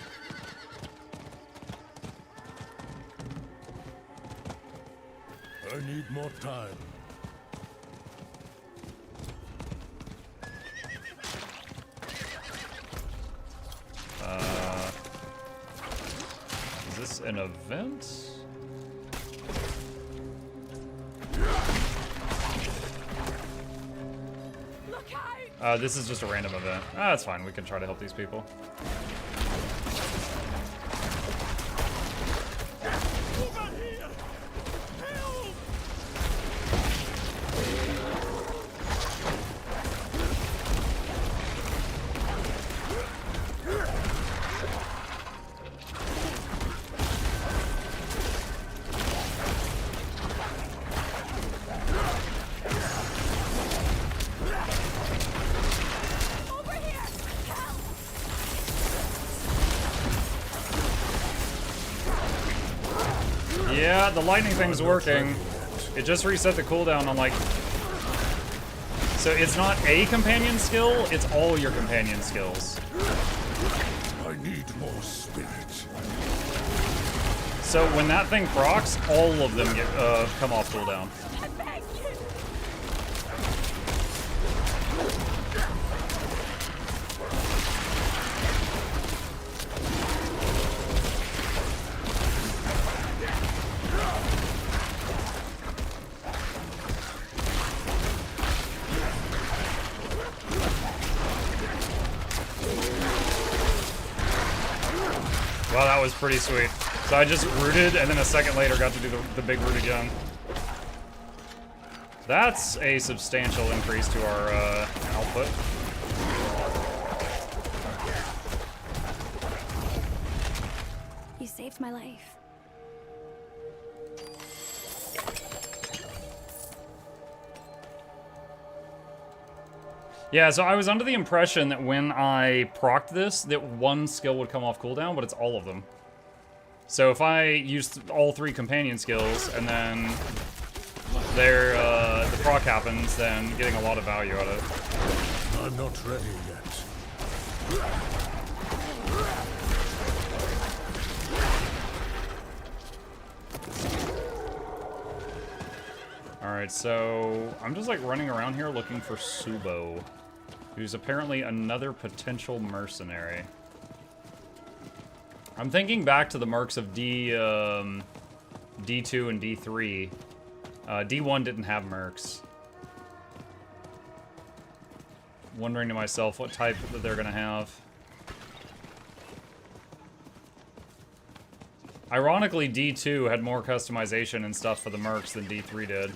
I need more time. Is this an event? This is just a random event. Ah, that's fine. We can try to help these people. Yeah, the lightning thing's working. It just reset the cooldown on, like... So it's not a companion skill, it's all your companion skills. I need more spirit. So when that thing procs, all of them get come off cooldown. Wow, that was pretty sweet. So I just rooted, and then a second later got to do the big root again. That's a substantial increase to our output. You saved my life. Yeah, so I was under the impression that when I procced this, that one skill would come off cooldown, but it's all of them. So if I used all three companion skills, and then the proc happens, then getting a lot of value out of it. I'm not ready yet. Alright, so I'm just like running around here looking for Subo, who's apparently another potential mercenary. I'm thinking back to the mercs of D2 and D3. D1 didn't have mercs. Wondering to myself what type that they're gonna have. Ironically, D2 had more customization and stuff for the mercs than D3 did.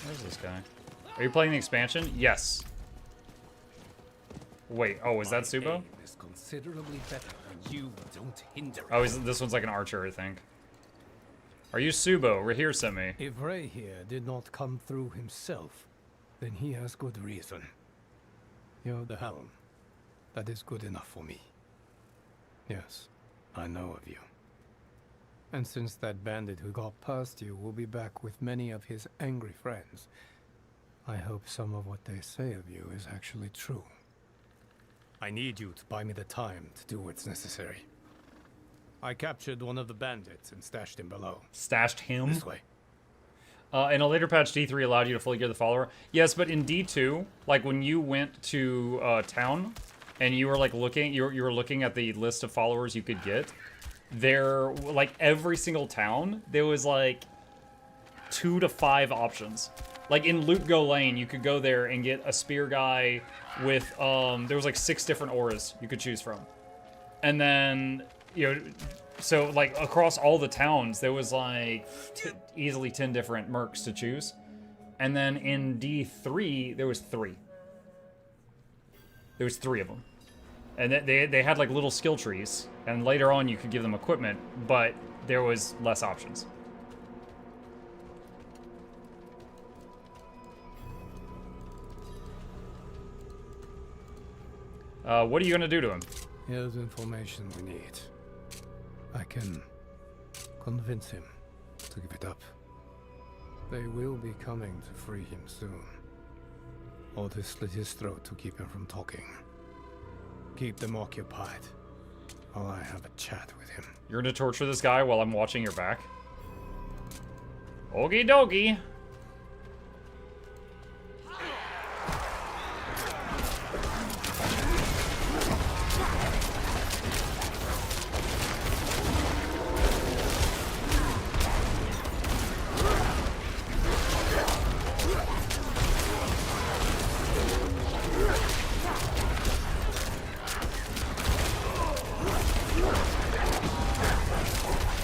Where's this guy? Are you playing the expansion? Yes. Wait, oh, is that Subo? Is considerably better when you don't hinder. Oh, this one's like an archer, I think. Are you Subo? Rahir sent me. If Ray here did not come through himself, then he has good reason. You're the helm. That is good enough for me. Yes, I know of you. And since that bandit who got past you will be back with many of his angry friends, I hope some of what they say of you is actually true. I need you to buy me the time to do what's necessary. I captured one of the bandits and stashed him below. Stashed him? This way. In a later patch, D3 allowed you to fully gear the follower. Yes, but in D2, like when you went to town and you were like looking, you were looking at the list of followers you could get. there, like, every single town, there was, like, 2 to 5 options. Like, in Loot Go Lane, you could go there and get a spear guy with, there was, like, 6 different auras you could choose from. And then, you know, so, like, across all the towns, there was, like, easily 10 different mercs to choose. And then in D3, there was 3. There was 3 of them. And they had, like, little skill trees. And later on, you could give them equipment, but there was less options. What are you going to do to him? Here's information we need. I can convince him to give it up. They will be coming to free him soon. Or to slit his throat to keep him from talking. Keep them occupied while I have a chat with him. You're going to torture this guy while I'm watching your back? Okie dokie.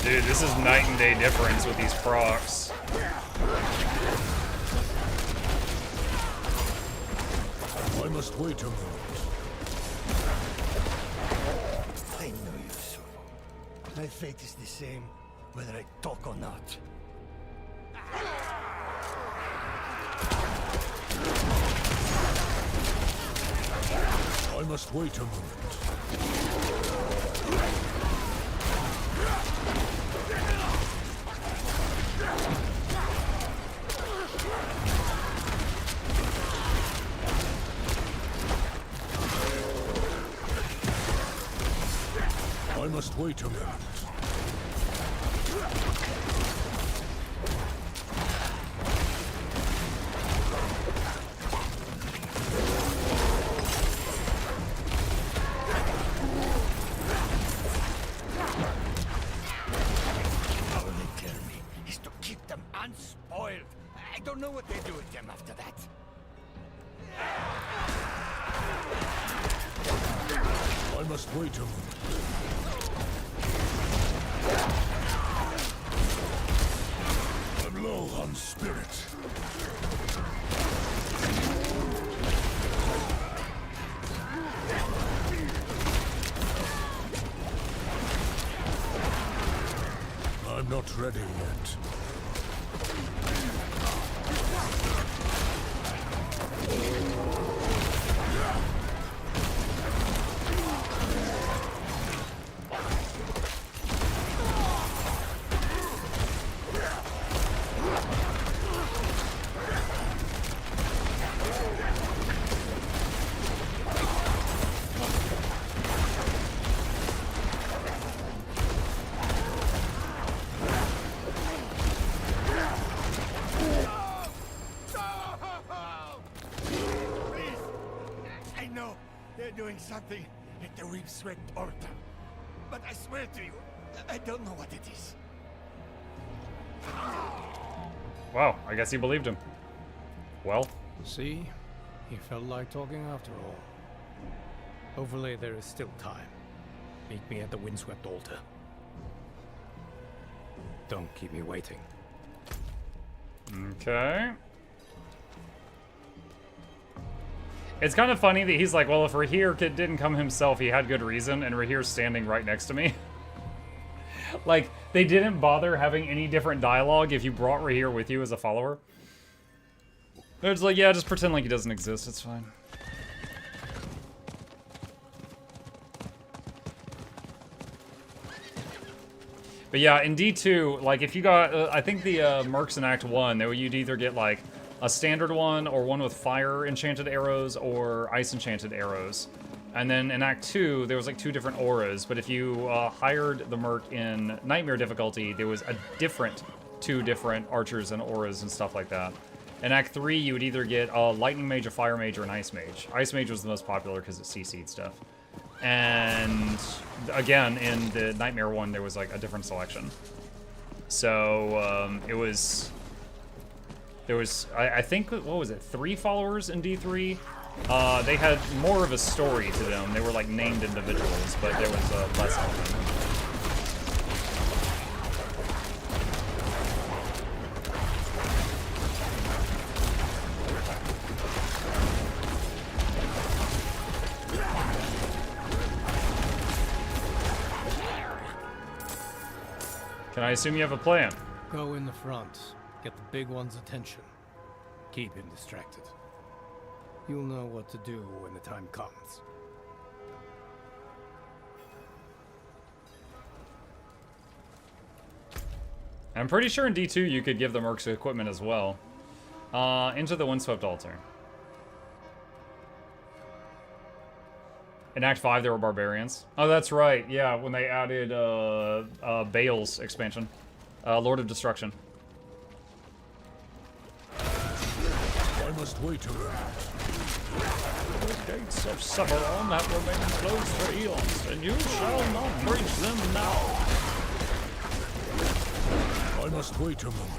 Dude, this is night and day difference with these procs. I must wait a moment. I know you, Sorrow. My fate is the same, whether I talk or not. I must wait a moment. I must wait a minute. All they tell me is to keep them unspoiled. I don't know what they do with them after that. I must wait a moment. I'm low on spirit. I'm not ready yet. I know they're doing something at the Weep Sweat altar. But I swear to you, I don't know what it is. Wow, I guess he believed him. Well. See? He felt like talking after all. Hopefully there is still time. Meet me at the windswept altar. Don't keep me waiting. Okay. It's kind of funny that he's like, well, if Rahir didn't come himself, he had good reason, and Rahir's standing right next to me. Like, they didn't bother having any different dialogue if you brought Rahir with you as a follower. They're just like, yeah, just pretend like he doesn't exist, it's fine. But yeah, in D2, like, if you got, I think the mercs in Act 1, you'd either get, like, a standard one, or one with fire enchanted arrows, or ice enchanted arrows. And then in Act 2, there was like 2 different auras, but if you hired the merc in Nightmare difficulty, there was a different 2 different archers and auras and stuff like that. In Act 3, you would either get a lightning mage, a fire mage, or an ice mage. Ice mage was the most popular because it CC'd stuff. And again, in the Nightmare one, there was like a different selection. So there was, I think, what was it, 3 followers in D3? They had more of a story to them. They were like named individuals, but there was less of them. Can I assume you have a plan? Go in the front. Get the big one's attention. Keep him distracted. You'll know what to do when the time comes. I'm pretty sure in D2 you could give the mercs equipment as well. Into the Windswept Altar. In Act 5 there were barbarians. Oh, that's right. Yeah, when they added Baal's expansion. Lord of Destruction. I must wait a moment. The gates of Severon have remained closed for eons, and you shall not breach them now. I must wait a moment.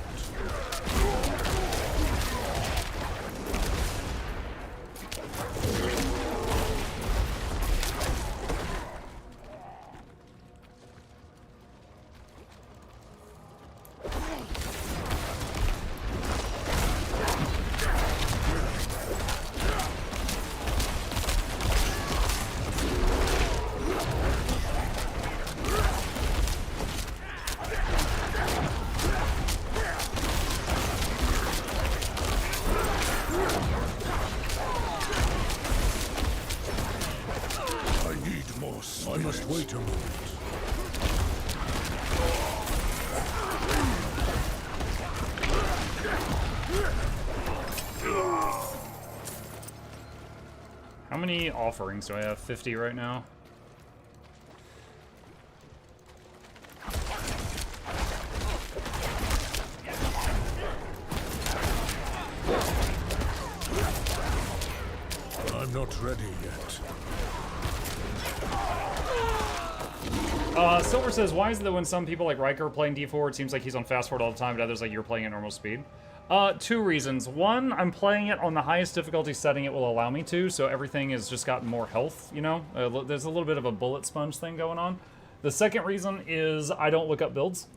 I must wait a moment. How many offerings do I have? 50 right now? I'm not ready yet. Silver says, why is it that when some people like Riker are playing D4, it seems like he's on fast forward all the time, but others like you're playing at normal speed? 2 reasons. One, I'm playing it on the highest difficulty setting it will allow me to, so everything has just gotten more health, you know? There's a little bit of a bullet sponge thing going on. The second reason is I don't look up builds.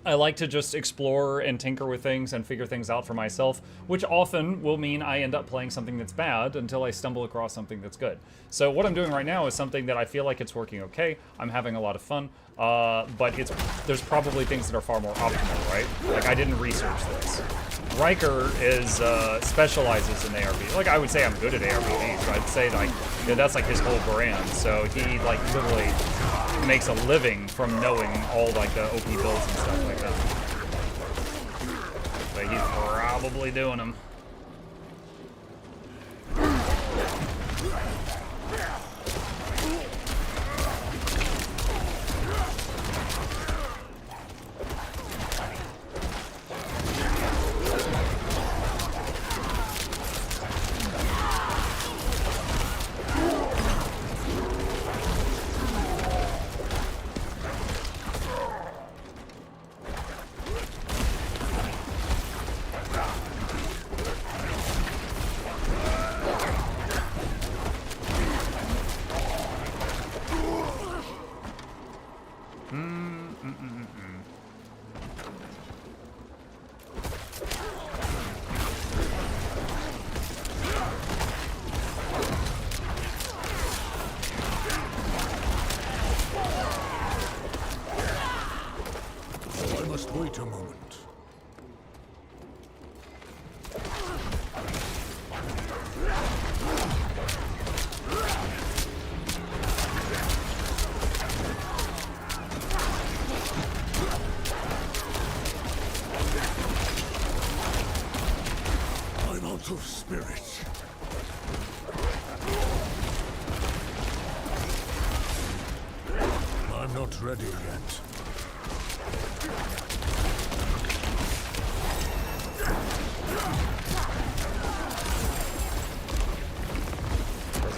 I like to just explore and tinker with things and figure things out for myself, which often will mean I end up playing something that's bad until I stumble across something that's good. So what I'm doing right now is something that I feel like it's working okay. I'm having a lot of fun, but there's probably things that are far more optimal, right? Like, I didn't research this. Riker specializes in ARPGs. Like, I would say I'm good at ARPGs, but I'd say, like, yeah, that's like his whole brand. So he, like, literally makes a living from knowing all, like, the OP builds and stuff like that. But he's probably doing them. Wait a moment. I'm out of spirit. I'm not ready yet.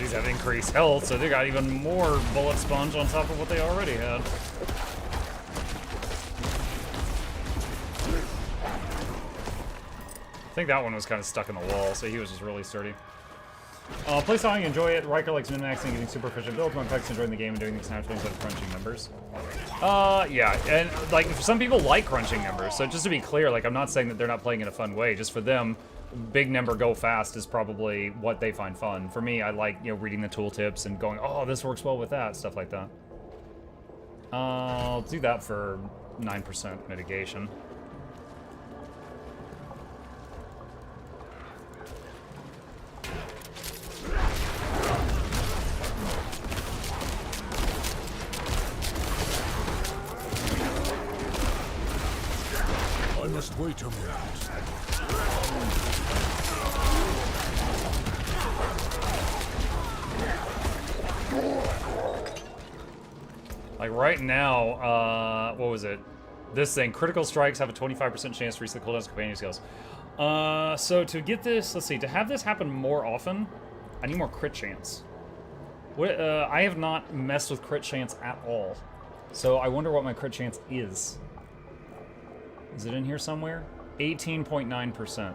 These have increased health, so they got even more bullet sponge on top of what they already had. I think that one was kind of stuck in the wall, so he was just really sturdy. Play song, enjoy it. Riker likes min-maxing, getting super efficient builds. Monpex enjoying the game and doing things naturally instead of crunching numbers. Yeah, and like some people like crunching numbers, so just to be clear, like I'm not saying that they're not playing in a fun way. Just for them, big number go fast is probably what they find fun. For me, I like, you know, reading the tooltips and going, oh, this works well with that, stuff like that. I'll do that for 9% mitigation. I must wait a moment. Like right now, what was it? This thing, critical strikes have a 25% chance to reset cooldowns companion skills. So to get this, let's see, to have this happen more often, I need more crit chance. What, I have not messed with crit chance at all. So I wonder what my crit chance is. Is it in here somewhere? 18.9%.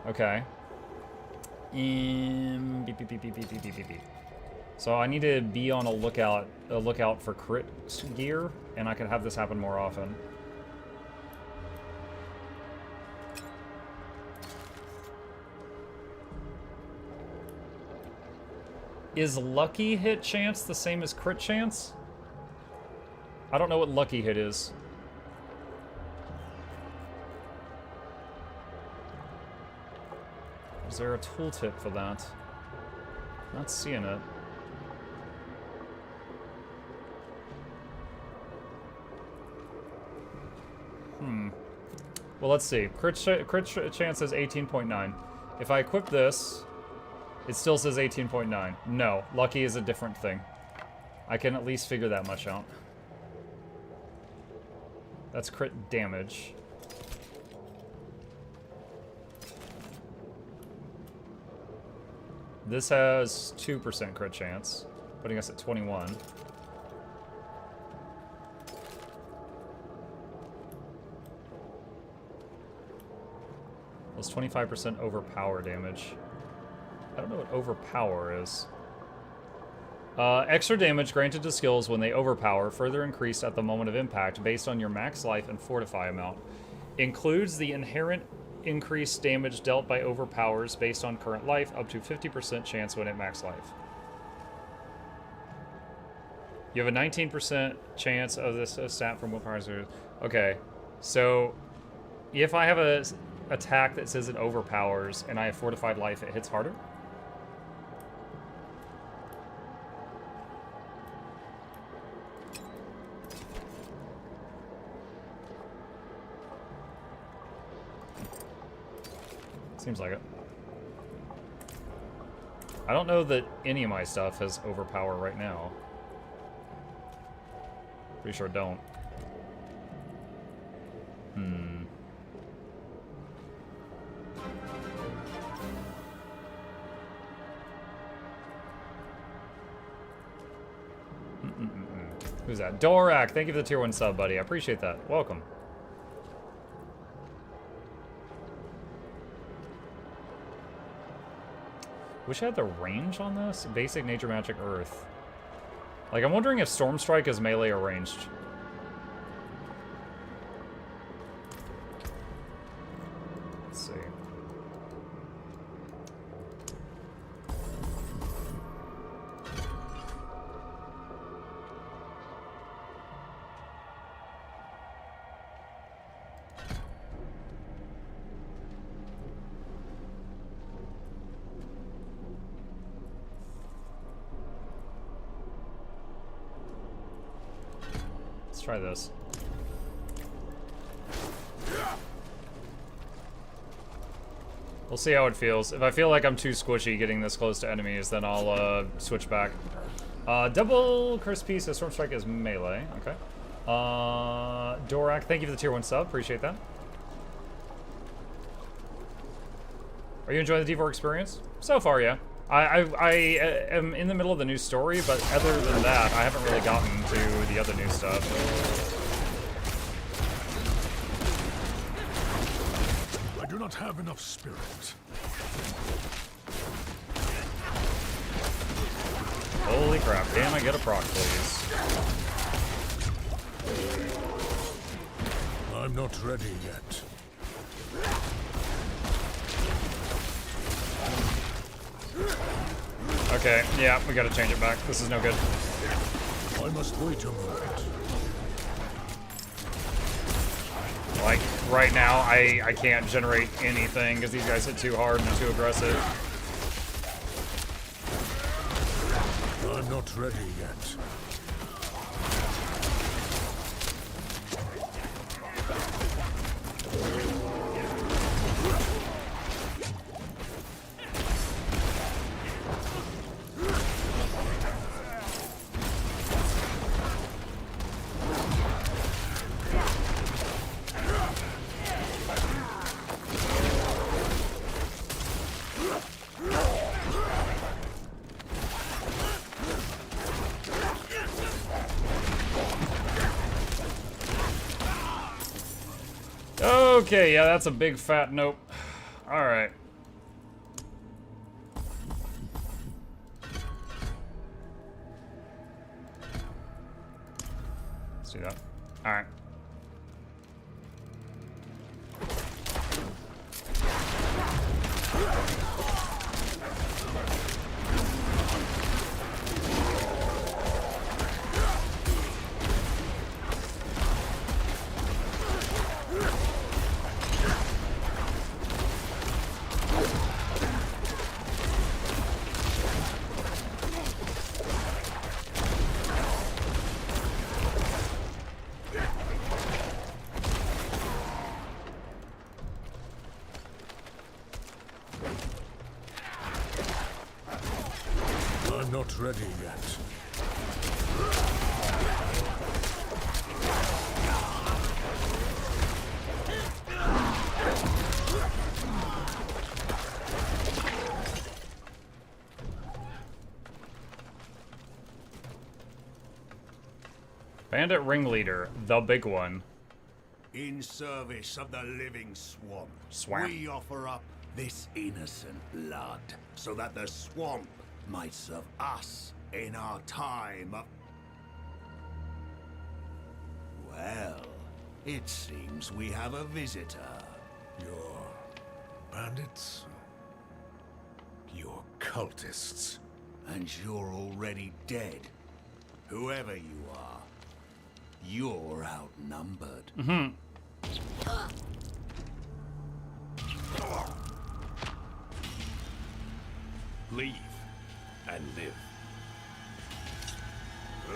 Okay. So I need to be on a lookout for crit gear, and I can have this happen more often. Is lucky hit chance the same as crit chance? I don't know what lucky hit is. Is there a tooltip for that? Not seeing it. Well, let's see. Crit chance says 18.9. If I equip this, it still says 18.9. No, lucky is a different thing. I can at least figure that much out. That's crit damage. This has 2% crit chance, putting us at 21. Plus 25% overpower damage. I don't know what overpower is. Extra damage granted to skills when they overpower, further increased at the moment of impact based on your max life and fortify amount. Includes the inherent increased damage dealt by overpowers based on current life, up to 50% chance when at max life. You have a 19% chance of this stat from willpowers. Okay, so if I have a attack that says it overpowers and I have fortified life, it hits harder? Seems like it. I don't know that any of my stuff has overpower right now. Pretty sure it don't. Who's that? Dorak, thank you for the tier 1 sub, buddy. I appreciate that. Welcome. Wish I had the range on this. Basic nature magic earth. Like, I'm wondering if Storm Strike is melee or ranged. Let's see. Try this. We'll see how it feels. If I feel like I'm too squishy getting this close to enemies, then I'll switch back. Double crispy, so Storm Strike is melee. Okay. Dorak, thank you for the tier 1 sub. Appreciate that. Are you enjoying the D4 experience? So far, yeah. I am in the middle of the new story, but other than that, I haven't really gotten to the other new stuff. I do not have enough spirit. Holy crap, can I get a proc, please? I'm not ready yet. Okay, yeah, we gotta change it back. This is no good. I must wait a moment. Like, right now, I can't generate anything because these guys hit too hard and they're too aggressive. I'm not ready yet. Okay, yeah, that's a big fat nope. Alright. Let's do that. Alright. I'm not ready yet. Bandit ringleader, the big one. In service of the living swamp, Swamp. we offer up this innocent blood so that the swamp might serve us in our time of... Well, it seems we have a visitor. Your bandits? Your cultists? And you're already dead. Whoever you are, you're outnumbered. Mm-hmm. Leave and live.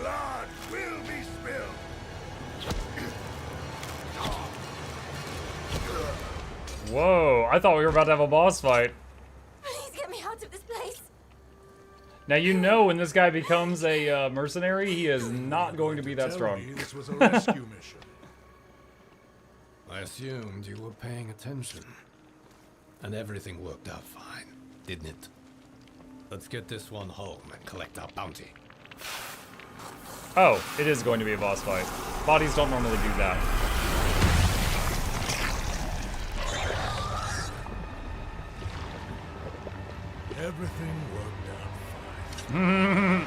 Blood will be spilled. Whoa, I thought we were about to have a boss fight. Please get me out of this place. Now you know when this guy becomes a mercenary, he is not going to be that strong. This was a rescue mission. I assumed you were paying attention. And everything worked out fine, didn't it? Let's get this one home and collect our bounty. Oh, it is going to be a boss fight. Bodies don't normally do that. Everything worked out fine.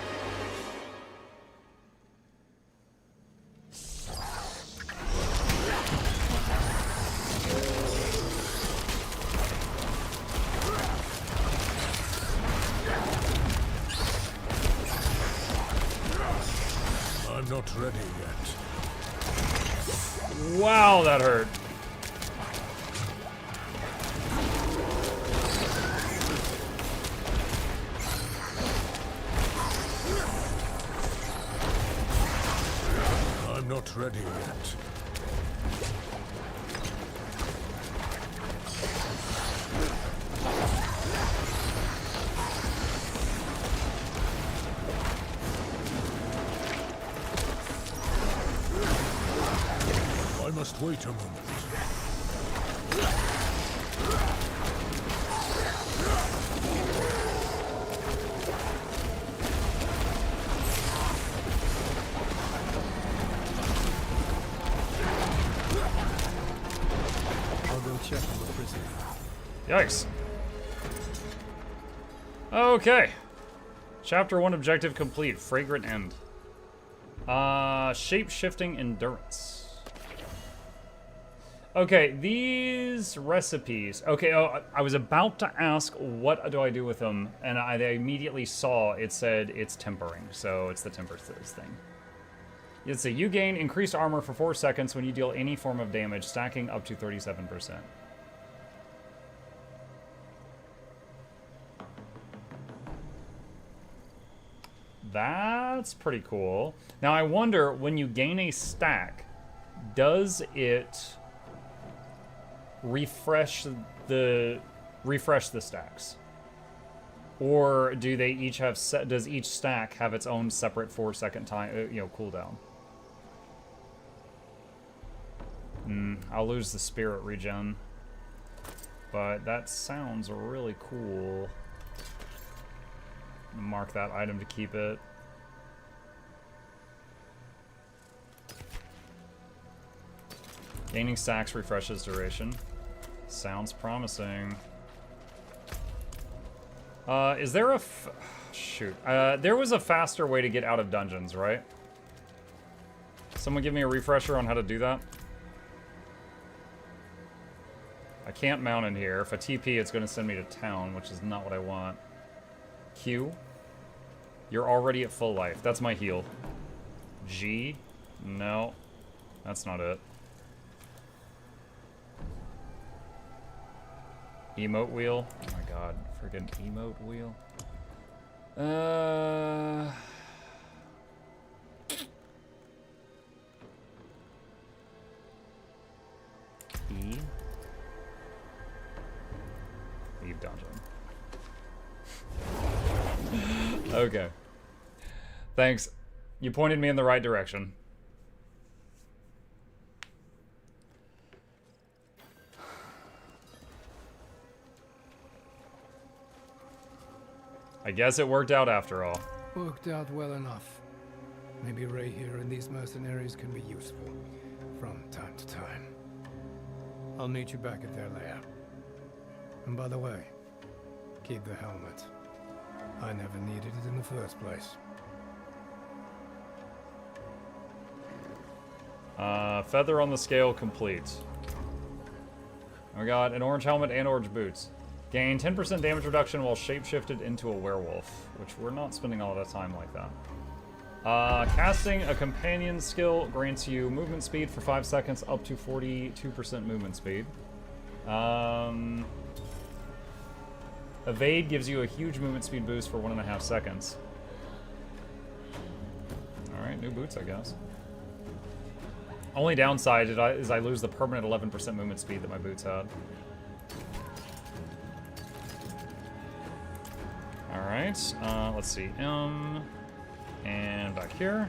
I'm not ready yet. Wow, that hurt. I'm not ready yet. I must wait a moment. Yikes. Okay. Chapter 1 objective complete. Fragrant end. Shape-shifting endurance. Okay, these recipes. Okay, oh, I was about to ask what do I do with them, and I immediately saw it said it's tempering, so it's the temper thing. Let's see, you gain increased armor for 4 seconds when you deal any form of damage, stacking up to 37%. That's pretty cool. Now I wonder, when you gain a stack, does it refresh the stacks? Or do they each have does each stack have its own separate 4-second time, cooldown? I'll lose the spirit regen. But that sounds really cool. Mark that item to keep it. Gaining stacks refreshes duration. Sounds promising. Is there a shoot? There was a faster way to get out of dungeons, right? Someone give me a refresher on how to do that. I can't mount in here. If I TP, it's going to send me to town, which is not what I want. Q. You're already at full life. That's my heal. G. No. That's not it. Emote wheel. Oh my god. Friggin' emote wheel. E. Leave dungeon. Okay. Thanks. You pointed me in the right direction. I guess it worked out after all. Worked out well enough. Maybe Ray here and these mercenaries can be useful from time to time. I'll meet you back at their lair. And by the way, keep the helmet. I never needed it in the first place. Feather on the scale complete. We got an orange helmet and orange boots. Gain 10% damage reduction while shapeshifted into a werewolf, which we're not spending all that time like that. Casting a companion skill grants you movement speed for 5 seconds up to 42% movement speed. Evade gives you a huge movement speed boost for 1.5 seconds. Alright, new boots, I guess. Only downside is I lose the permanent 11% movement speed that my boots had. Alright, let's see. And back here.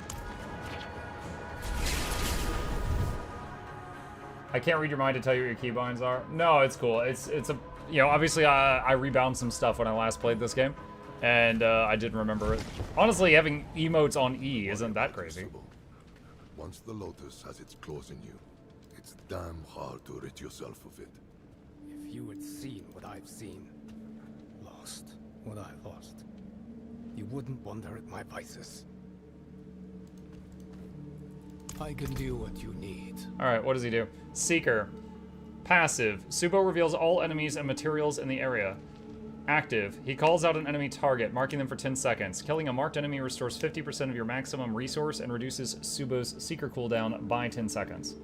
I can't read your mind to tell you what your keybinds are. No, it's cool. It's a, obviously I rebound some stuff when I last played this game, and I didn't remember it. Honestly, having emotes on E isn't that crazy. Once the Lotus has its claws in you, it's damn hard to rid yourself of it. If you had seen what I've seen, lost what I lost, you wouldn't wonder at my vices. I can do what you need. Alright, what does he do? Seeker. Passive. Subo reveals all enemies and materials in the area. Active. He calls out an enemy target, marking them for 10 seconds. Killing a marked enemy restores 50% of your maximum resource and reduces Subo's Seeker cooldown by 10 seconds.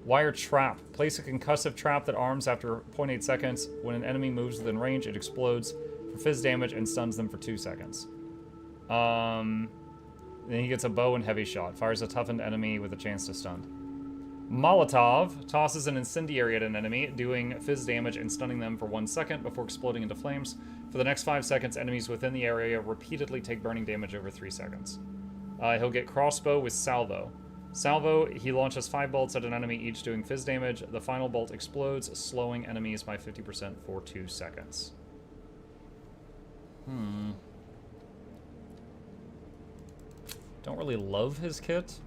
Wire Trap. Place a concussive trap that arms after 0.8 seconds. When an enemy moves within range, it explodes for fizz damage and stuns them for 2 seconds. Then he gets a bow and heavy shot. Fires a toughened enemy with a chance to stun. Molotov tosses an incendiary at an enemy, doing fizz damage and stunning them for 1 second before exploding into flames. For the next 5 seconds, enemies within the area repeatedly take burning damage over 3 seconds. He'll get crossbow with salvo. Salvo, he launches 5 bolts at an enemy, each doing fizz damage. The final bolt explodes, slowing enemies by 50% for 2 seconds. Don't really love his kit.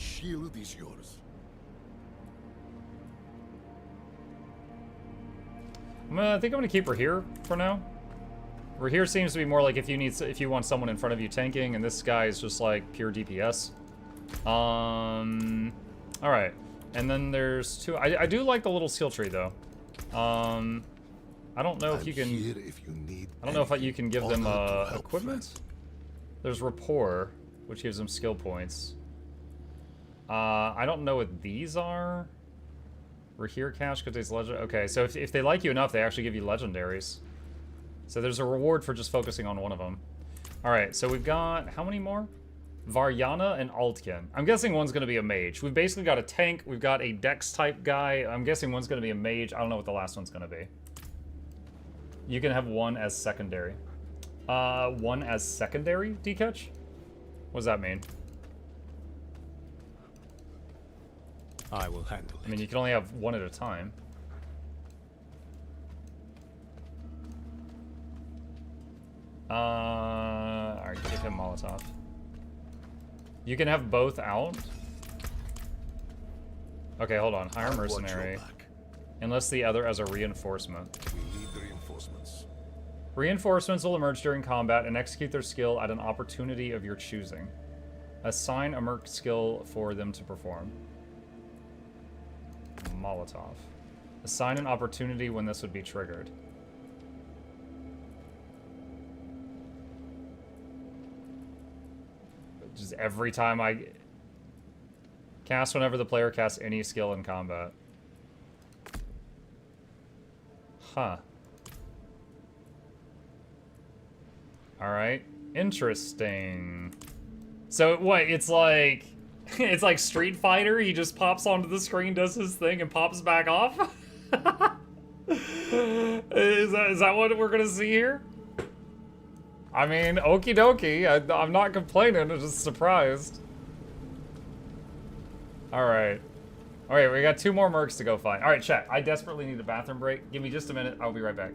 shield is yours. I think I'm gonna keep her here for now. Here seems to be more like if you want someone in front of you tanking, and this guy is just like pure DPS. All right, and then there's two. I do like the little skill tree though. I don't know if you can. I don't know if you can give them equipment. There's rapport, which gives them skill points. I don't know what these are. We're here, cash contains legend. Okay, so if they like you enough, they actually give you legendaries. So there's a reward for just focusing on one of them. All right, so we've got how many more? Varyana and Altkin. I'm guessing one's going to be a mage. We've basically got a tank. We've got a dex type guy. I'm guessing one's going to be a mage. I don't know what the last one's going to be. You can have one as secondary. One as secondary, D-Catch? What does that mean? I will handle it. I mean, you can only have one at a time. Alright, give him Molotov. You can have both out. Okay, hold on. Hire mercenary. Unless the other as a reinforcement. We need reinforcements. Reinforcements will emerge during combat and execute their skill at an opportunity of your choosing. Assign a merc skill for them to perform. Molotov. Assign an opportunity when this would be triggered. Just every time I cast whenever the player casts any skill in combat. Huh. Alright. Interesting. So what, it's like it's like Street Fighter, he just pops onto the screen, does his thing, and pops back off? Is that what we're gonna see here? I mean, okie dokie. I'm not complaining, I'm just surprised. Alright. Alright, we got 2 more mercs to go find. Alright, chat. I desperately need a bathroom break. Give me just a minute. I'll be right back.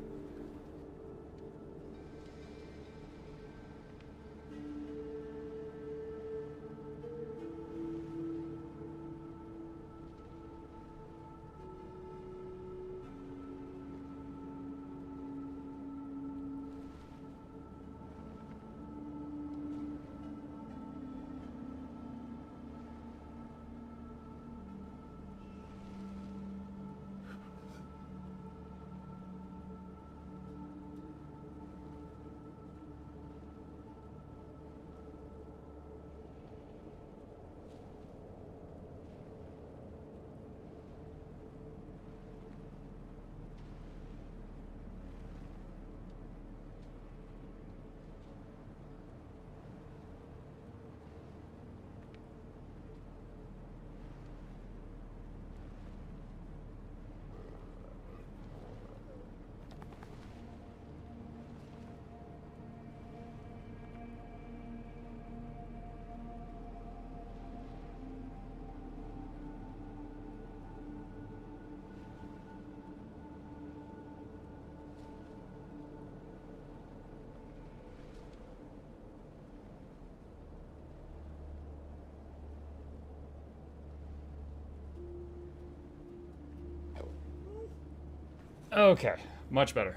Okay, much better.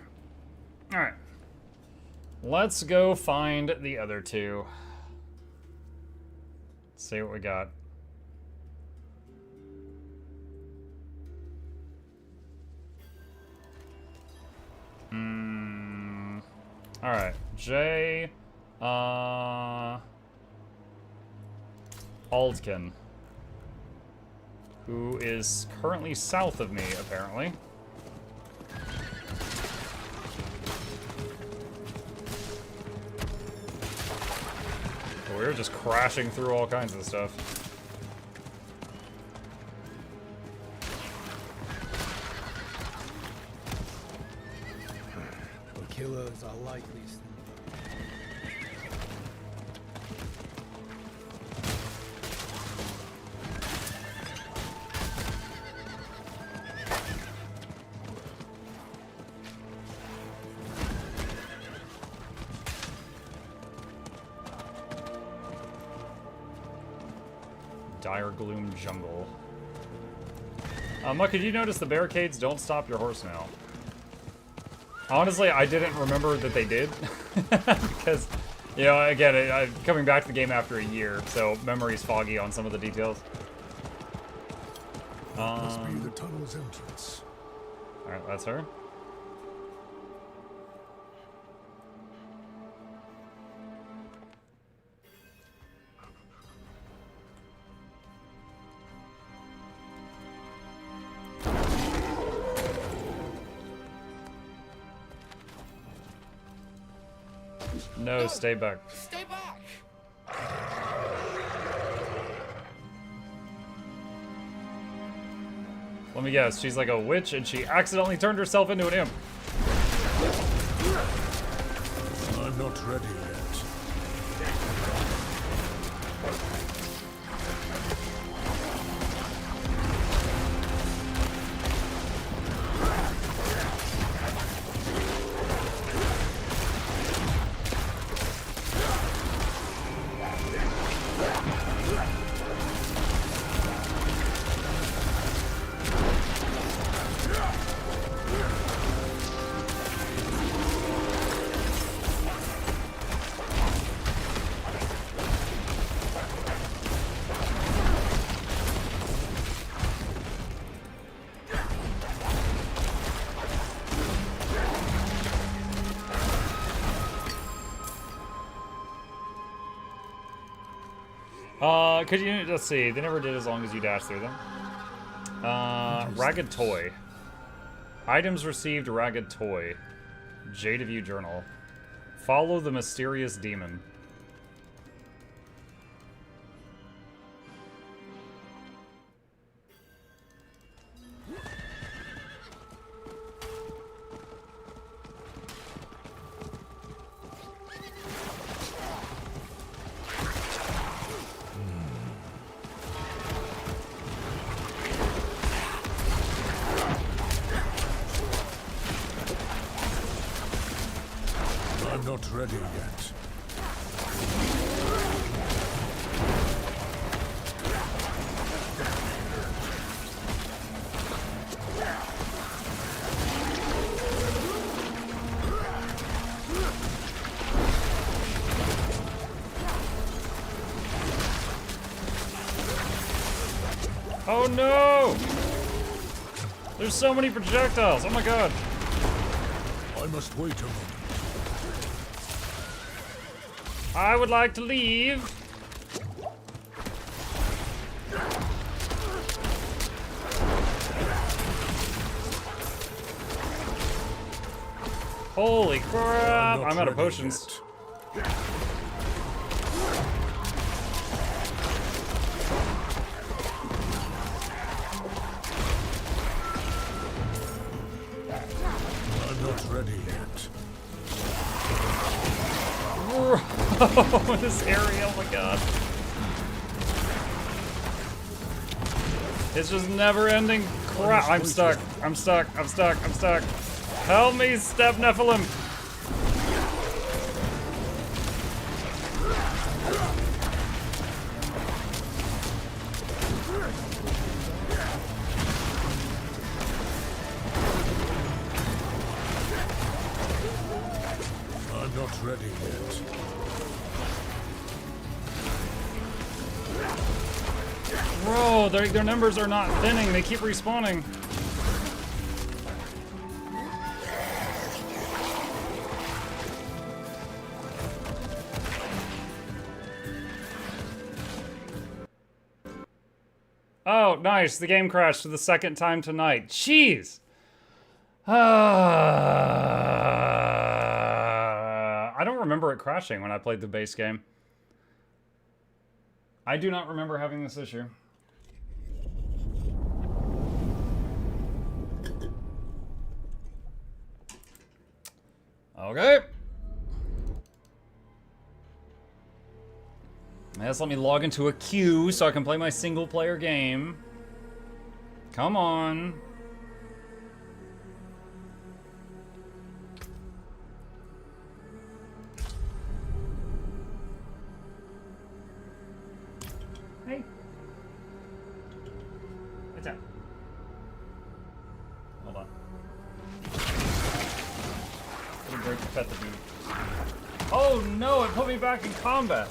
All right. Let's go find the other 2. Let's see what we got. All right, Jay, Aldkin, who is currently south of me, apparently. We're just crashing through all kinds of stuff. The killers are like these things. Dire Gloom Jungle. Muck, did you notice the barricades don't stop your horse now? Honestly, I didn't remember that they did. Because, you know, again, I'm coming back to the game after a year, so memory's foggy on some of the details. That must be the tunnel's entrance. Alright, that's her. No, stay back. Stay back! Let me guess, she's like a witch and she accidentally turned herself into an imp. I'm not ready yet. Could you, let's see, they never did as long as you dash through them. Ragged Toy. Items received, Ragged Toy. Jade of You Journal. Follow the mysterious demon. I'm not ready yet. Oh no! There's so many projectiles, oh my god. I must wait a moment. I would like to leave. Holy crap! I'm out of potions. I'm not ready yet. This area, oh my god. It's just never ending crap. I'm stuck. I'm stuck. I'm stuck. I'm stuck. Help me, Step Nephilim. I'm not ready yet. Bro, their numbers are not thinning. They keep respawning. Oh, nice. The game crashed for the second time tonight. Jeez. I don't remember it crashing when I played the base game. I do not remember having this issue. Okay. Yes, let me log into a queue so I can play my single player game. Come on. Hey. pet the dude. Oh no, it put me back in combat.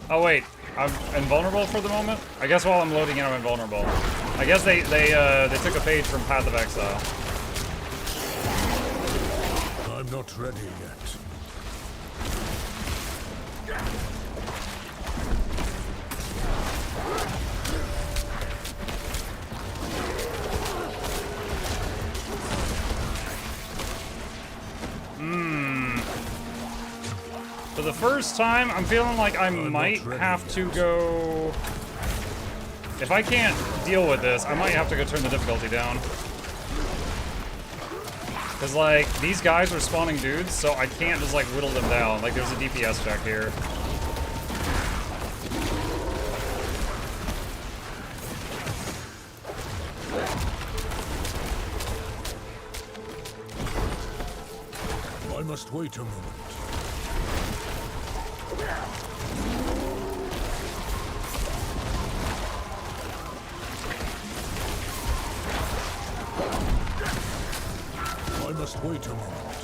Oh wait, I'm invulnerable for the moment? I guess while I'm loading in, I'm invulnerable. I guess they took a page from Path of Exile. I'm not ready yet. For the first time, I'm feeling like I might have to go... If I can't deal with this, I might have to go turn the difficulty down. Because, like, these guys are spawning dudes, so I can't just, like, whittle them down. Like, there's a DPS check here. I must wait a moment. I must wait a moment.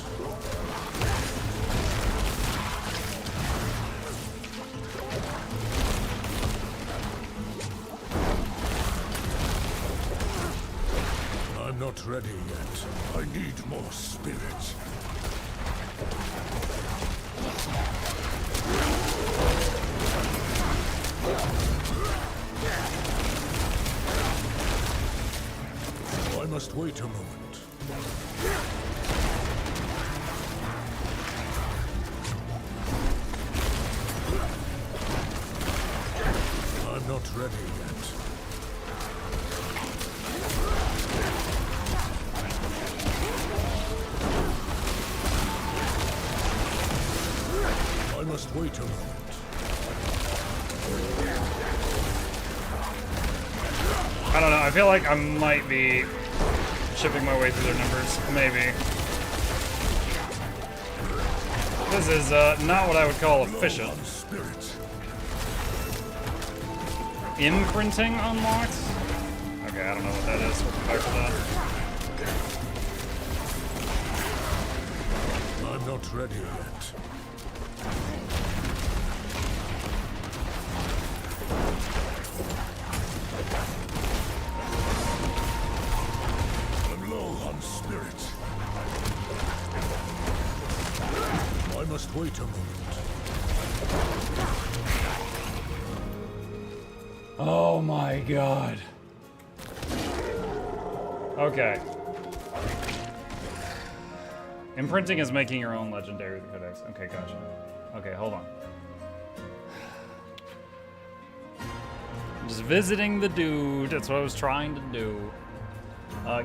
I'm not ready yet. I need more spirit. I must wait a moment. I'm not ready yet. I must wait a moment. I don't know, I feel like I might be chipping my way through their numbers. Maybe. This is not what I would call efficient. Imprinting unlocked? Okay, I don't know what that is. We'll come back to that. I'm not ready yet. I'm low on spirit. I must wait a moment. Oh my god. Okay. Imprinting is making your own legendary codex. Okay, gotcha. Okay, hold on. Just visiting the dude. That's what I was trying to do.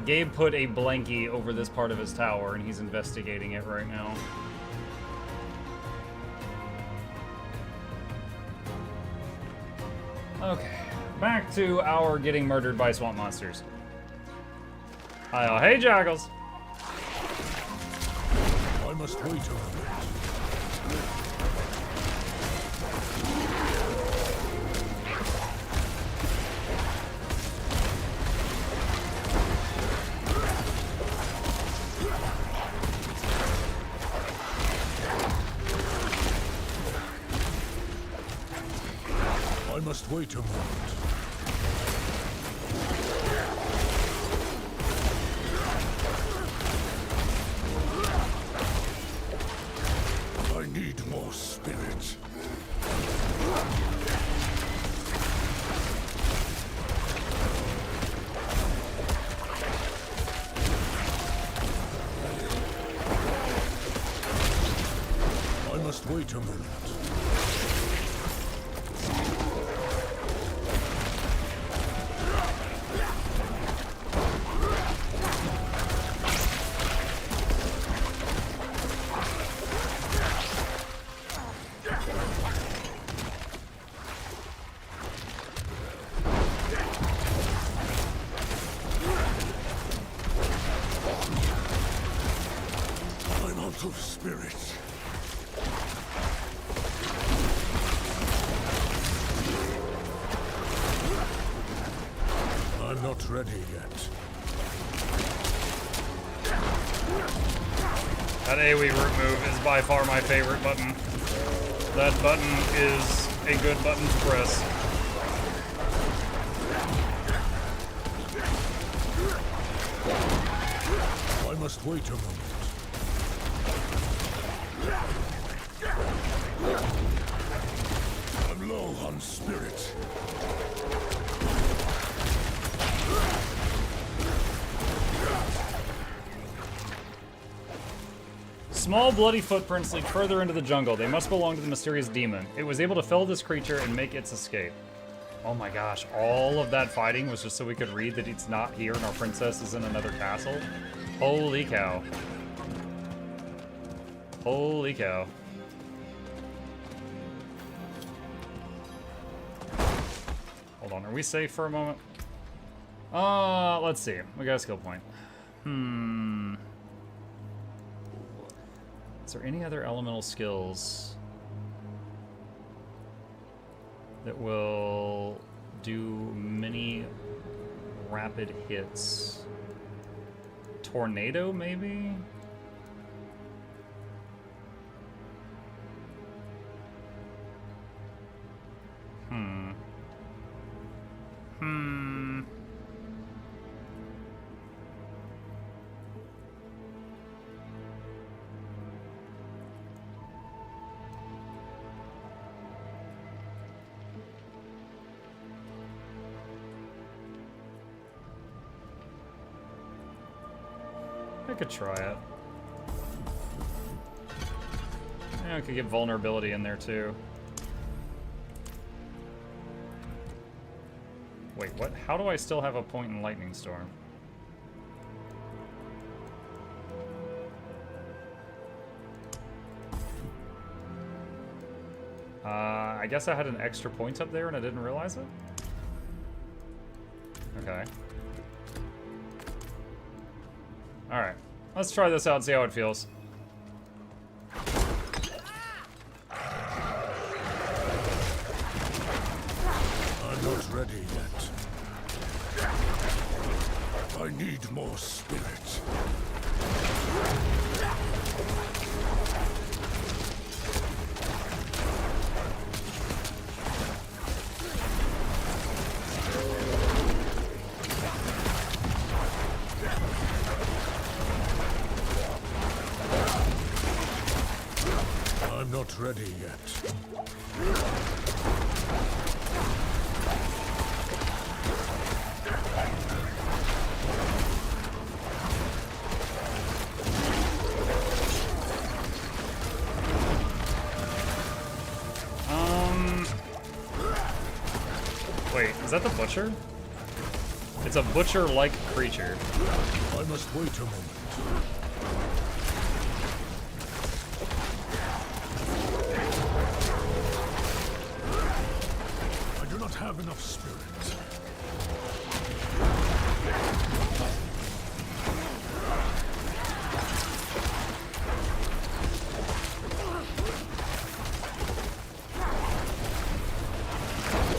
Gabe put a blankie over this part of his tower, and he's investigating it right now. Okay, back to our getting murdered by swamp monsters. Hey, Jackals. I must wait a moment. I must wait a moment. I need more spirit. I must wait a moment. I'm out of spirit. I'm not ready yet. That AoE root move is by far my favorite button. That button is a good button to press. I must wait a moment. I'm low on spirit. Small bloody footprints lead further into the jungle. They must belong to the mysterious demon. It was able to fell this creature and make its escape. Oh my gosh, all of that fighting was just so we could read that it's not here and our princess is in another castle? Holy cow. Holy cow. Hold on, are we safe for a moment? Let's see. We got a skill point. Is there any other elemental skills that will do many rapid hits? Tornado, maybe? I could try it. Yeah, I could get vulnerability in there too. Wait, what? How do I still have a point in Lightning Storm? I guess I had an extra point up there and I didn't realize it? Okay. Alright, let's try this out and see how it feels. I'm not ready yet. I need more spirit. I'm not ready yet. Wait, is that the butcher? It's a butcher-like creature. I must wait a moment. I do not have enough spirit.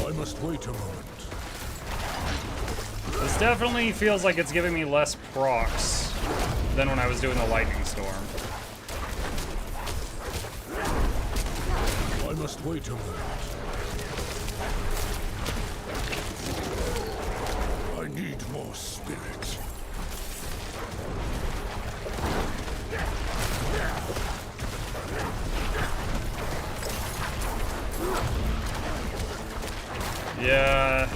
I must wait a moment. This definitely feels like it's giving me less procs than when I was doing the Lightning Storm. I must wait a moment. I need more spirit. Yeah.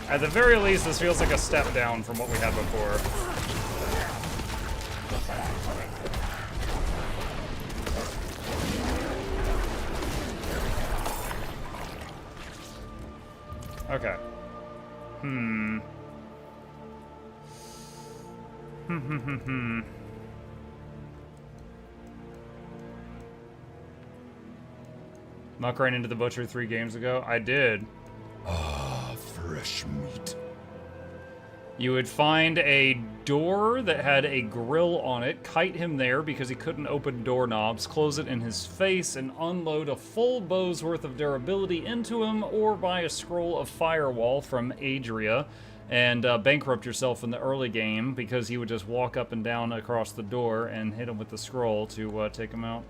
At the very least, this feels like a step down from what we had before. Okay. Muck ran into the butcher 3 games ago? I did. Ah, fresh meat. You would find a door that had a grill on it, kite him there because he couldn't open doorknobs, close it in his face, and unload a full bow's worth of durability into him, or buy a scroll of firewall from Adria, and bankrupt yourself in the early game because he would just walk up and down across the door and hit him with the scroll to take him out.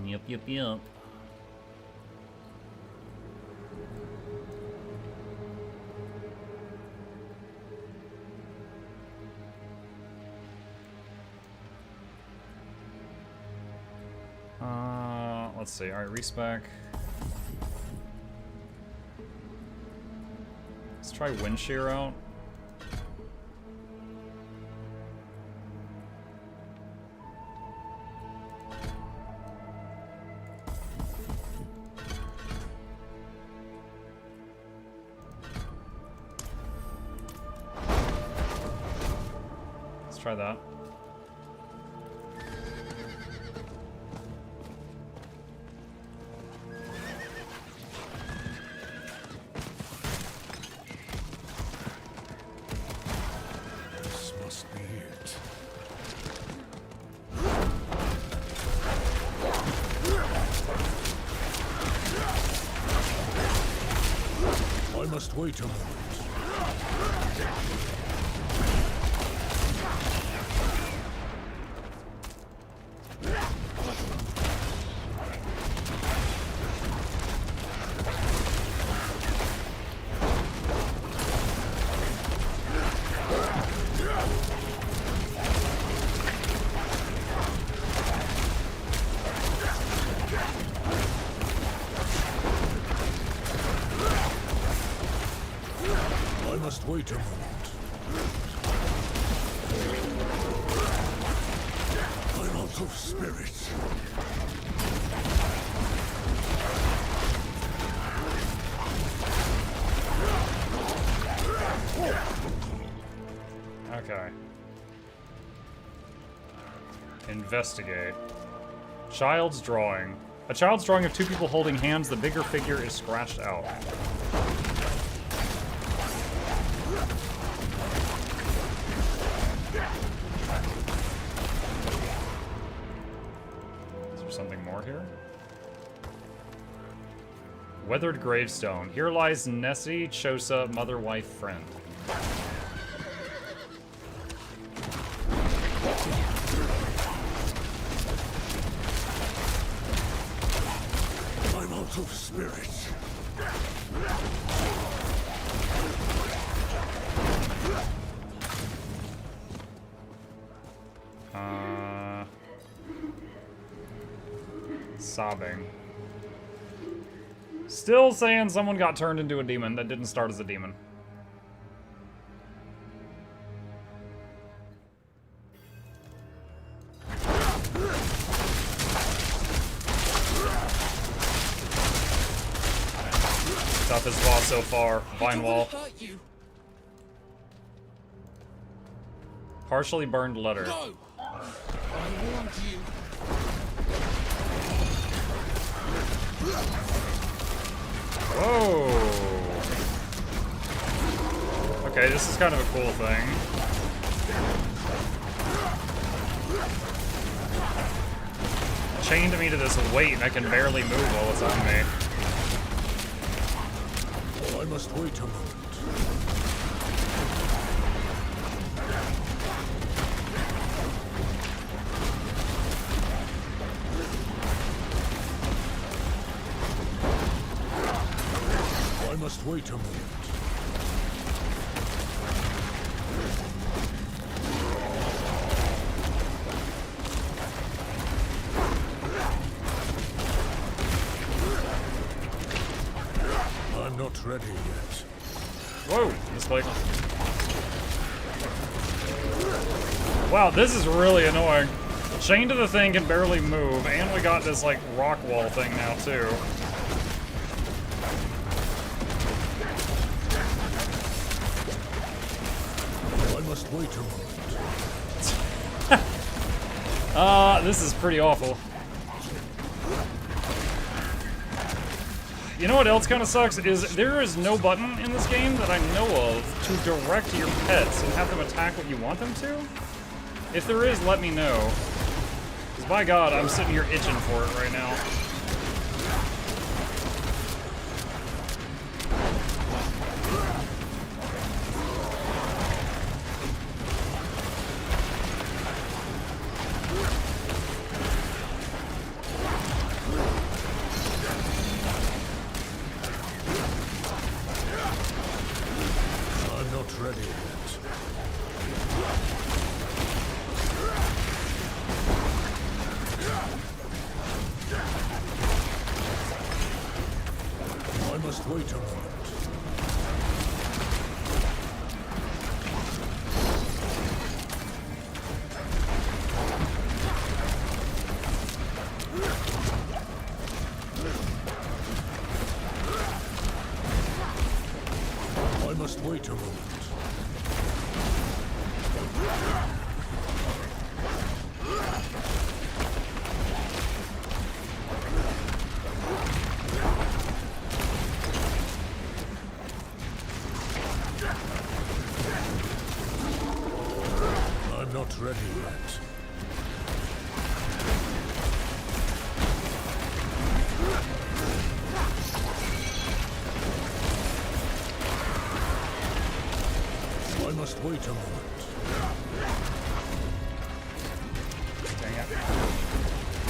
Yep, yep, yep. Let's see. All right, respec. Let's try wind shear out. Let's try that. Wait a moment. Wait a moment. I'm out of spirits. Okay. Investigate. Child's drawing. A child's drawing of two people holding hands. The bigger figure is scratched out. Something more here? Weathered gravestone. Here lies Nessie, Chosa, mother, wife, friend. I'm out of spirits. Sobbing. Still saying someone got turned into a demon that didn't start as a demon. Toughest boss so far. Vine wall. Partially burned letter. No. I want you. Whoa! Okay, this is kind of a cool thing. Chained me to this weight and I can barely move while it's on me. I must wait a moment. I must wait a moment. I'm not ready yet. Whoa, this like... Wow, this is really annoying. Chained to the thing can barely move, and we got this like rock wall thing now too. Wait a moment. This is pretty awful. You know what else kind of sucks is there is no button in this game that I know of to direct your pets and have them attack what you want them to. If there is, let me know. Because by God, I'm sitting here itching for it right now. must wait a moment. I must wait a moment. I'm not ready yet. I must wait a moment. Dang it.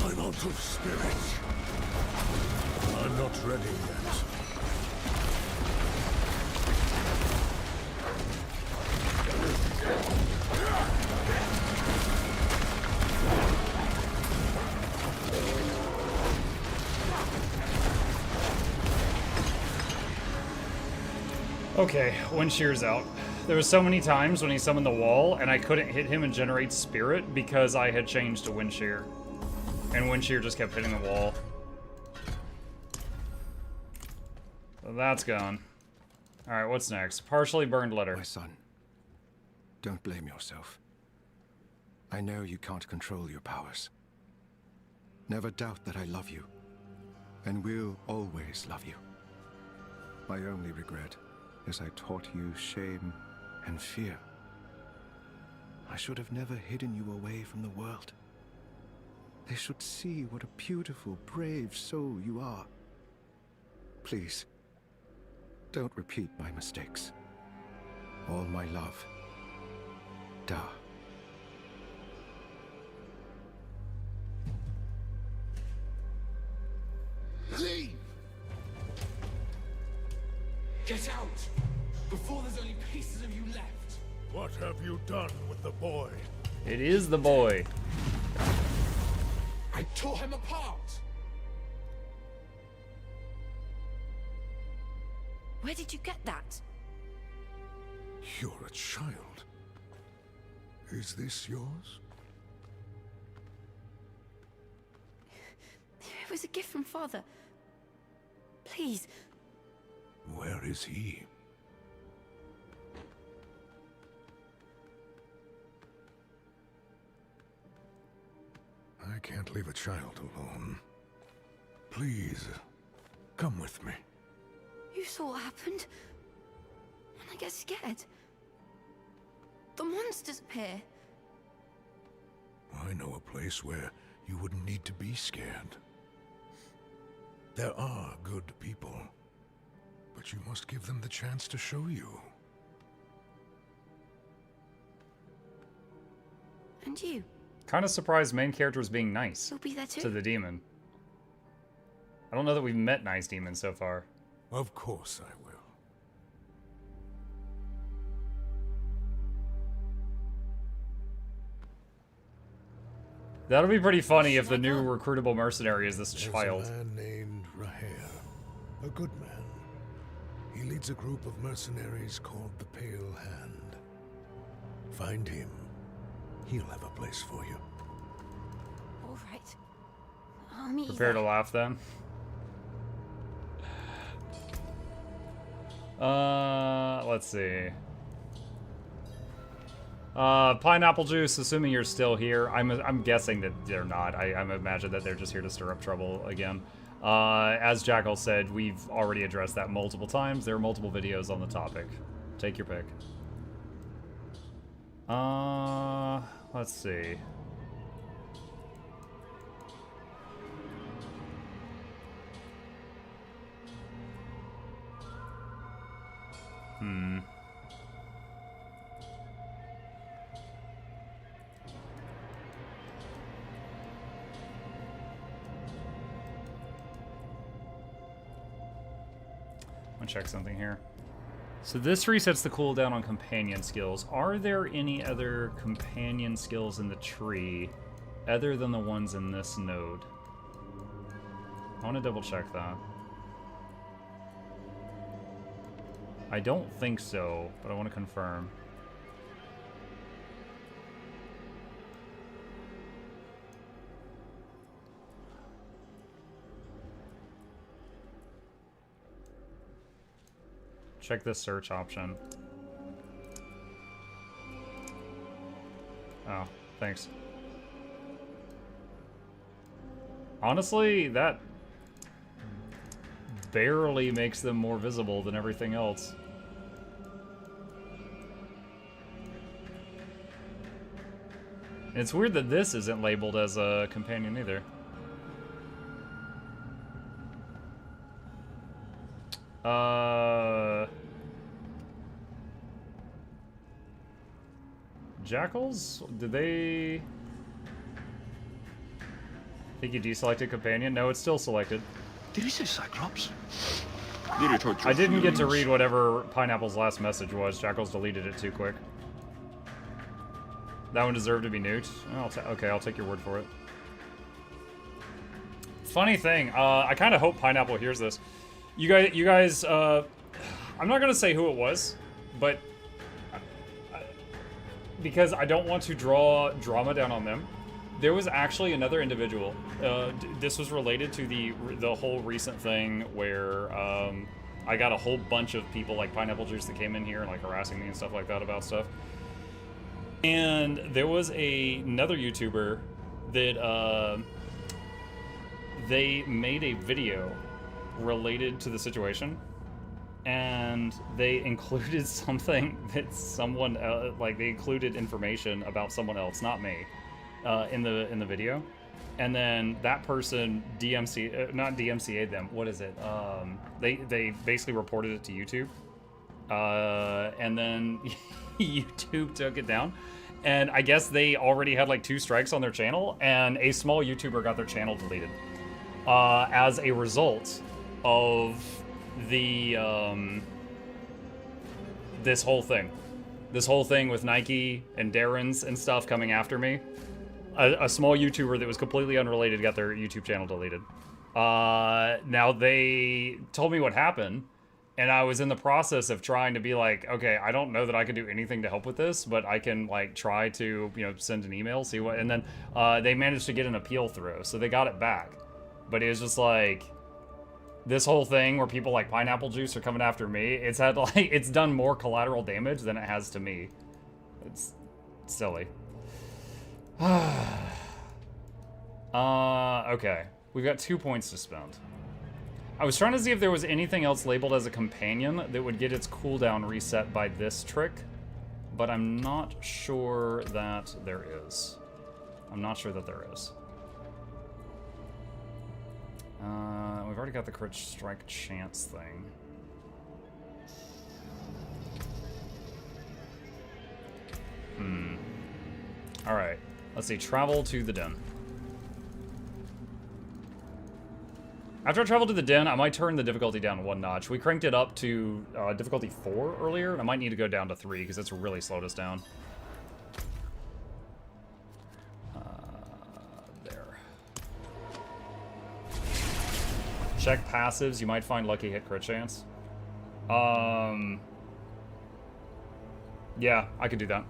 I'm out of spirit. I'm not ready yet. Okay, Wind Shear's out. There was so many times when he summoned the wall, and I couldn't hit him and generate spirit because I had changed to Wind Shear. And Wind Shear just kept hitting the wall. So that's gone. Alright, what's next? Partially burned letter. My son, don't blame yourself. I know you can't control your powers. Never doubt that I love you, and will always love you. My only regret is I taught you shame and fear. I should have never hidden you away from the world. They should see what a beautiful, brave soul you are. Please, don't repeat my mistakes. All my love. Da. Leave! Get out! Before there's only pieces of you left! What have you done with the boy? It is the boy. I tore him apart! Where did you get that? You're a child. Is this yours? It was a gift from Father. Please. Where is he? I can't leave a child alone. Please, come with me. You saw what happened? And I get scared. The monsters appear. I know a place where you wouldn't need to be scared. There are good people, but you must give them the chance to show you. And you? Kind of surprised main character was being nice You'll be there too? to the demon. I don't know that we've met nice demons so far. Of course I will. That'll be pretty funny if the new recruitable mercenary is this There's child. a man named Raher, a good man. He leads a group of mercenaries called the Pale Hand. Find him. He'll have a place for you. All right. I'll meet you Prepare there. to laugh then. Let's see. Pineapple juice, assuming you're still here. I'm guessing that they're not. I imagine that they're just here to stir up trouble again. As Jackal said, we've already addressed that multiple times. There are multiple videos on the topic. Take your pick. Let's see. I'll check something here. So this resets the cooldown on companion skills. Are there any other companion skills in the tree other than the ones in this node? I want to double check that. I don't think so, but I want to confirm. Check this search option. Oh, thanks. Honestly, that barely makes them more visible than everything else. And it's weird that this isn't labeled as a companion either. Jackals? Did they... think you deselected companion? No, it's still selected. Did he say Cyclops? I didn't get to read whatever Pineapple's last message was. Jackals deleted it too quick. That one deserved to be nuked? Okay, I'll take your word for it. Funny thing, I kind of hope Pineapple hears this. You guys, I'm not gonna say who it was, but because I don't want to draw drama down on them. There was actually another individual. This was related to the whole recent thing where I got a whole bunch of people like Pineapple Juice that came in here and like harassing me and stuff like that about stuff. And there was another YouTuber that they made a video related to the situation, and they included something that someone like they included information about someone else, not me, in the video, and then that person not DMCA'd them. What is it? They basically reported it to YouTube, and then YouTube took it down. And I guess they already had like 2 strikes on their channel, and a small YouTuber got their channel deleted as a result of the this whole thing with Nike and Darren's and stuff coming after me. A small YouTuber that was completely unrelated got their YouTube channel deleted. Now they told me what happened, and I was in the process of trying to be like, okay, I don't know that I can do anything to help with this, but I can like try to, you know, send an email, see what, and then they managed to get an appeal through, so they got it back. But it was just like, this whole thing where people like Pineapple Juice are coming after me, it's had like, it's done more collateral damage than it has to me. It's silly. Okay. We've got 2 points to spend. I was trying to see if there was anything else labeled as a companion that would get its cooldown reset by this trick, but I'm not sure that there is. I'm not sure that there is. We've already got the crit strike chance thing. Alright. Let's see. Travel to the den. After I travel to the den, I might turn the difficulty down 1 notch. We cranked it up to difficulty 4 earlier, and I might need to go down to 3 because it's really slowed us down. There. Check passives. You might find lucky hit crit chance. Yeah, I could do that.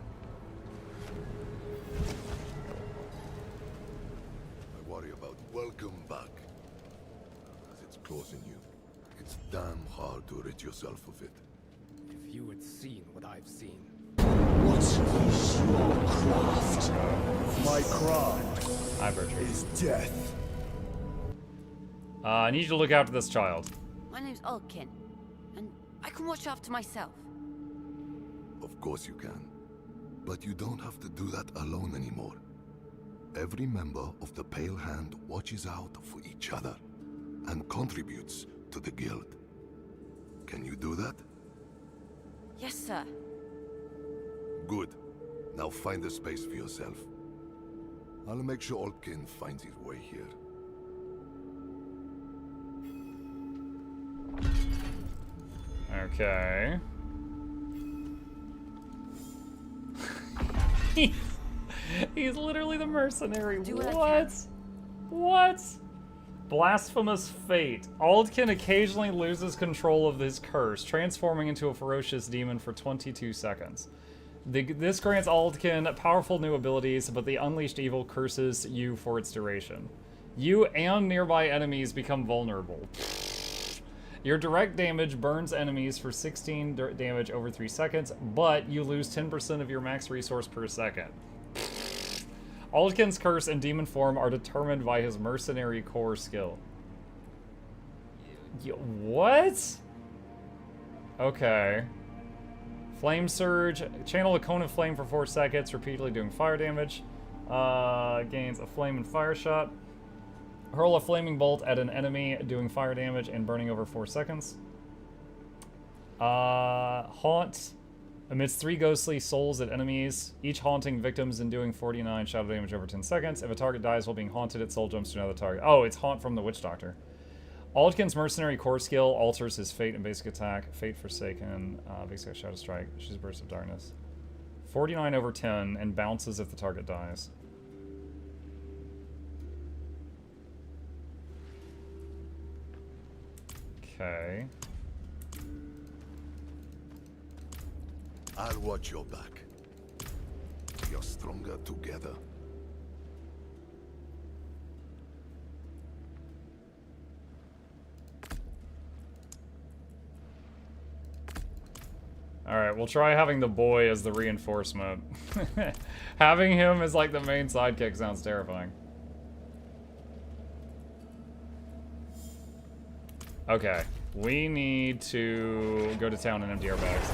I worry about welcome back. As it's closing you, it's damn hard to rid yourself of it. If you had seen what I've seen. What is your craft? My craft is death. I need you to look after this child. My name's Ulkin, and I can watch after myself. Of course you can. But you don't have to do that alone anymore. Every member of the Pale Hand watches out for each other and contributes to the guild. Can you do that? Yes, sir. Good. Now find a space for yourself. I'll make sure Ulkin finds his way here. Okay. He's literally the mercenary. What? What? Blasphemous fate. Aldkin occasionally loses control of his curse, transforming into a ferocious demon for 22 seconds. This grants Aldkin powerful new abilities, but the unleashed evil curses you for its duration. You and nearby enemies become vulnerable. Your direct damage burns enemies for 16 damage over 3 seconds, but you lose 10% of your max resource per second. Aldkin's curse and demon form are determined by his mercenary core skill. What? Okay. Flame Surge. Channel a cone of flame for 4 seconds, repeatedly doing fire damage. Gains a flame and fire shot. Hurl a flaming bolt at an enemy, doing fire damage and burning over 4 seconds. Haunt. Emits 3 ghostly souls at enemies, each haunting victims and doing 49 shadow damage over 10 seconds. If a target dies while being haunted, its soul jumps to another target. Oh, it's Haunt from the Witch Doctor. Aldkin's mercenary core skill alters his fate and basic attack. Fate Forsaken, basic shadow strike, she's burst of darkness. 49 over 10 and bounces if the target dies. Okay. I'll watch your back. We are stronger together. Alright, we'll try having the boy as the reinforcement. Having him as like the main sidekick sounds terrifying. Okay, we need to go to town and empty our bags.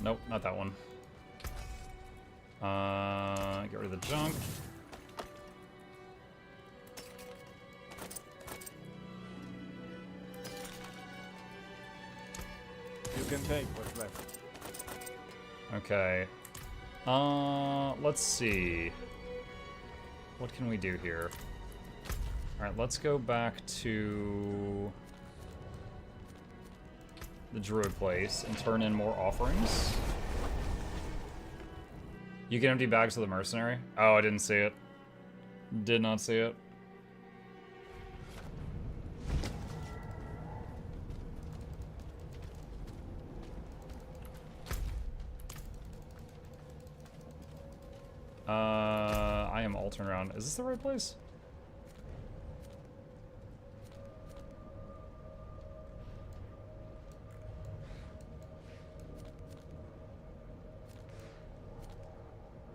Nope, not that one. Get rid of the junk. You can take what's left. Okay. Let's see. What can we do here? Alright, let's go back to the druid place and turn in more offerings. You can empty bags of the mercenary? Oh, I didn't see it. Did not see it. I am all turned around. Is this the right place?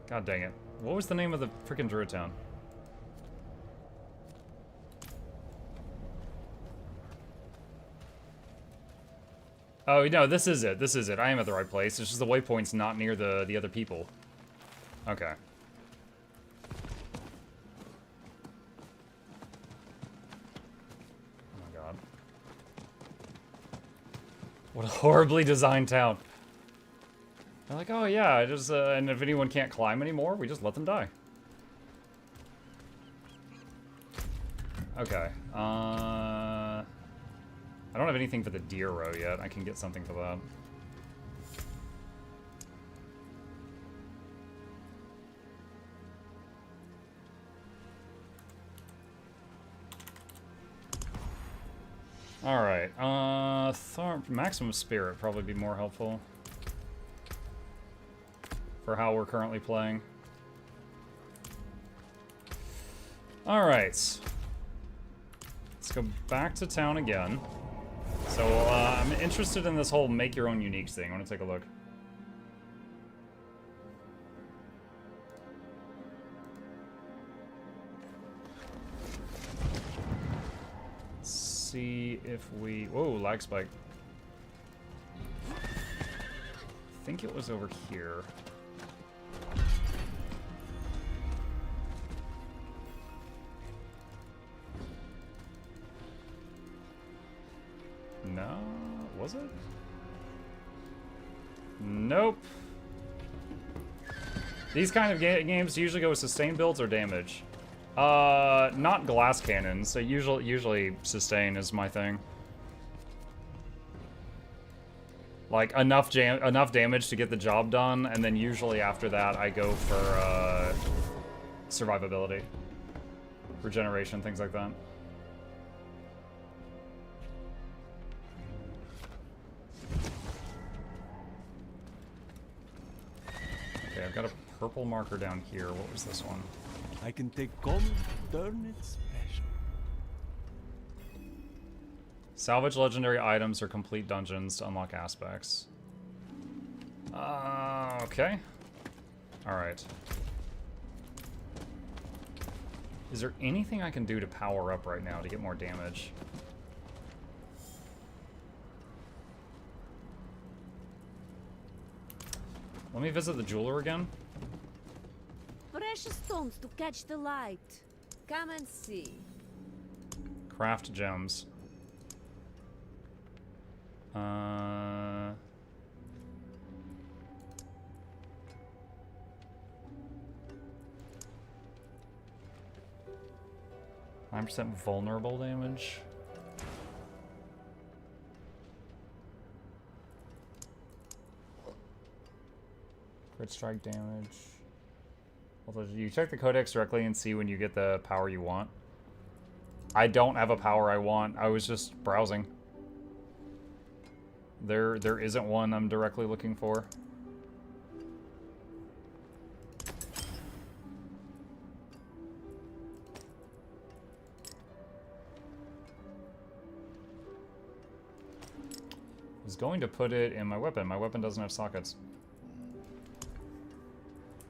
God dang it. What was the name of the freaking druid town? Oh, no, this is it. This is it. I am at the right place. It's just the waypoint's not near the other people. Okay. Oh my god. What a horribly designed town. They're like, oh yeah, I just, and if anyone can't climb anymore, we just let them die. Okay. I don't have anything for the deer row yet. I can get something for that. Alright, maximum spirit probably be more helpful for how we're currently playing. Alright. Let's go back to town again. So, I'm interested in this whole make your own uniques thing. I want to take a look. Let's see if we... Whoa, lag spike. I think it was over here. No? Was it? Nope. These kind of games usually go with sustain builds or damage. Not glass cannons. So usually sustain is my thing. Like enough damage to get the job done, and then usually after that I go for survivability, regeneration, things like that. Okay, I've got a purple marker down here. What was this one? I can take common, turn it special. Salvage legendary items or complete dungeons to unlock aspects. Okay. Alright. Is there anything I can do to power up right now to get more damage? Let me visit the jeweler again. Precious stones to catch the light. Come and see. Craft gems. 9% vulnerable damage. Crit strike damage. Although you check the codex directly and see when you get the power you want. I don't have a power I want. I was just browsing. There isn't one I'm directly looking for. I was going to put it in my weapon. My weapon doesn't have sockets.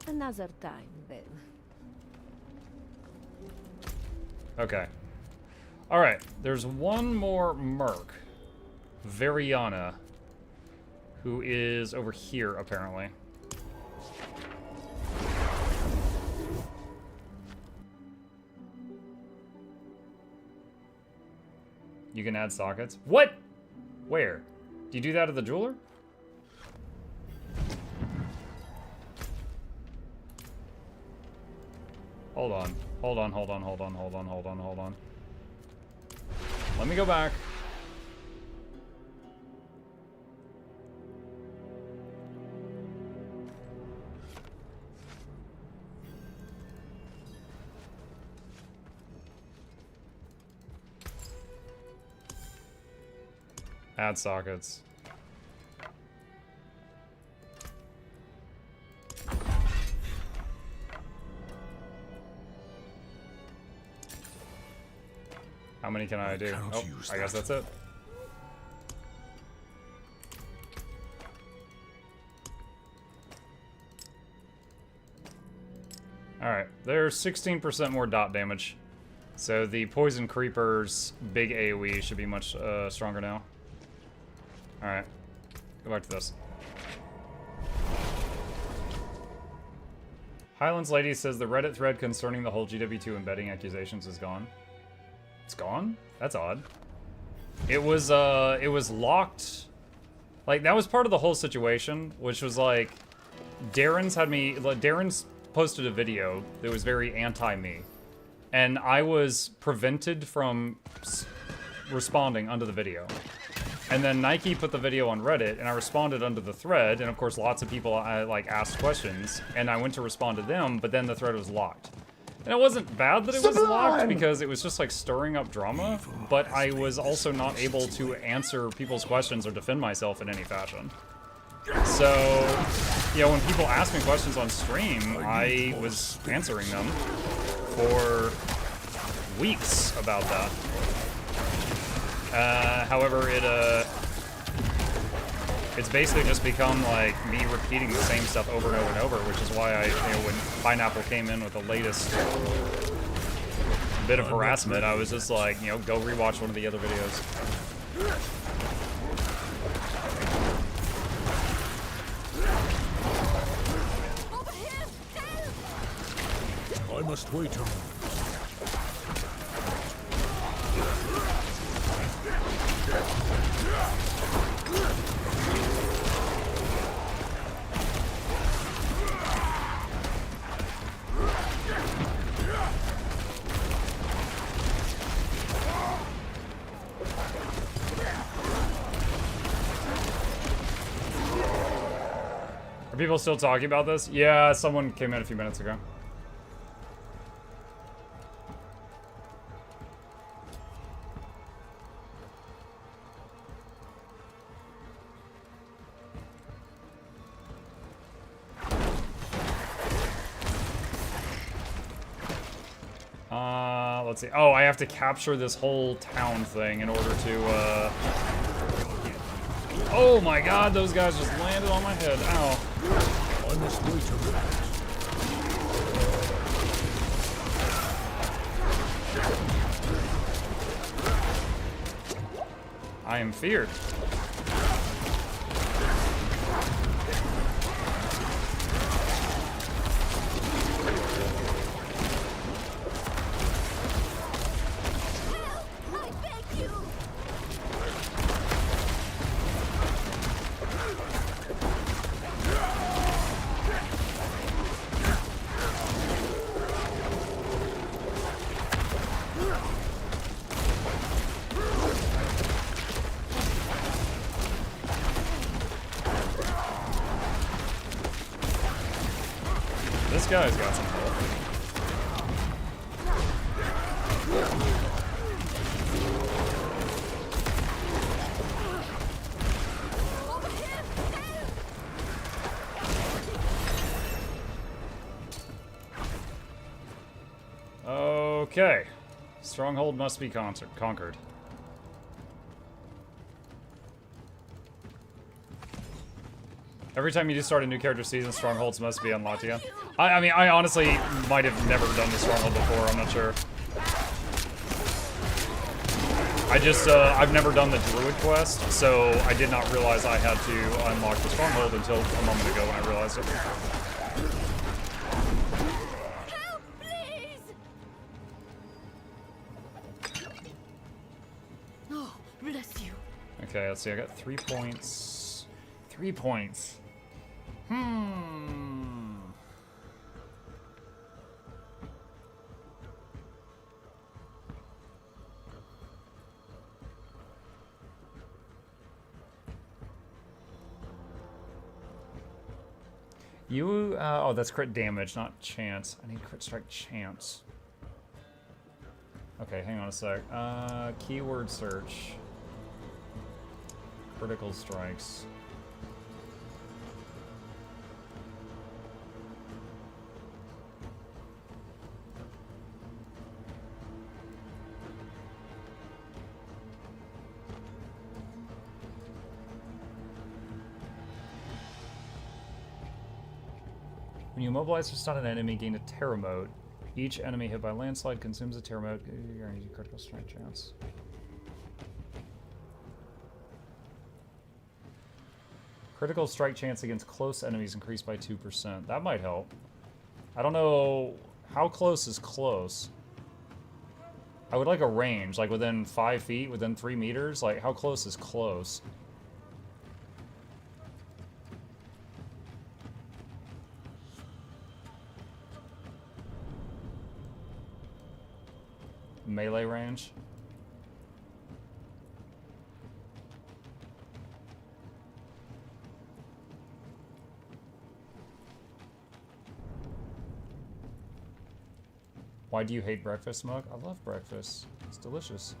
Another time, then. Okay. Alright, there's one more merc. Variana. Who is over here, apparently. You can add sockets? What? Where? Do you do that at the jeweler? Hold on. Hold on, hold on, hold on, hold on, hold on, hold on. Let me go back. Add sockets. How many can I do? Oh, I guess that's it. Alright, there's 16% more dot damage. So the Poison Creeper's big AoE should be much stronger now. Alright, go back to this. Highlands Lady says the Reddit thread concerning the whole GW2 embedding accusations is gone. It's gone? That's odd. It was locked. Like, that was part of the whole situation, which was like, Darren's posted a video that was very anti-me. And I was prevented from responding under the video. And then Nike put the video on Reddit, and I responded under the thread, and of course lots of people like asked questions, and I went to respond to them, but then the thread was locked. And it wasn't bad that it was locked, because it was just like stirring up drama, but I was also not able to answer people's questions or defend myself in any fashion. So, you know, when people ask me questions on stream, I was answering them for weeks about that. However, it's basically just become like me repeating the same stuff over and over and over, which is why when Pineapple came in with the latest bit of harassment, I was just like, go rewatch one of the other videos. I must wait a moment. Are people still talking about this? Yeah, someone came in a few minutes ago. Let's see. Oh, I have to capture this whole town thing in order to, Oh my god, those guys just landed on my head. Ow. On this way to relax. I am feared. This guy's got some health. Okay. Stronghold must be conquered. Every time you do start a new character season, Strongholds must be unlocked again. I mean, I honestly might have never done the Stronghold before, I'm not sure. I just, I've never done the Druid quest, so I did not realize I had to unlock the Stronghold until a moment ago when I realized it. Help, please! Oh, bless you. Okay, let's see, I got 3 points. 3 points. You, oh, that's crit damage, not chance. I need crit strike chance. Okay, hang on a sec. Keyword search. Critical strikes. When you immobilize or stun an enemy, gain a terror mode. Each enemy hit by landslide consumes a terror mode. You're gonna need a critical strike chance. Critical strike chance against close enemies increased by 2%. That might help. I don't know how close is close. I would like a range, like within 5 feet, within 3 meters. Like, how close is close? Melee range. Why do you hate breakfast, Mug? I love breakfast. It's delicious.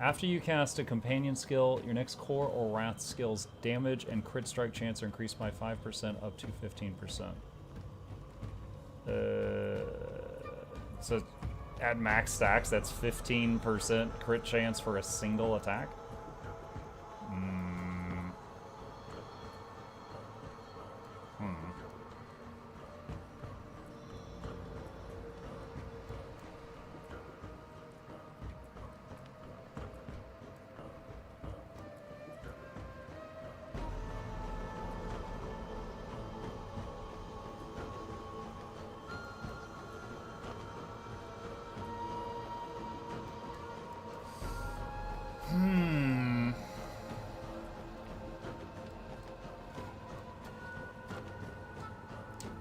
After you cast a companion skill, your next core or wrath skill's damage and crit strike chance are increased by 5% up to 15%. So at max stacks, that's 15% crit chance for a single attack.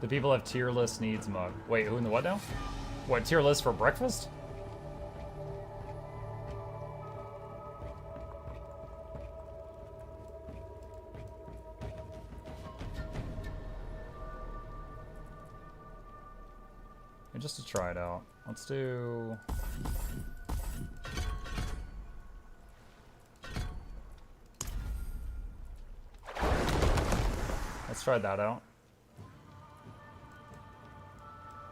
The people have tier list needs, Mug. Wait, who in the what now? What, tier list for breakfast? And just to try it out, let's do... Let's try that out.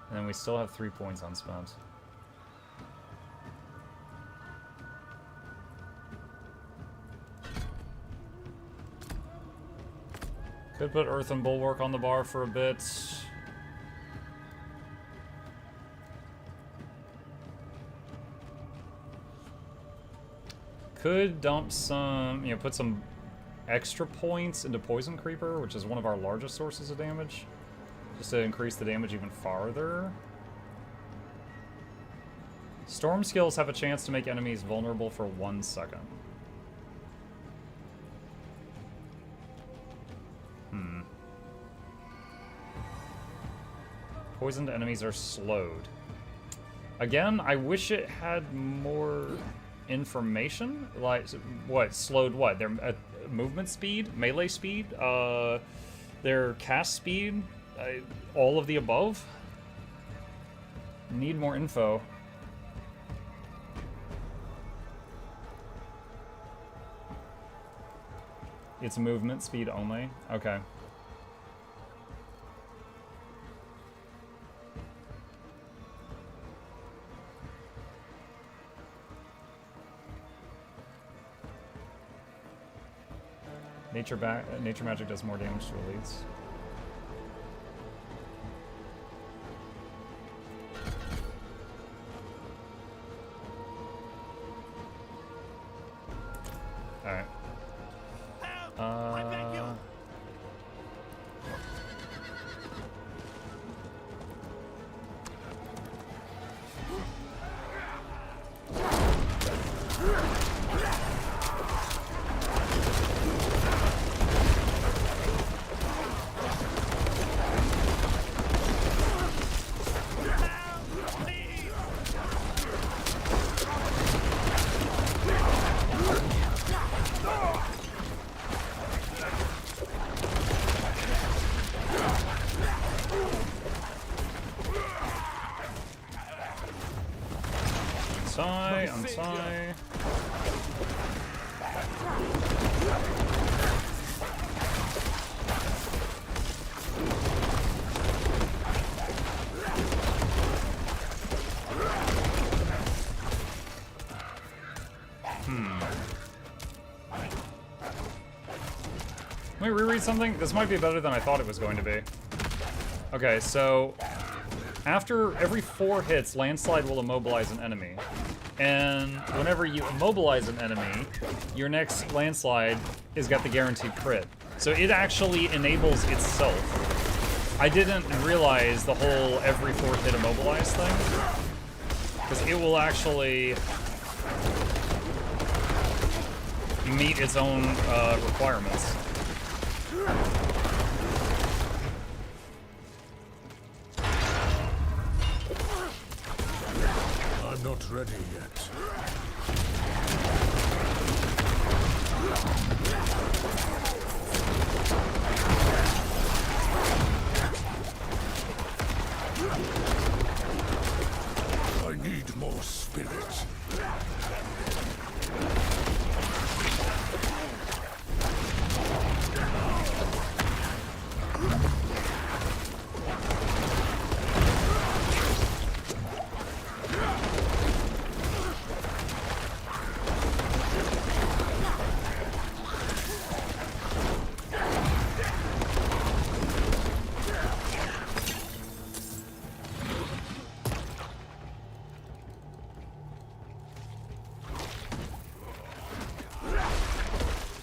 And then we still have 3 points unspent. Could put Earthen Bulwark on the bar for a bit. Could dump some, you know, put some extra points into Poison Creeper, which is one of our largest sources of damage, just to increase the damage even farther. Storm skills have a chance to make enemies vulnerable for 1 second. Poisoned enemies are slowed. Again, I wish it had more information. Like, what? Slowed what? Their movement speed? Melee speed? Their cast speed? All of the above? Need more info. It's movement speed only? Okay. Nature magic does more damage to elites. Alright. I'm sorry. Let me reread something. This might be better than I thought it was going to be. Okay, so after every 4 hits, Landslide will immobilize an enemy. And whenever you immobilize an enemy, your next Landslide has got the guaranteed crit. So it actually enables itself. I didn't realize the whole every 4th hit immobilize thing. Because it will actually meet its own requirements. I'm not ready yet. I need more spirit.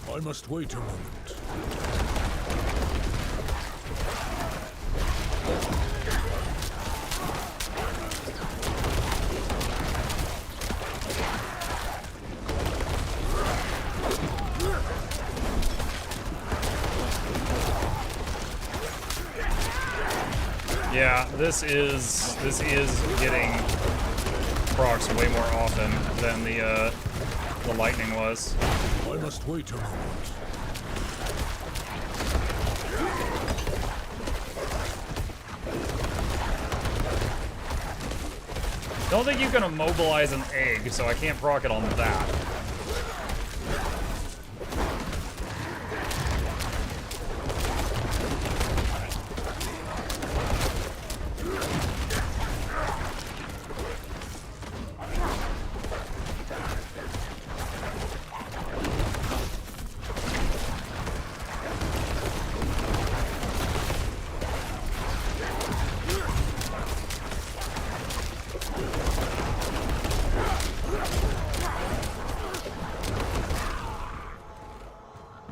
I must wait a moment. Yeah, this is getting procs way more often than the lightning was. I must wait a moment. Don't think you can immobilize an egg, so I can't proc it on that.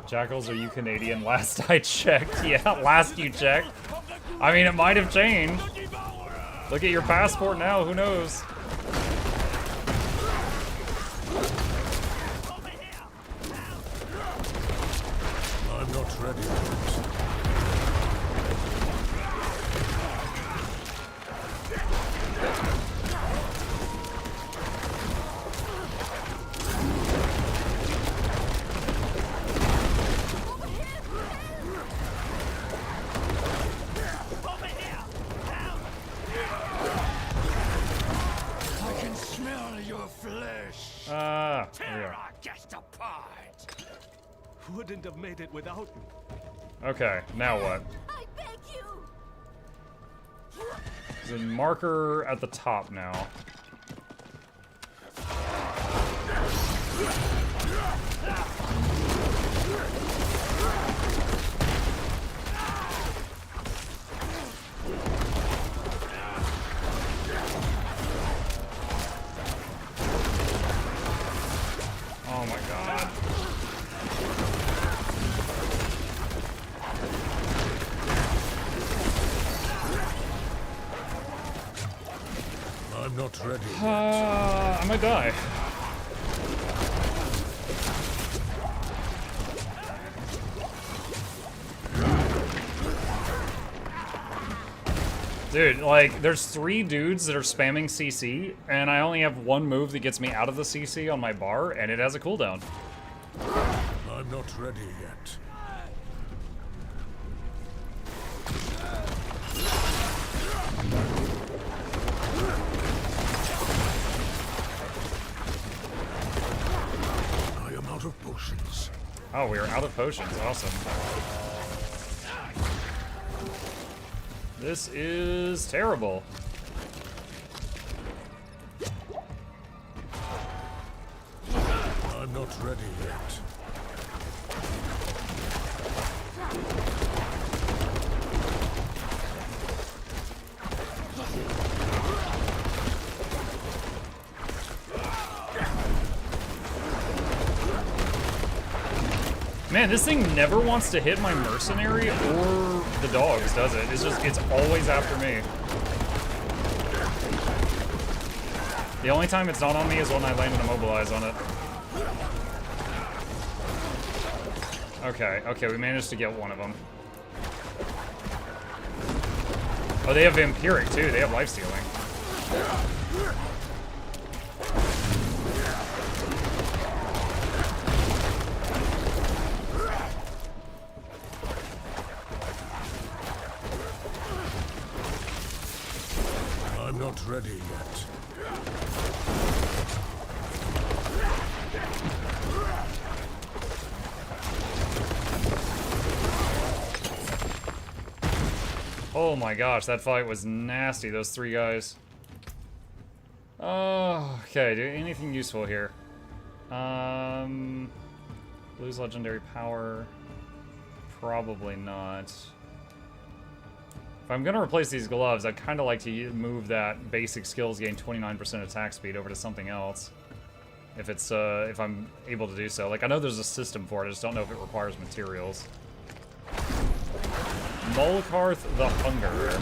Jackals, are you Canadian? Last I checked. Yeah, last you checked. I mean, it might have changed. Look at your passport now, who knows? I'm not ready yet. Wouldn't have made it without you. Okay, now what? I beg you. There's a marker at the top now. Oh my god. I'm not ready yet. I might die. Dude, like, there's 3 dudes that are spamming CC, and I only have 1 move that gets me out of the CC on my bar, and it has a cooldown. I'm not ready yet. I am out of potions. Oh, we are out of potions. Awesome. This is terrible. I'm not ready yet. Man, this thing never wants to hit my mercenary or the dogs, does it? It's always after me. The only time it's not on me is when I land and immobilize on it. Okay, we managed to get one of them. Oh, they have Vampiric too, they have lifestealing. I'm not ready yet. Oh my gosh, that fight was nasty, those 3 guys. Oh, okay, do anything useful here. Lose legendary power. Probably not. If I'm gonna replace these gloves, I'd kind of like to move that basic skills gain 29% attack speed over to something else. If it's, if I'm able to do so. Like, I know there's a system for it, I just don't know if it requires materials. Molkarth the Hungerer.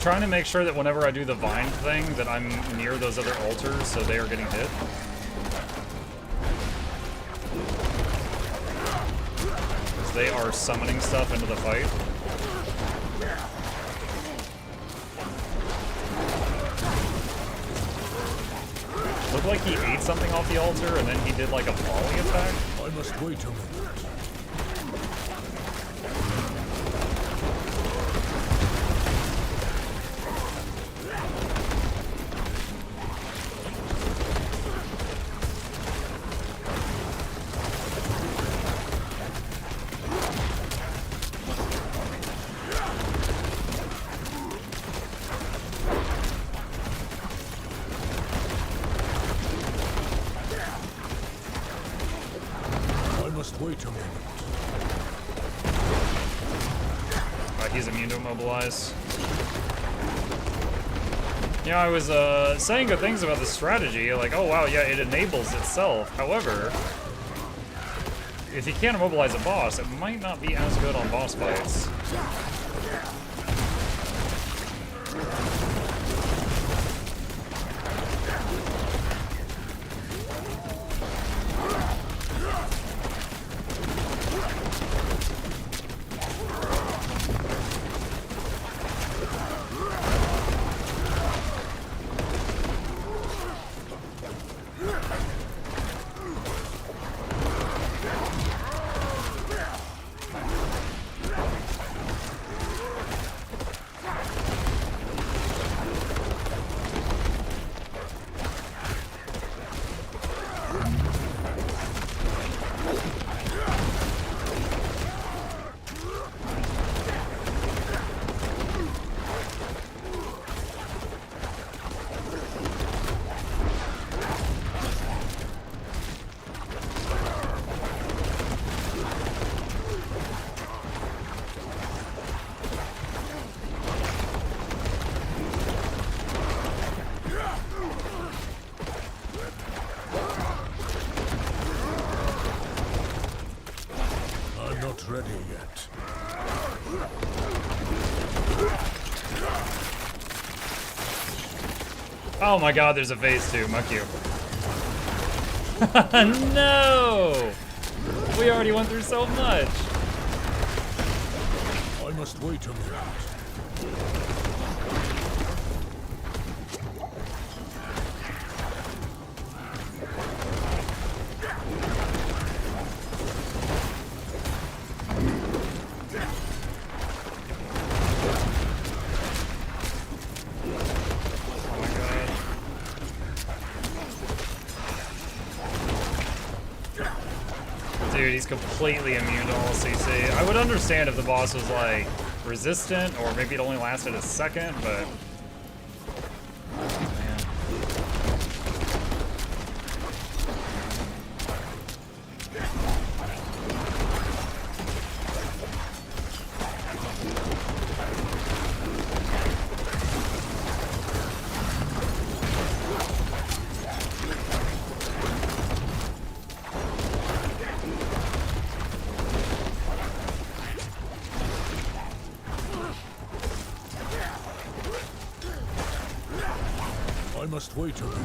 trying to make sure that whenever I do the vine thing that I'm near those other altars so they are getting hit. Because they are summoning stuff into the fight. Looked like he ate something off the altar and then he did like a volley attack. I must wait a moment. Wait a moment. He's immune to immobilize. Yeah, I was saying good things about the strategy, like, oh wow, yeah, it enables itself. However, if you can't immobilize a boss, it might not be as good on boss fights. Ready yet. Oh my god, there's a phase 2, muck you. No! We already went through so much. I must wait a minute. Dude, he's completely immune to all CC. I would understand if the boss was like resistant, or maybe it only lasted a second, but I must wait a minute.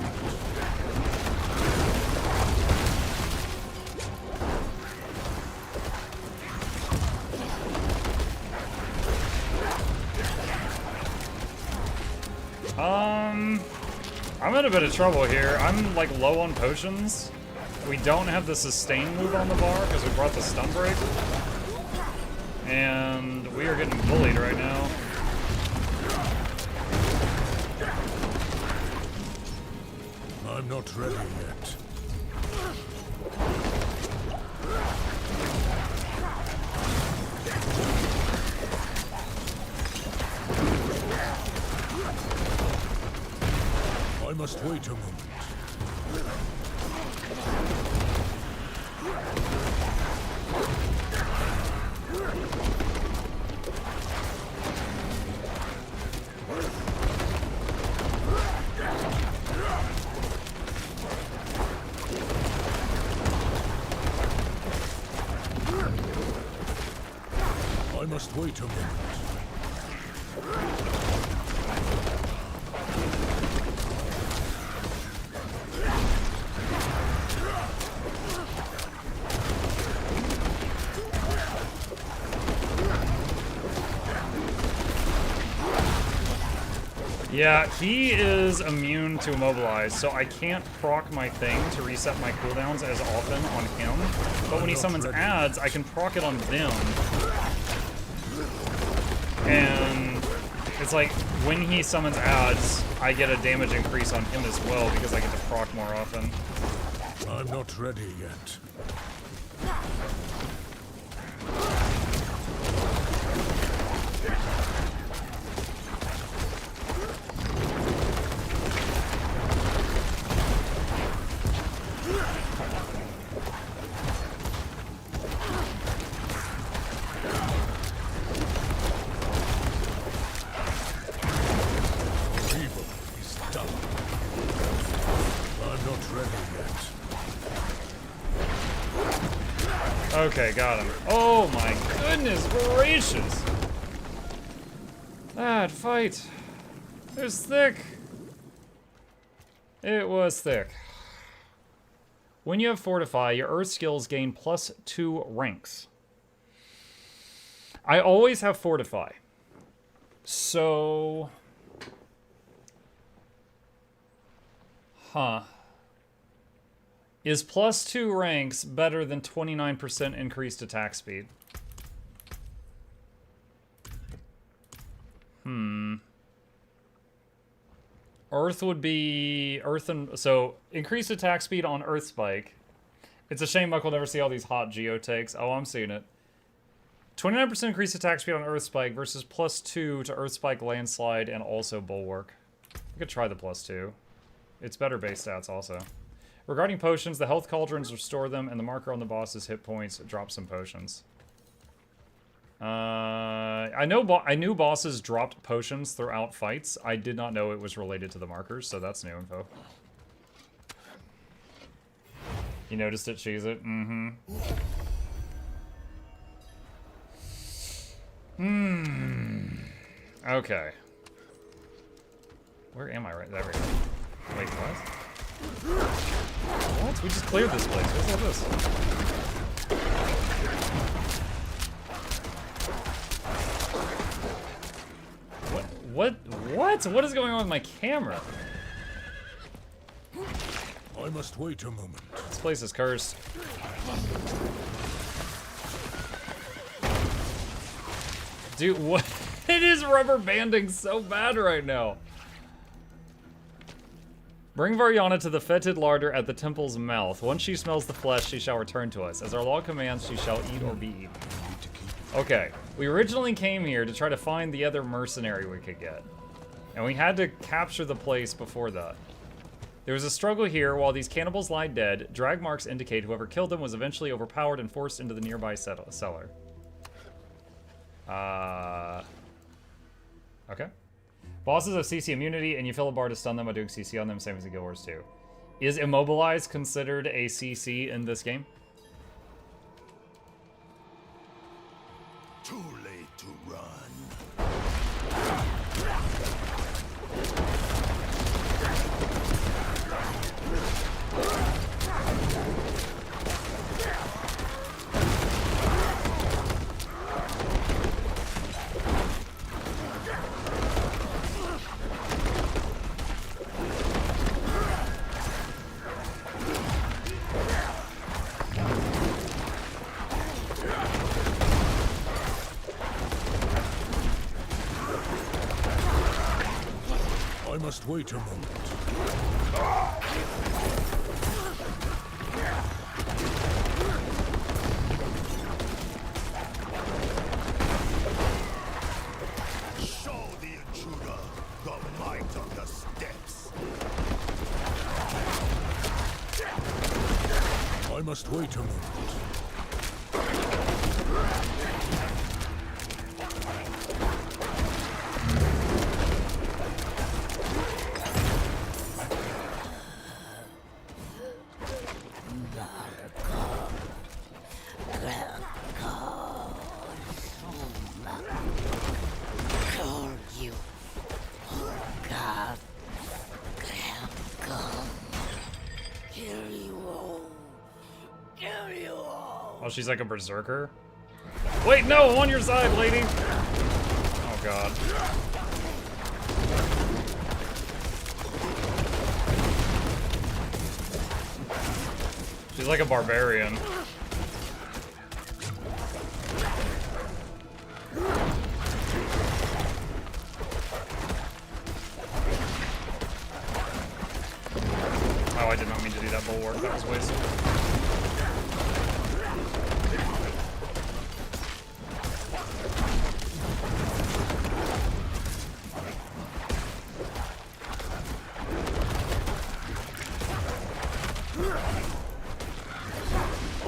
I'm in a bit of trouble here. I'm like low on potions. We don't have the sustain move on the bar because we brought the stun break. And we are getting bullied right now. I'm not ready yet. I must wait a moment. I must wait a moment. Yeah, he is immune to immobilize, so I can't proc my thing to reset my cooldowns as often on him. But when he summons adds, I can proc it on them. And it's like, when he summons adds, I get a damage increase on him as well because I get to proc more often. I'm not ready yet. Okay, got him. Oh my goodness gracious! That fight! It was thick! It was thick. When you have Fortify, your Earth skills gain +2 ranks. I always have Fortify. So... Huh. Is +2 ranks better than 29% increased attack speed? Earth would be... Earth and... So, increased attack speed on Earth Spike. It's a shame Muck will never see all these hot geotakes. Oh, I'm seeing it. 29% increased attack speed on Earth Spike versus +2 to Earth Spike, Landslide, and also Bulwark. I could try the +2. It's better base stats also. Regarding potions, the health cauldrons restore them, and the marker on the boss's hit points drops some potions. I knew bosses dropped potions throughout fights. I did not know it was related to the markers, so that's new info. You noticed it, cheese it? Mm-hmm. Okay. Where am I right there? Wait, what? What? We just cleared this place. What's all this? What? What is going on with my camera? I must wait a moment. This place is cursed. Dude, what? It is rubber banding so bad right now. Bring Variana to the fetid larder at the temple's mouth. Once she smells the flesh, she shall return to us. As our law commands, she shall eat or be eaten. Okay, we originally came here to try to find the other mercenary we could get. And we had to capture the place before that. There was a struggle here while these cannibals lie dead. Drag marks indicate whoever killed them was eventually overpowered and forced into the nearby cellar. Okay. Bosses have CC immunity, and you fill a bar to stun them by doing CC on them, same as the Guild Wars 2. Is Immobilize considered a CC in this game? Too late to run. I must wait a moment. Show the intruder the might of the steps. I must wait a moment. Oh, she's like a berserker? Wait, no, I'm on your side, lady! Oh, God. She's like a barbarian. Oh, I did not mean to do that bulwark. That was wasted.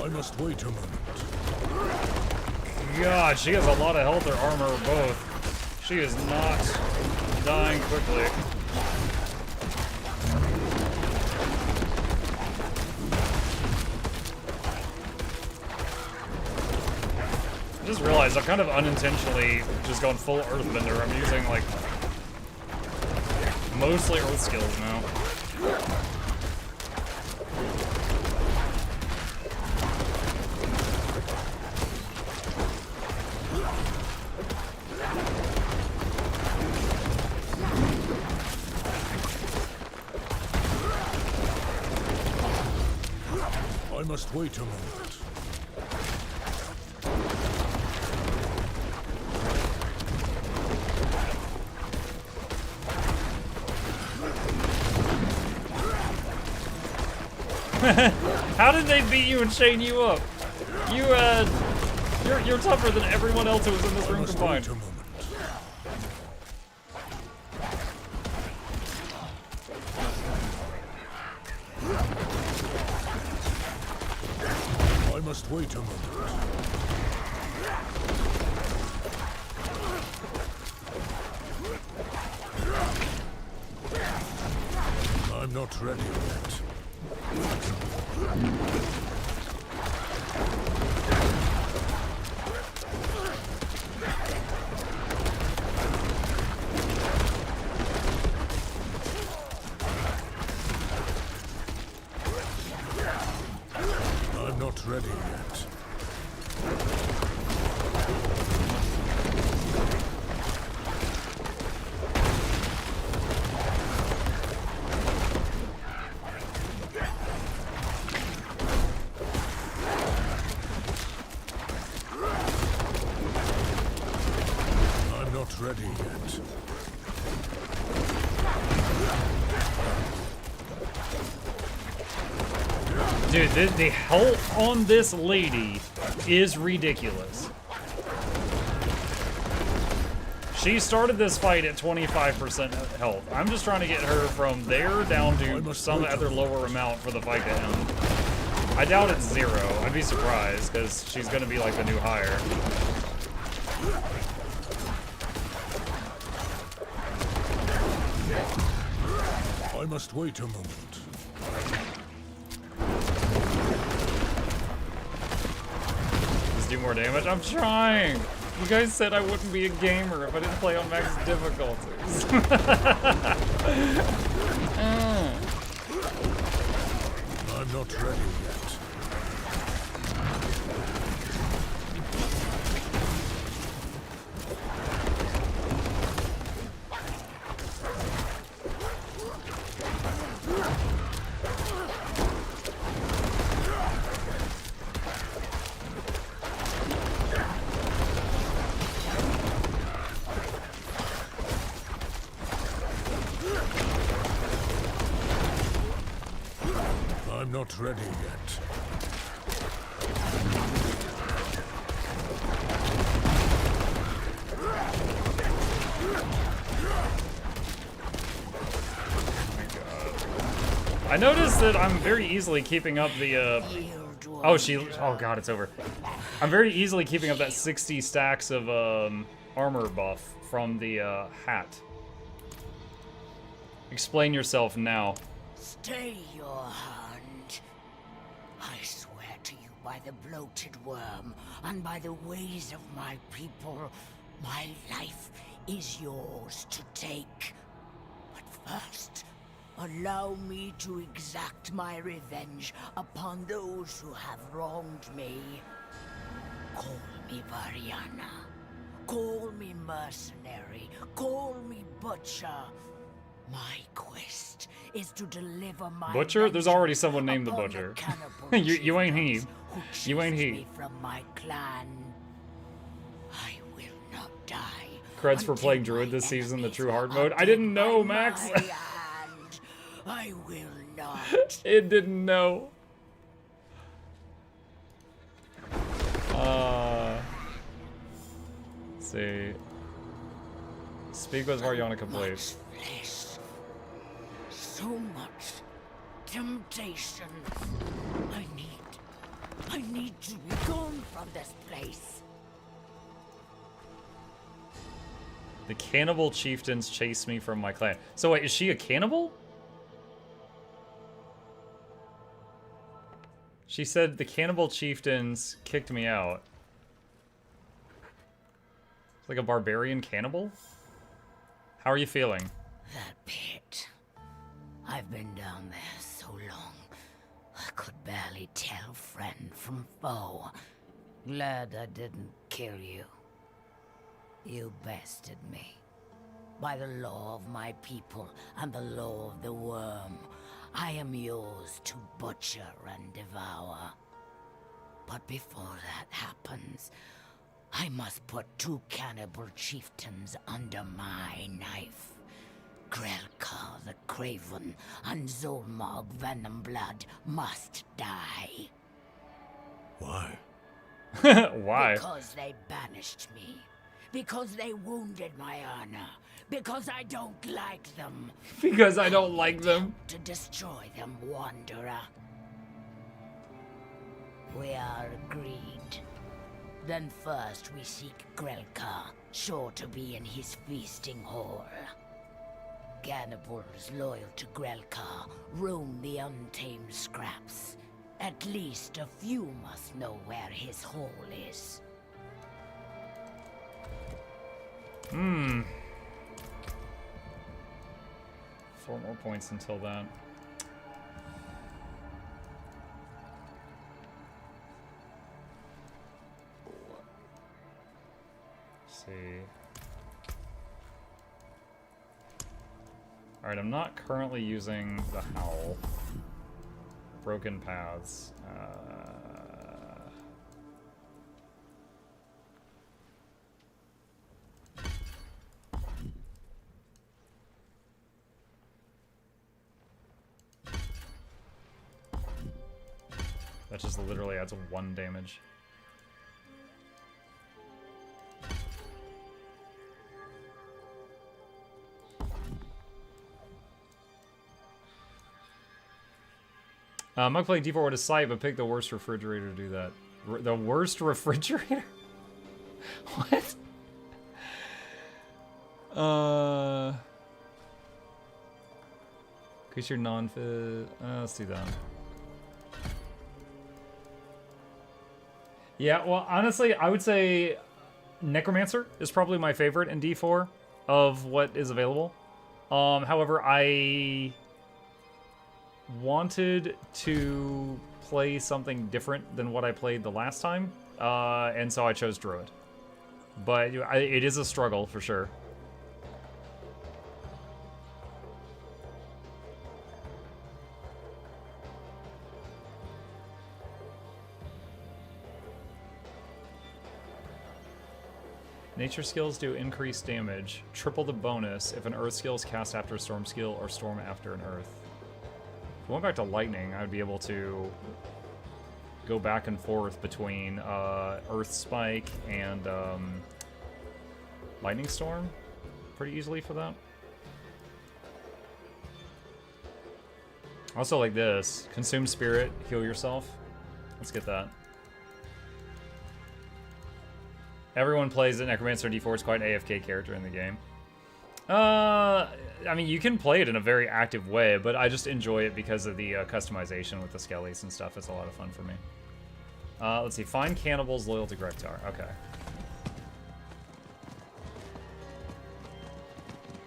I must wait a moment. God, she has a lot of health or armor or both. She is not dying quickly. I just realized I've kind of unintentionally just gone full Earthbender. I'm using like mostly Earth skills now. I must wait a moment. How did they beat you and chain you up? You're tougher than everyone else who was in this room combined. I must wait a moment. I'm not ready yet. I'm not ready yet. I'm not ready yet. Dude, the health on this lady is ridiculous. She started this fight at 25% health. I'm just trying to get her from there down to some other lower amount for the fight to end. I doubt it's 0. I'd be surprised, because she's going to be like the new hire. I must wait a moment. Just do more damage? I'm trying! You guys said I wouldn't be a gamer if I didn't play on max difficulties. I'm not ready yet. I'm not ready yet. I noticed that I'm very easily keeping up the, oh god, it's over. I'm very easily keeping up that 60 stacks of, armor buff from the, hat. Explain yourself now. Stay your hand. I swear to you by the bloated worm and by the ways of my people, my life is yours to take. But first, allow me to exact my revenge upon those who have wronged me. Call me Variana. Call me mercenary. Call me butcher. My quest is to deliver my Butcher? There's already someone named the upon Butcher. cannibal you ain't he. who You ain't chased he. me from my clan. I will not die. Creds for playing Druid this season, the true hard mode. I didn't know, Max. I will not. It didn't know. Let's see. Speak with Varyana complete. Flesh. So much temptation. I need to be gone from this place. The cannibal chieftains chase me from my clan. So wait, is she a cannibal? She said the cannibal chieftains kicked me out. It's like a barbarian cannibal? How are you feeling? That pit. I've been down there so long. I could barely tell friend from foe. Glad I didn't kill you. You bested me. By the law of my people and the law of the worm, I am yours to butcher and devour. But before that happens, I must put 2 cannibal chieftains under my knife. Grelka the Craven and Zolmog Venomblood must die. Why? Why? Because they banished me. Because they wounded my honor. Because I don't like them. Because I don't like them. To destroy them, Wanderer. We are agreed. Then first we seek Grelka, sure to be in his feasting hall. Cannibals loyal to Grelka roam the untamed scraps. At least a few must know where his hall is. 4 more points until then. Let's see. Alright, I'm not currently using the Howl. Broken Paths. That just literally adds 1 damage. Mug playing D4 with a sight, but pick the worst refrigerator to do that. The worst refrigerator? What? Increase your non-fit. Let's do that. Yeah, well, honestly, I would say Necromancer is probably my favorite in D4 of what is available. However, I wanted to play something different than what I played the last time, and so I chose Druid. But it is a struggle, for sure. Nature skills do increased damage. Triple the bonus if an earth skill is cast after a storm skill or storm after an earth. If we went back to lightning, I would be able to go back and forth between earth spike and lightning storm pretty easily for that. Also like this, consume spirit, heal yourself. Let's get that. Everyone plays it. Necromancer D4 is quite an AFK character in the game. I mean, you can play it in a very active way, but I just enjoy it because of the customization with the skellies and stuff. It's a lot of fun for me. Let's see. Find cannibals loyal to Grektar. Okay.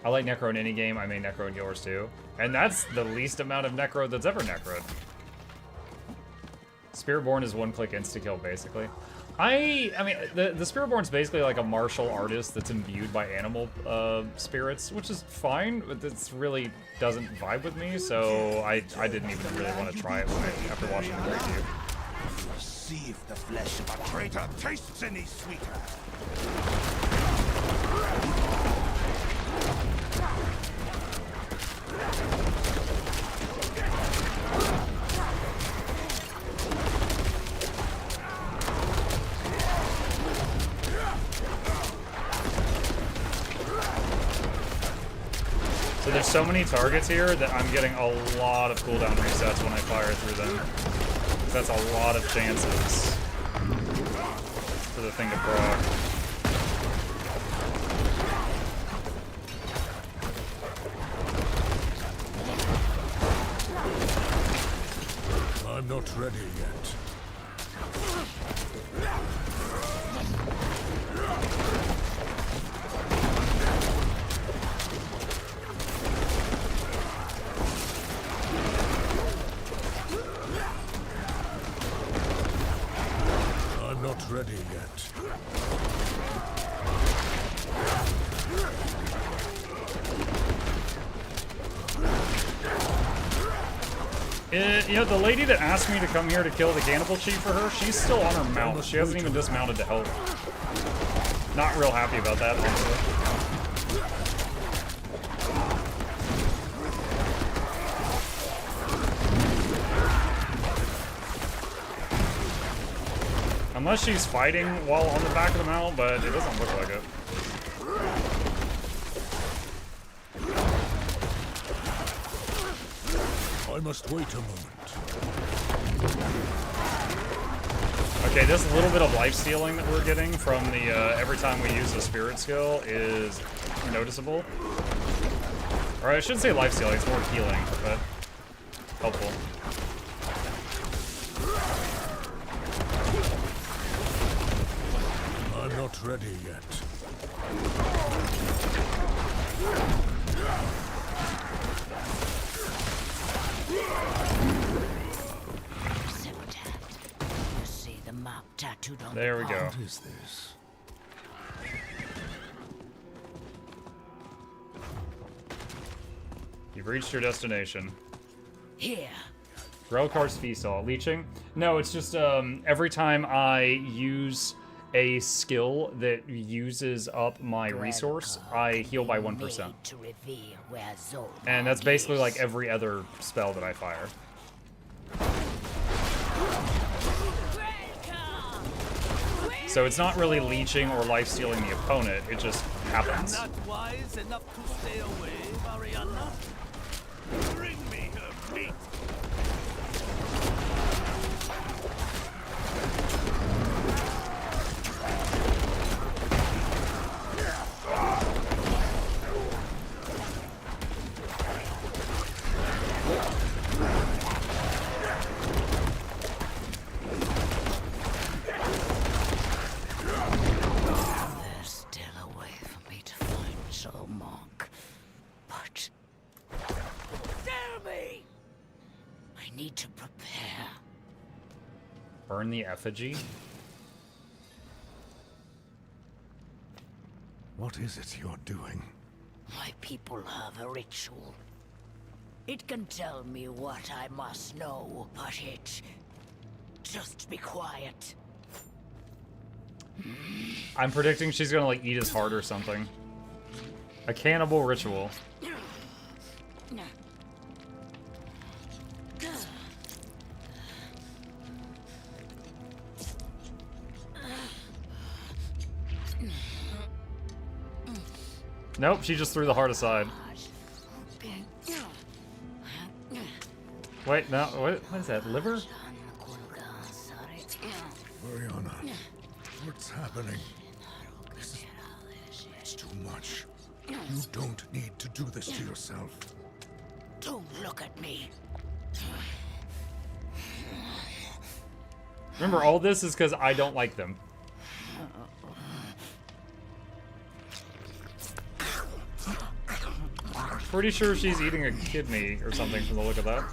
I like Necro in any game. I may Necro in yours too. And that's the least amount of Necro that's ever Necroed. Spiritborn is one-click insta-kill, basically. I mean, the Spiritborn's basically like a martial artist that's imbued by animal spirits, which is fine, but this really doesn't vibe with me, so I didn't even really want to try it after watching the review. See if the flesh of a traitor tastes any sweeter. So there's so many targets here that I'm getting a lot of cooldown resets when I fire through them. That's a lot of chances for the thing to proc. I'm not ready yet. I'm not ready yet. You know, the lady that asked me to come here to kill the cannibal chief for her, she's still on her mount. She hasn't even dismounted to help. Not real happy about that, honestly. Unless she's fighting while on the back of the mount, but it doesn't look like it. I must wait a moment. Okay, this little bit of life stealing that we're getting from the every time we use the spirit skill is noticeable. Or I shouldn't say life stealing, it's more healing, but helpful. I'm not ready yet. See the map tattooed on There we go. What is this? You've reached your destination. Here. Relcar's Feast All. Leeching? No, it's just every time I use a skill that uses up my resource, I heal by 1%. And that's basically like every other spell that I fire. So it's not really leeching or life-stealing the opponent, it just happens. Not wise enough to stay away, Mariana. Bring me her meat. There's still a way for me to find Soul Monk, but dare me! I need to prepare. Burn the effigy? What is it you're doing? My people have a ritual. It can tell me what I must know, but it... just be quiet. I'm predicting she's gonna like eat his heart or something. A cannibal ritual. Nope, she just threw the heart aside. Wait, no, what is that, liver? Mariana, what's happening? It's too much. You don't need to do this to yourself. Don't look at me. Remember, all this is because I don't like them. Pretty sure she's eating a kidney or something from the look of that.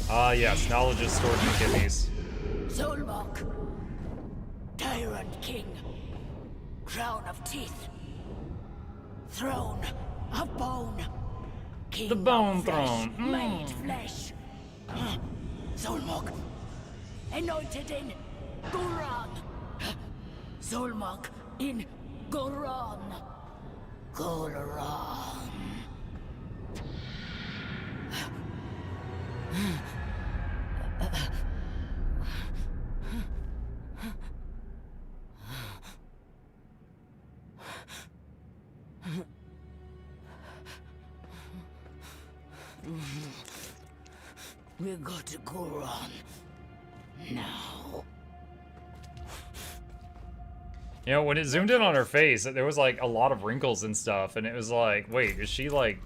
Ah, yes, knowledge is stored in kidneys. Zolmok, Tyrant King, Crown of Teeth, Throne of Bone, King The Bone of Flesh, Throne. Made flesh. Zolmok, anointed in Goran. Zolmok in Goran. Goran. We got to go on now. You know, when it zoomed in on her face, there was like a lot of wrinkles and stuff, and it was like, wait, is she like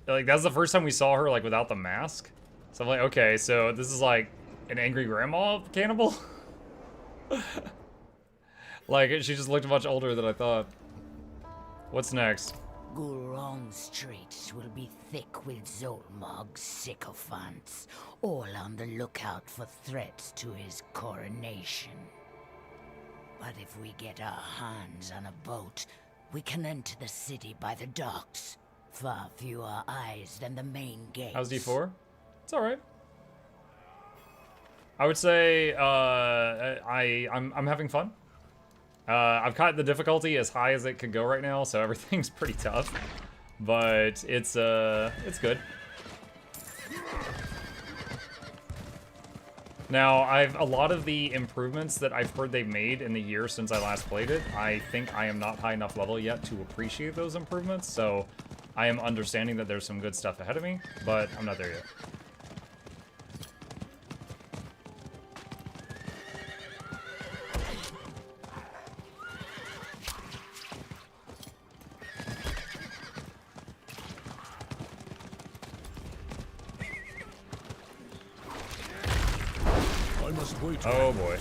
that's the first time we saw her like without the mask? So I'm like, okay, so this is like an angry grandma cannibal? Like, she just looked much older than I thought. What's next? Goron streets will be thick with Zolmog's sycophants, all on the lookout for threats to his coronation. But if we get our hands on a boat, we can enter the city by the docks. Far fewer eyes than the main gate. How's D4? It's alright. I would say I'm having fun. I've cut the difficulty as high as it could go right now, so everything's pretty tough. But it's good. Now, a lot of the improvements that I've heard they've made in the year since I last played it, I think I am not high enough level yet to appreciate those improvements, so I am understanding that there's some good stuff ahead of me, but I'm not there yet. I must wait. Oh boy.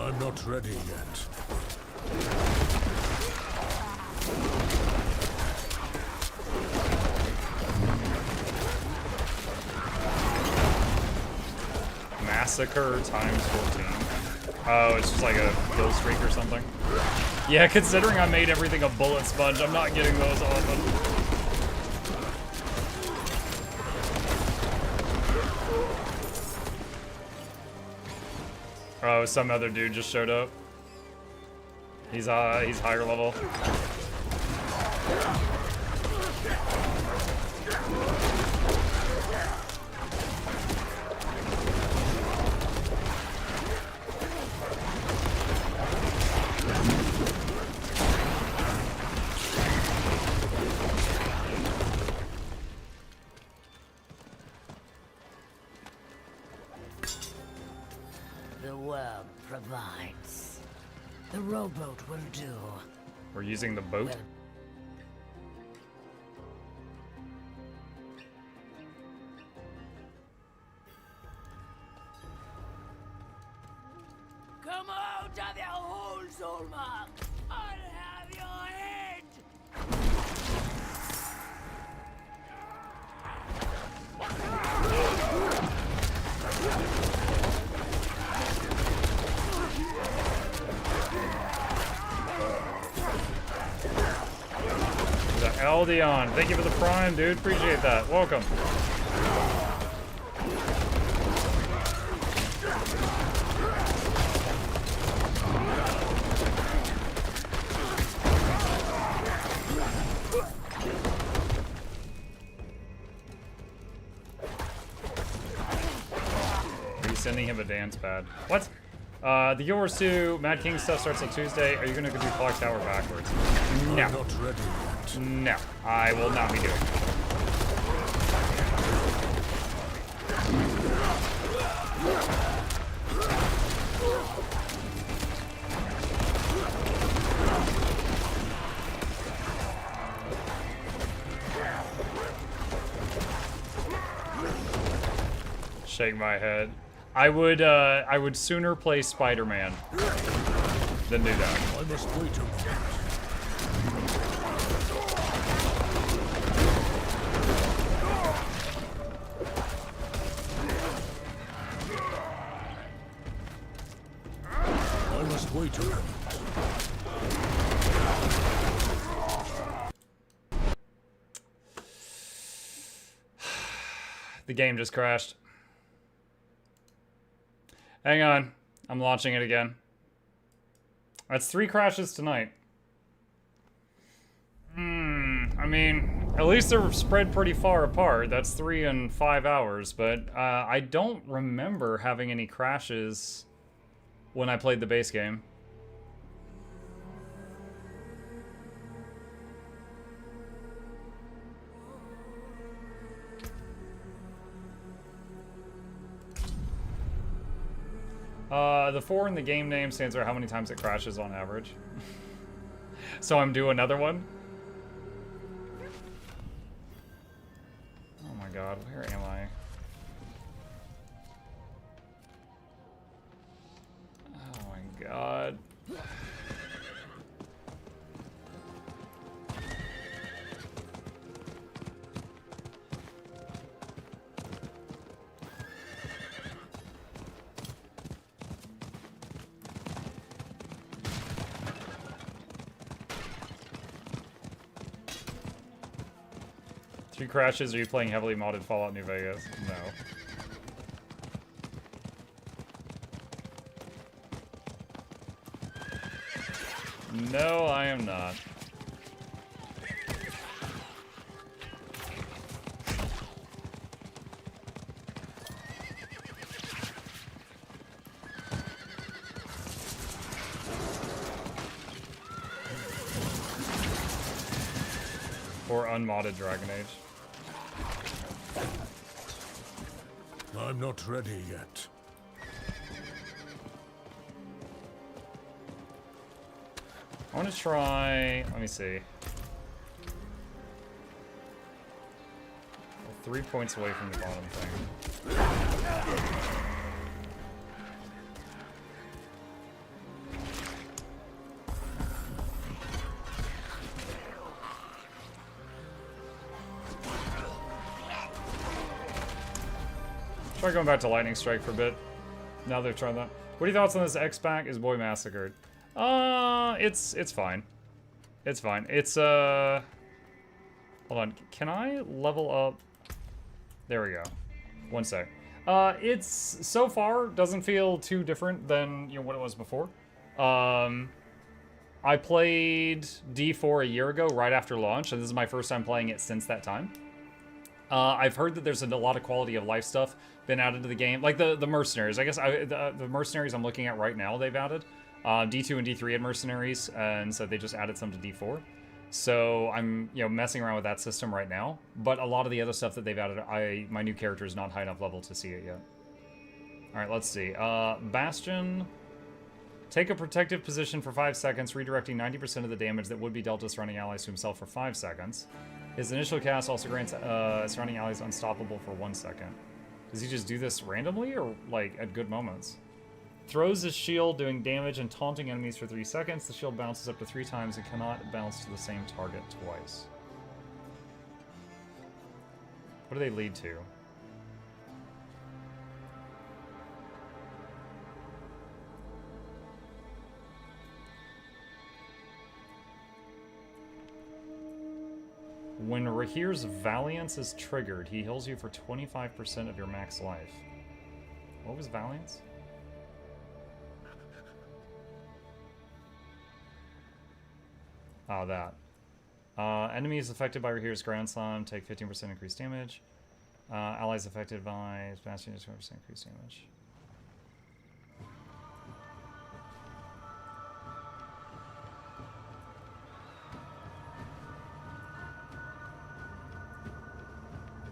I'm not ready yet. Massacre times 14. Oh, it's just like a kill streak or something. Yeah, considering I made everything a bullet sponge, I'm not getting those often. Oh, some other dude just showed up. He's higher level. The world provides. The rowboat will do. We're using the boat? Well, come out of your hole, Zolmok! I'll have your head! The Aldeon. Thank you for the prime, dude. Appreciate that. Welcome. Are you sending him a dance pad? What? The Guild Wars 2 Mad King stuff starts on Tuesday. Are you going to do Clock Tower backwards? No. I'm not ready yet. No, I will not be doing it. Shake my head. I would sooner play Spider-Man than do that. I must wait a moment. I must wait a moment. The game just crashed. Hang on. I'm launching it again. That's 3 crashes tonight. I mean, at least they're spread pretty far apart. That's 3 in 5 hours, but I don't remember having any crashes when I played the base game. The 4 in the game name stands for how many times it crashes on average. So I'm due another one. Oh my god, where am I? Oh my god. 3 crashes. Are you playing heavily modded Fallout New Vegas? No. No, I am not. Or unmodded Dragon Age. I'm not ready yet. I want to try, let me see. We're 3 points away from the bottom thing. Try going back to Lightning Strike for a bit. Now they've tried that. What are your thoughts on this X-Pack? Is Boy Massacred? It's fine. It's fine. It's, hold on. Can I level up? There we go. One sec. It's, so far, doesn't feel too different than, you know, what it was before. I played D4 a year ago, right after launch, and this is my first time playing it since that time. I've heard that there's a lot of quality of life stuff been added to the game. Like the mercenaries. I guess the mercenaries I'm looking at right now, they've added. D2 and D3 had mercenaries, and so they just added some to D4. So I'm, you know, messing around with that system right now. But a lot of the other stuff that they've added, my new character is not high enough level to see it yet. Alright, let's see. Bastion. Take a protective position for 5 seconds, redirecting 90% of the damage that would be dealt to surrounding allies to himself for 5 seconds. His initial cast also grants surrounding allies unstoppable for 1 second. Does he just do this randomly, or, like, at good moments? Throws his shield, doing damage and taunting enemies for 3 seconds. The shield bounces up to 3 times and cannot bounce to the same target twice. What do they lead to? When Rahir's Valiance is triggered, he heals you for 25% of your max life. What was Valiance? Oh, that. Enemies affected by Rahir's Ground Slam take 15% increased damage. Allies affected by Bastion take 20% increased damage.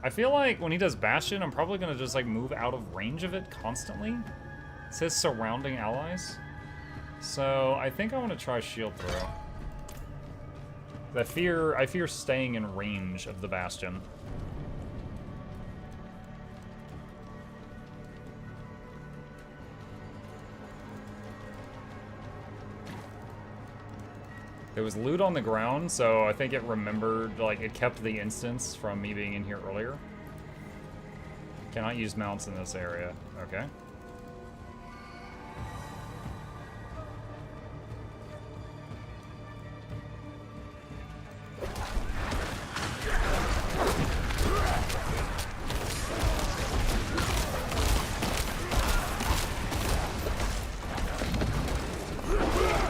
I feel like when he does Bastion, I'm probably going to just like move out of range of it constantly. It says surrounding allies. So I think I want to try Shield Throw. I fear staying in range of the Bastion. There was loot on the ground, so I think it remembered, like, it kept the instance from me being in here earlier. Cannot use mounts in this area. Okay.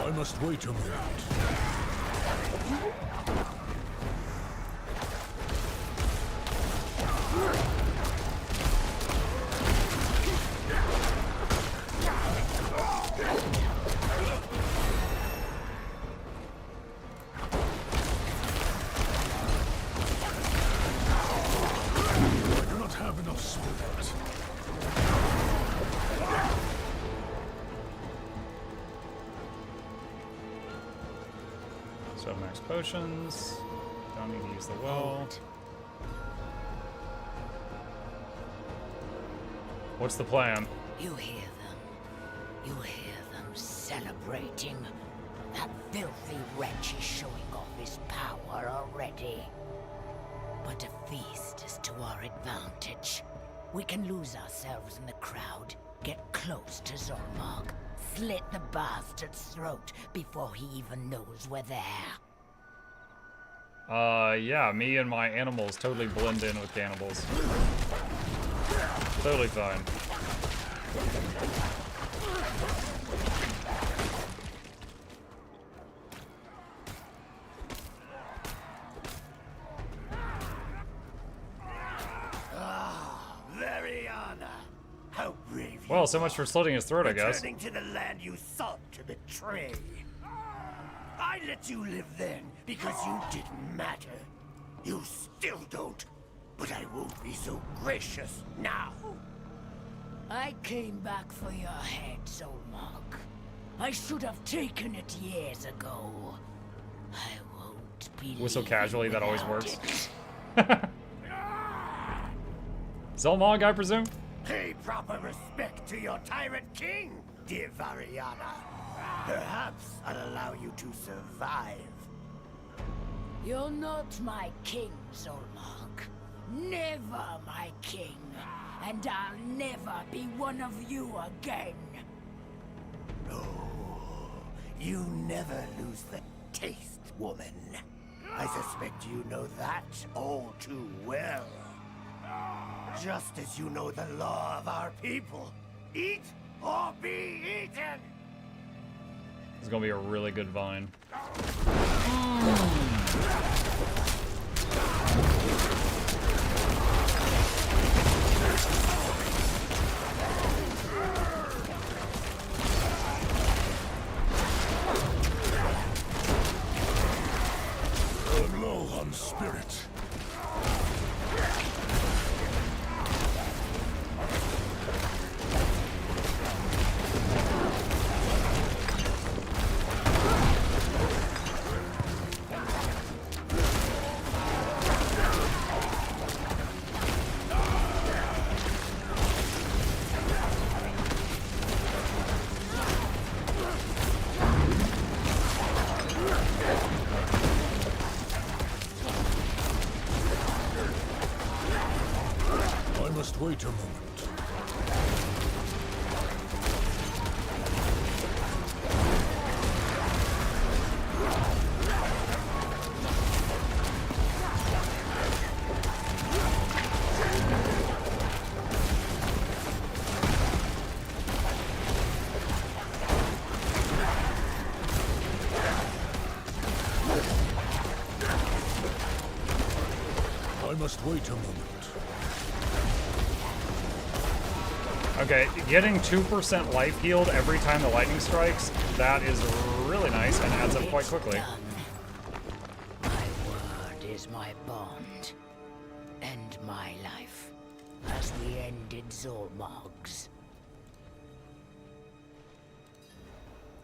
I must wait a moment. I do not have enough spirit. So max potions. Don't need to use the well. What's the plan? You hear them. You hear them celebrating. That filthy wretch is showing off his power already. But a feast is to our advantage. We can lose ourselves in the crowd, get close to Zormog, slit the bastard's throat before he even knows we're there. Yeah, me and my animals totally blend in with cannibals. Totally fine. Ah, Variana. How brave you Well, so much for slitting his throat, I guess. Returning to the land you sought to betray. I let you live then because you didn't matter. You still don't. But I won't be so gracious now. I came back for your head, Zormog. I should have taken it years ago. I won't be. Well, so casually, that always works. Zolmog, I presume? Pay proper respect to your tyrant king, dear Variana. Perhaps I'll allow you to survive. You're not my king, Zormog. Never my king. And I'll never be one of you again. Oh, you never lose the taste, woman. I suspect you know that all too well. Just as you know the law of our people. Eat or be eaten! It's gonna be a really good vine. I'm low on spirit. I must wait a moment. I must wait a moment. Okay, getting 2% life healed every time the lightning strikes, that is really nice and adds up quite quickly. My word is my bond. End my life, as we ended Zormog's.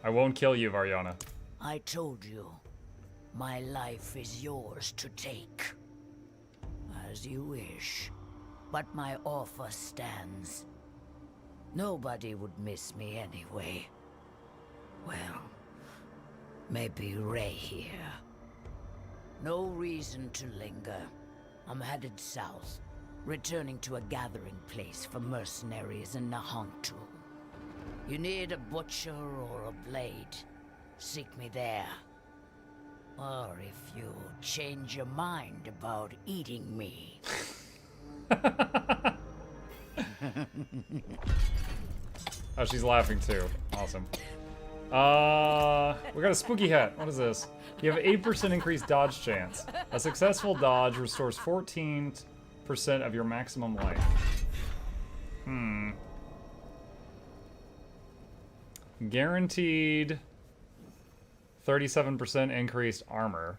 I won't kill you, Variana. I told you, my life is yours to take. As you wish, but my offer stands. Nobody would miss me anyway. Well, Maybe Ray here. No reason to linger. I'm headed south, returning to a gathering place for mercenaries in Nahangtu. You need a butcher or a blade, seek me there. Or if you change your mind about eating me. Oh, she's laughing too. Awesome. We got a spooky hat. What is this? You have 8% increased dodge chance. A successful dodge restores 14% of your maximum life. Guaranteed 37% increased armor.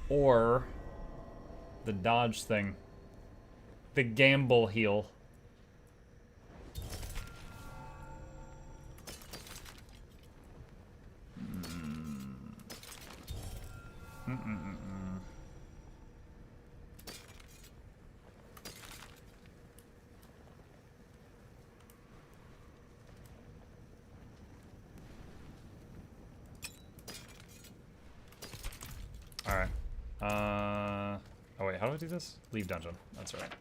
Or the dodge thing. The gamble heal. Alright. Oh wait, how do I do this? Leave dungeon. That's right.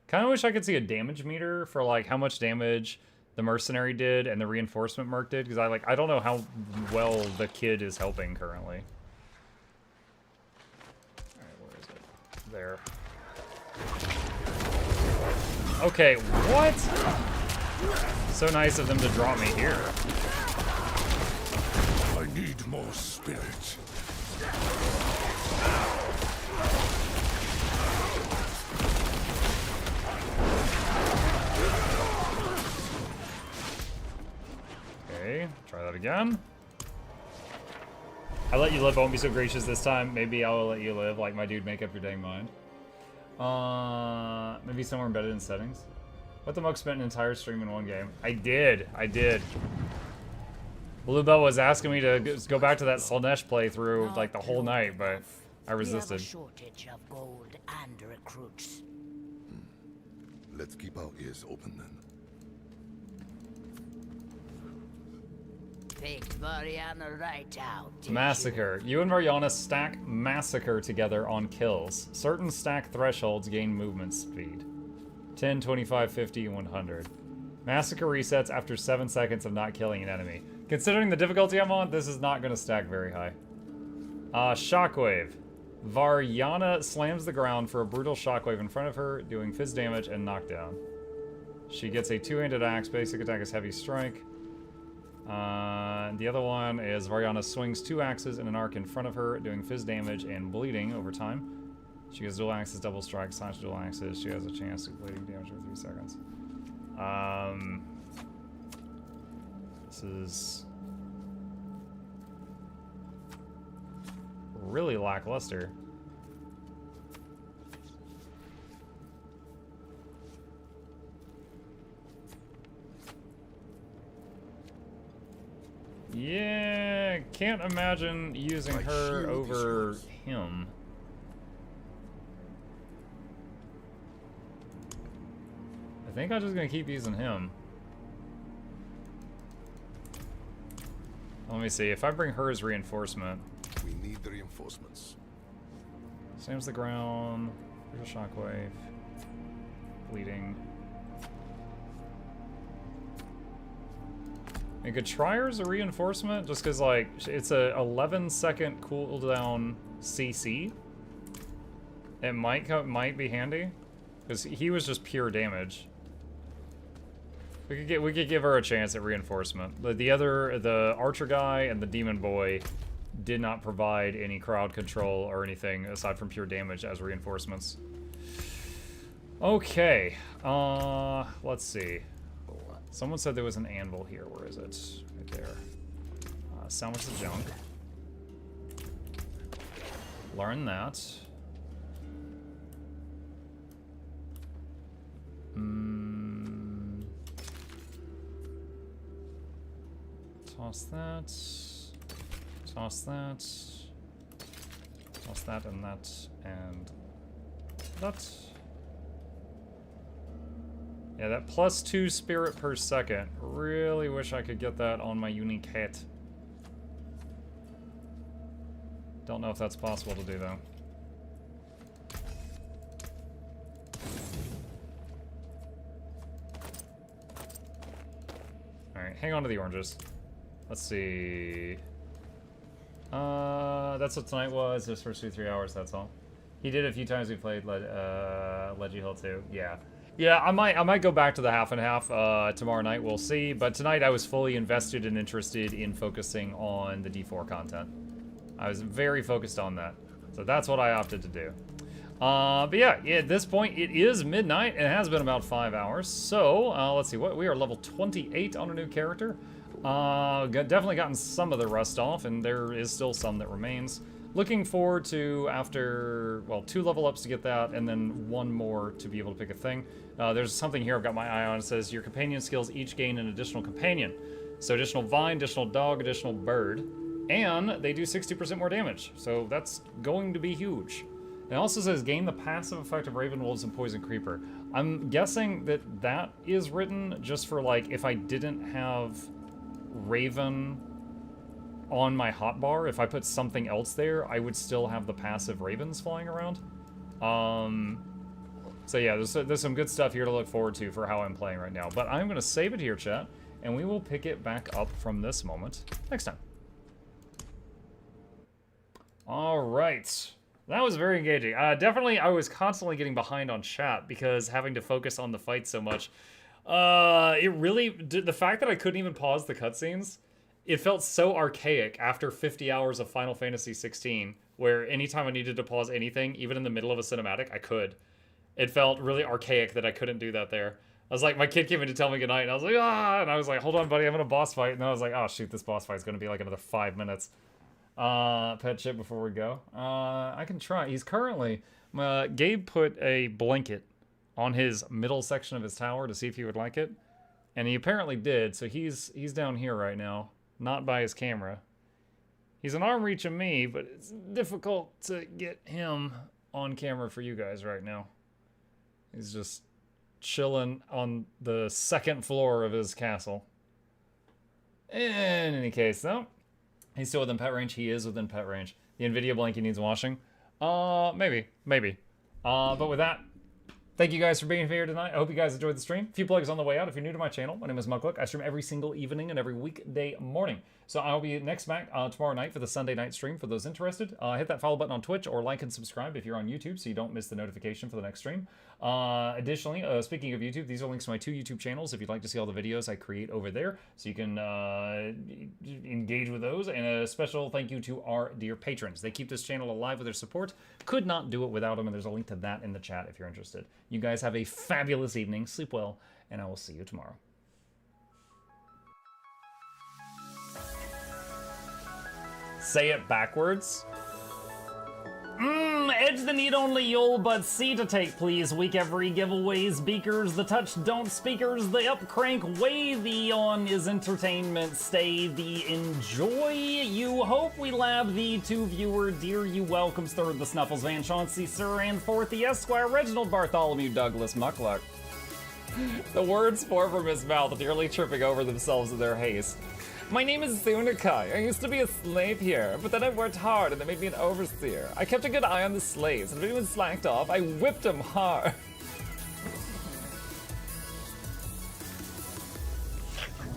Kinda wish I could see a damage meter for like how much damage the mercenary did and the reinforcement merc did, because I don't know how well the kid is helping currently. Alright, where is it? There. Okay, what? So nice of them to drop me here. I need more spirit. Okay, try that again. I let you live, I won't be so gracious this time. Maybe I will let you live, like my dude, make up your dang mind. Maybe somewhere embedded in settings. What the muck spent an entire stream in one game? I did. Bluebell was asking me to go back to that Slaanesh playthrough like the whole night, but I resisted. We have a shortage of gold and recruits. Let's keep our ears open then. Picked Mariana right out. Massacre. You and Mariana stack Massacre together on kills. Certain stack thresholds gain movement speed. 10, 25, 50, and 100. Massacre resets after 7 seconds of not killing an enemy. Considering the difficulty I'm on, this is not going to stack very high. Shockwave. Varyana slams the ground for a brutal shockwave in front of her, doing fizz damage and knockdown. She gets a two-handed axe. Basic attack is heavy strike. The other one is Varyana swings 2 axes in an arc in front of her, doing fizz damage and bleeding over time. She gets dual axes, double strike, slash dual axes. She has a chance to bleeding damage for 3 seconds. This is really lackluster. Yeah, can't imagine using her over him. I think I'm just gonna keep using him. Let me see, if I bring her as reinforcement. We need the reinforcements. Slams the ground, there's a shockwave, bleeding. I could try her as a reinforcement, just because, like, it's a 11-second cooldown CC. It might be handy, because he was just pure damage. We could give her a chance at reinforcement. The archer guy and the demon boy did not provide any crowd control or anything aside from pure damage as reinforcements. Okay, let's see. Someone said there was an anvil here. Where is it? Right there. Sandwich the junk. Learn that. Toss that. Toss that. Toss that and that and that. Yeah, that +2 spirit per second. Really wish I could get that on my unique hat. Don't know if that's possible to do, though. Alright, hang on to the oranges. Let's see. That's what tonight was. His first 2-3 hours, that's all. He did it a few times we played Leggy Hill 2. Yeah. Yeah, I might go back to the half and half tomorrow night, we'll see. But tonight I was fully invested and interested in focusing on the D4 content. I was very focused on that. So that's what I opted to do. But yeah, at this point it is midnight and it has been about 5 hours. So let's see, we are level 28 on a new character. Definitely gotten some of the rust off, and there is still some that remains. Looking forward to, after, well, 2 level ups to get that, and then 1 more to be able to pick a thing. There's something here I've got my eye on. It says your companion skills each gain an additional companion. So additional vine, additional dog, additional bird. And they do 60% more damage. So that's going to be huge. It also says gain the passive effect of Raven, Wolves, and Poison Creeper. I'm guessing that that is written just for, like, if I didn't have Raven on my hotbar, if I put something else there, I would still have the passive ravens flying around. So yeah, there's some good stuff here to look forward to for how I'm playing right now. But I'm going to save it here, chat, and we will pick it back up from this moment next time. All right. That was very engaging. Definitely, I was constantly getting behind on chat because having to focus on the fight so much. It really, the fact that I couldn't even pause the cutscenes, it felt so archaic after 50 hours of Final Fantasy 16, where anytime I needed to pause anything, even in the middle of a cinematic, I could. It felt really archaic that I couldn't do that there. I was like, my kid came in to tell me goodnight, and I was like, ah, and I was like, hold on, buddy, I'm in a boss fight, and then I was like, oh, shoot, this boss fight's gonna be like another 5 minutes. Pet shit before we go. I can try. He's currently, Gabe put a blanket on his middle section of his tower to see if he would like it, and he apparently did, so he's down here right now. Not by his camera. He's an arm reach of me, but it's difficult to get him on camera for you guys right now. He's just chilling on the 2nd floor of his castle. In any case, though, he's still within pet range. He is within pet range. The NVIDIA blanket needs washing. Maybe. But with that, thank you guys for being here tonight. I hope you guys enjoyed the stream. A few plugs on the way out. If you're new to my channel, my name is Mukluk. I stream every single evening and every weekday morning. So I'll be next back tomorrow night for the Sunday night stream for those interested. Hit that follow button on Twitch or like and subscribe if you're on YouTube so you don't miss the notification for the next stream. Additionally, speaking of YouTube, these are links to my 2 YouTube channels if you'd like to see all the videos I create over there, so you can engage with those. And a special thank you to our dear patrons. They keep this channel alive with their support. Could not do it without them, and there's a link to that in the chat if you're interested. You guys have a fabulous evening. Sleep well, and I will see you tomorrow. Say it backwards. Edge the need only you'll but see to take, please. Week every giveaways, beakers, the touch don't speakers, the up crank way, the on is entertainment, stay the enjoy. You hope we lab the 2 viewer, dear you welcomes, 3rd the Snuffles, Van Chauncey, Sir, and 4th the Esquire, Reginald Bartholomew, Douglas, Mukluk. The words pour from his mouth, nearly tripping over themselves in their haste. My name is Zunikai. I used to be a slave here, but then I worked hard and they made me an overseer. I kept a good eye on the slaves, and if anyone slacked off, I whipped them hard.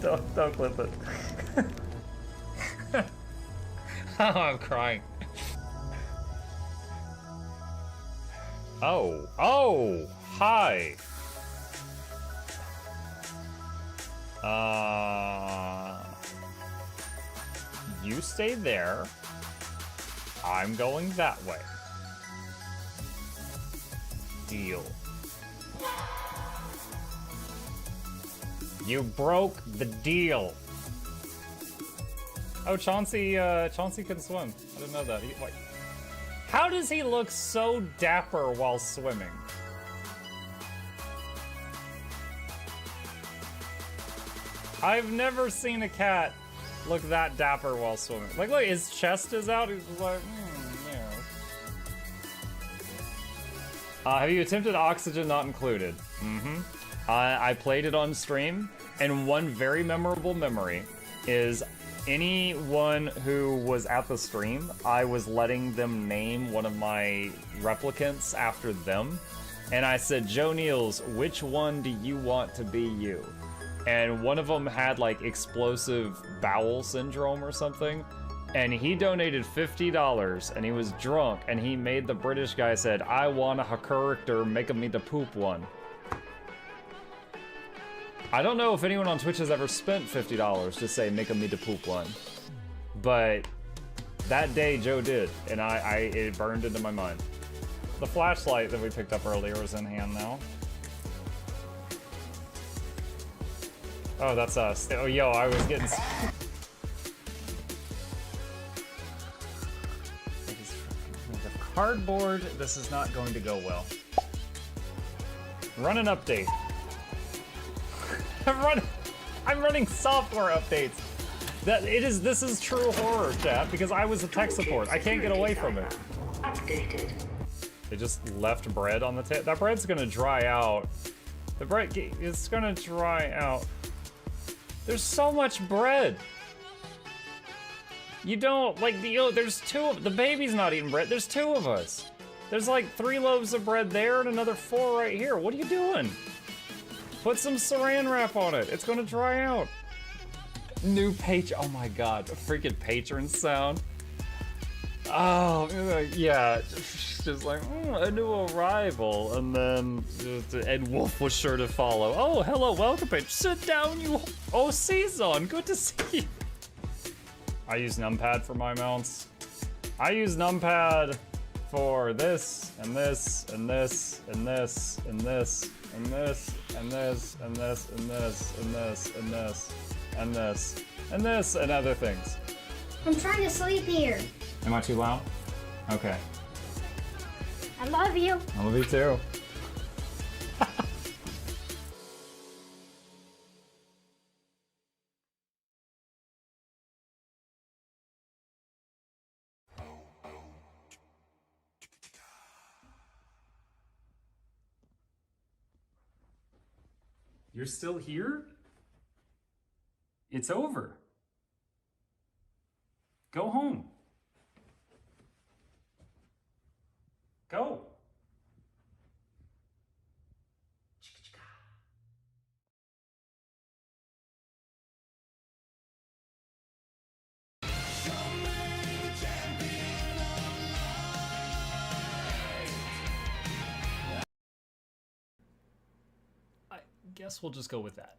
Don't clip it. Oh, I'm crying. Oh, hi. You stay there. I'm going that way. Deal. You broke the deal. Oh, Chauncey can swim. I didn't know that. How does he look so dapper while swimming? I've never seen a cat look that dapper while swimming. Like, look, his chest is out. He's just like, yeah. Have you attempted oxygen not included? Mm-hmm. I played it on stream, and one very memorable memory is anyone who was at the stream, I was letting them name one of my replicants after them. And I said, Joe Niels, which one do you want to be you? And one of them had like explosive bowel syndrome or something. And he donated $50 and he was drunk and he made the British guy said, I want a character, make me the poop one. I don't know if anyone on Twitch has ever spent $50 to say, make me the poop one. But that day Joe did, and it burned into my mind. The flashlight that we picked up earlier is in hand now. Oh, that's us. Oh, yo, I was getting... Cardboard, this is not going to go well. Run an update. I'm running software updates. This is true horror, chat, because I was a tech support. I can't get away from it. Updated. They just left bread on the table. That bread's gonna dry out. The bread is gonna dry out. There's so much bread. You don't, like, there's the baby's not eating bread. There's 2 of us. There's like 3 loaves of bread there and another 4 right here. What are you doing? Put some saran wrap on it. It's gonna dry out. New patron, oh my God, a freaking patron sound. Oh, yeah, just like, a new arrival. And then Ed Wolf was sure to follow. Oh, hello, welcome, patron. Sit down, you, oh, Season, good to see you. I use numpad for my mounts. I use numpad for this, and this, and this, and this, and this, and this, and this, and this, and this, and this, and this, and this, and this, and other things. I'm trying to sleep here. Am I too loud? Okay. I love you. I love you too. You're still here? It's over. Go home. Go. I guess we'll just go with that.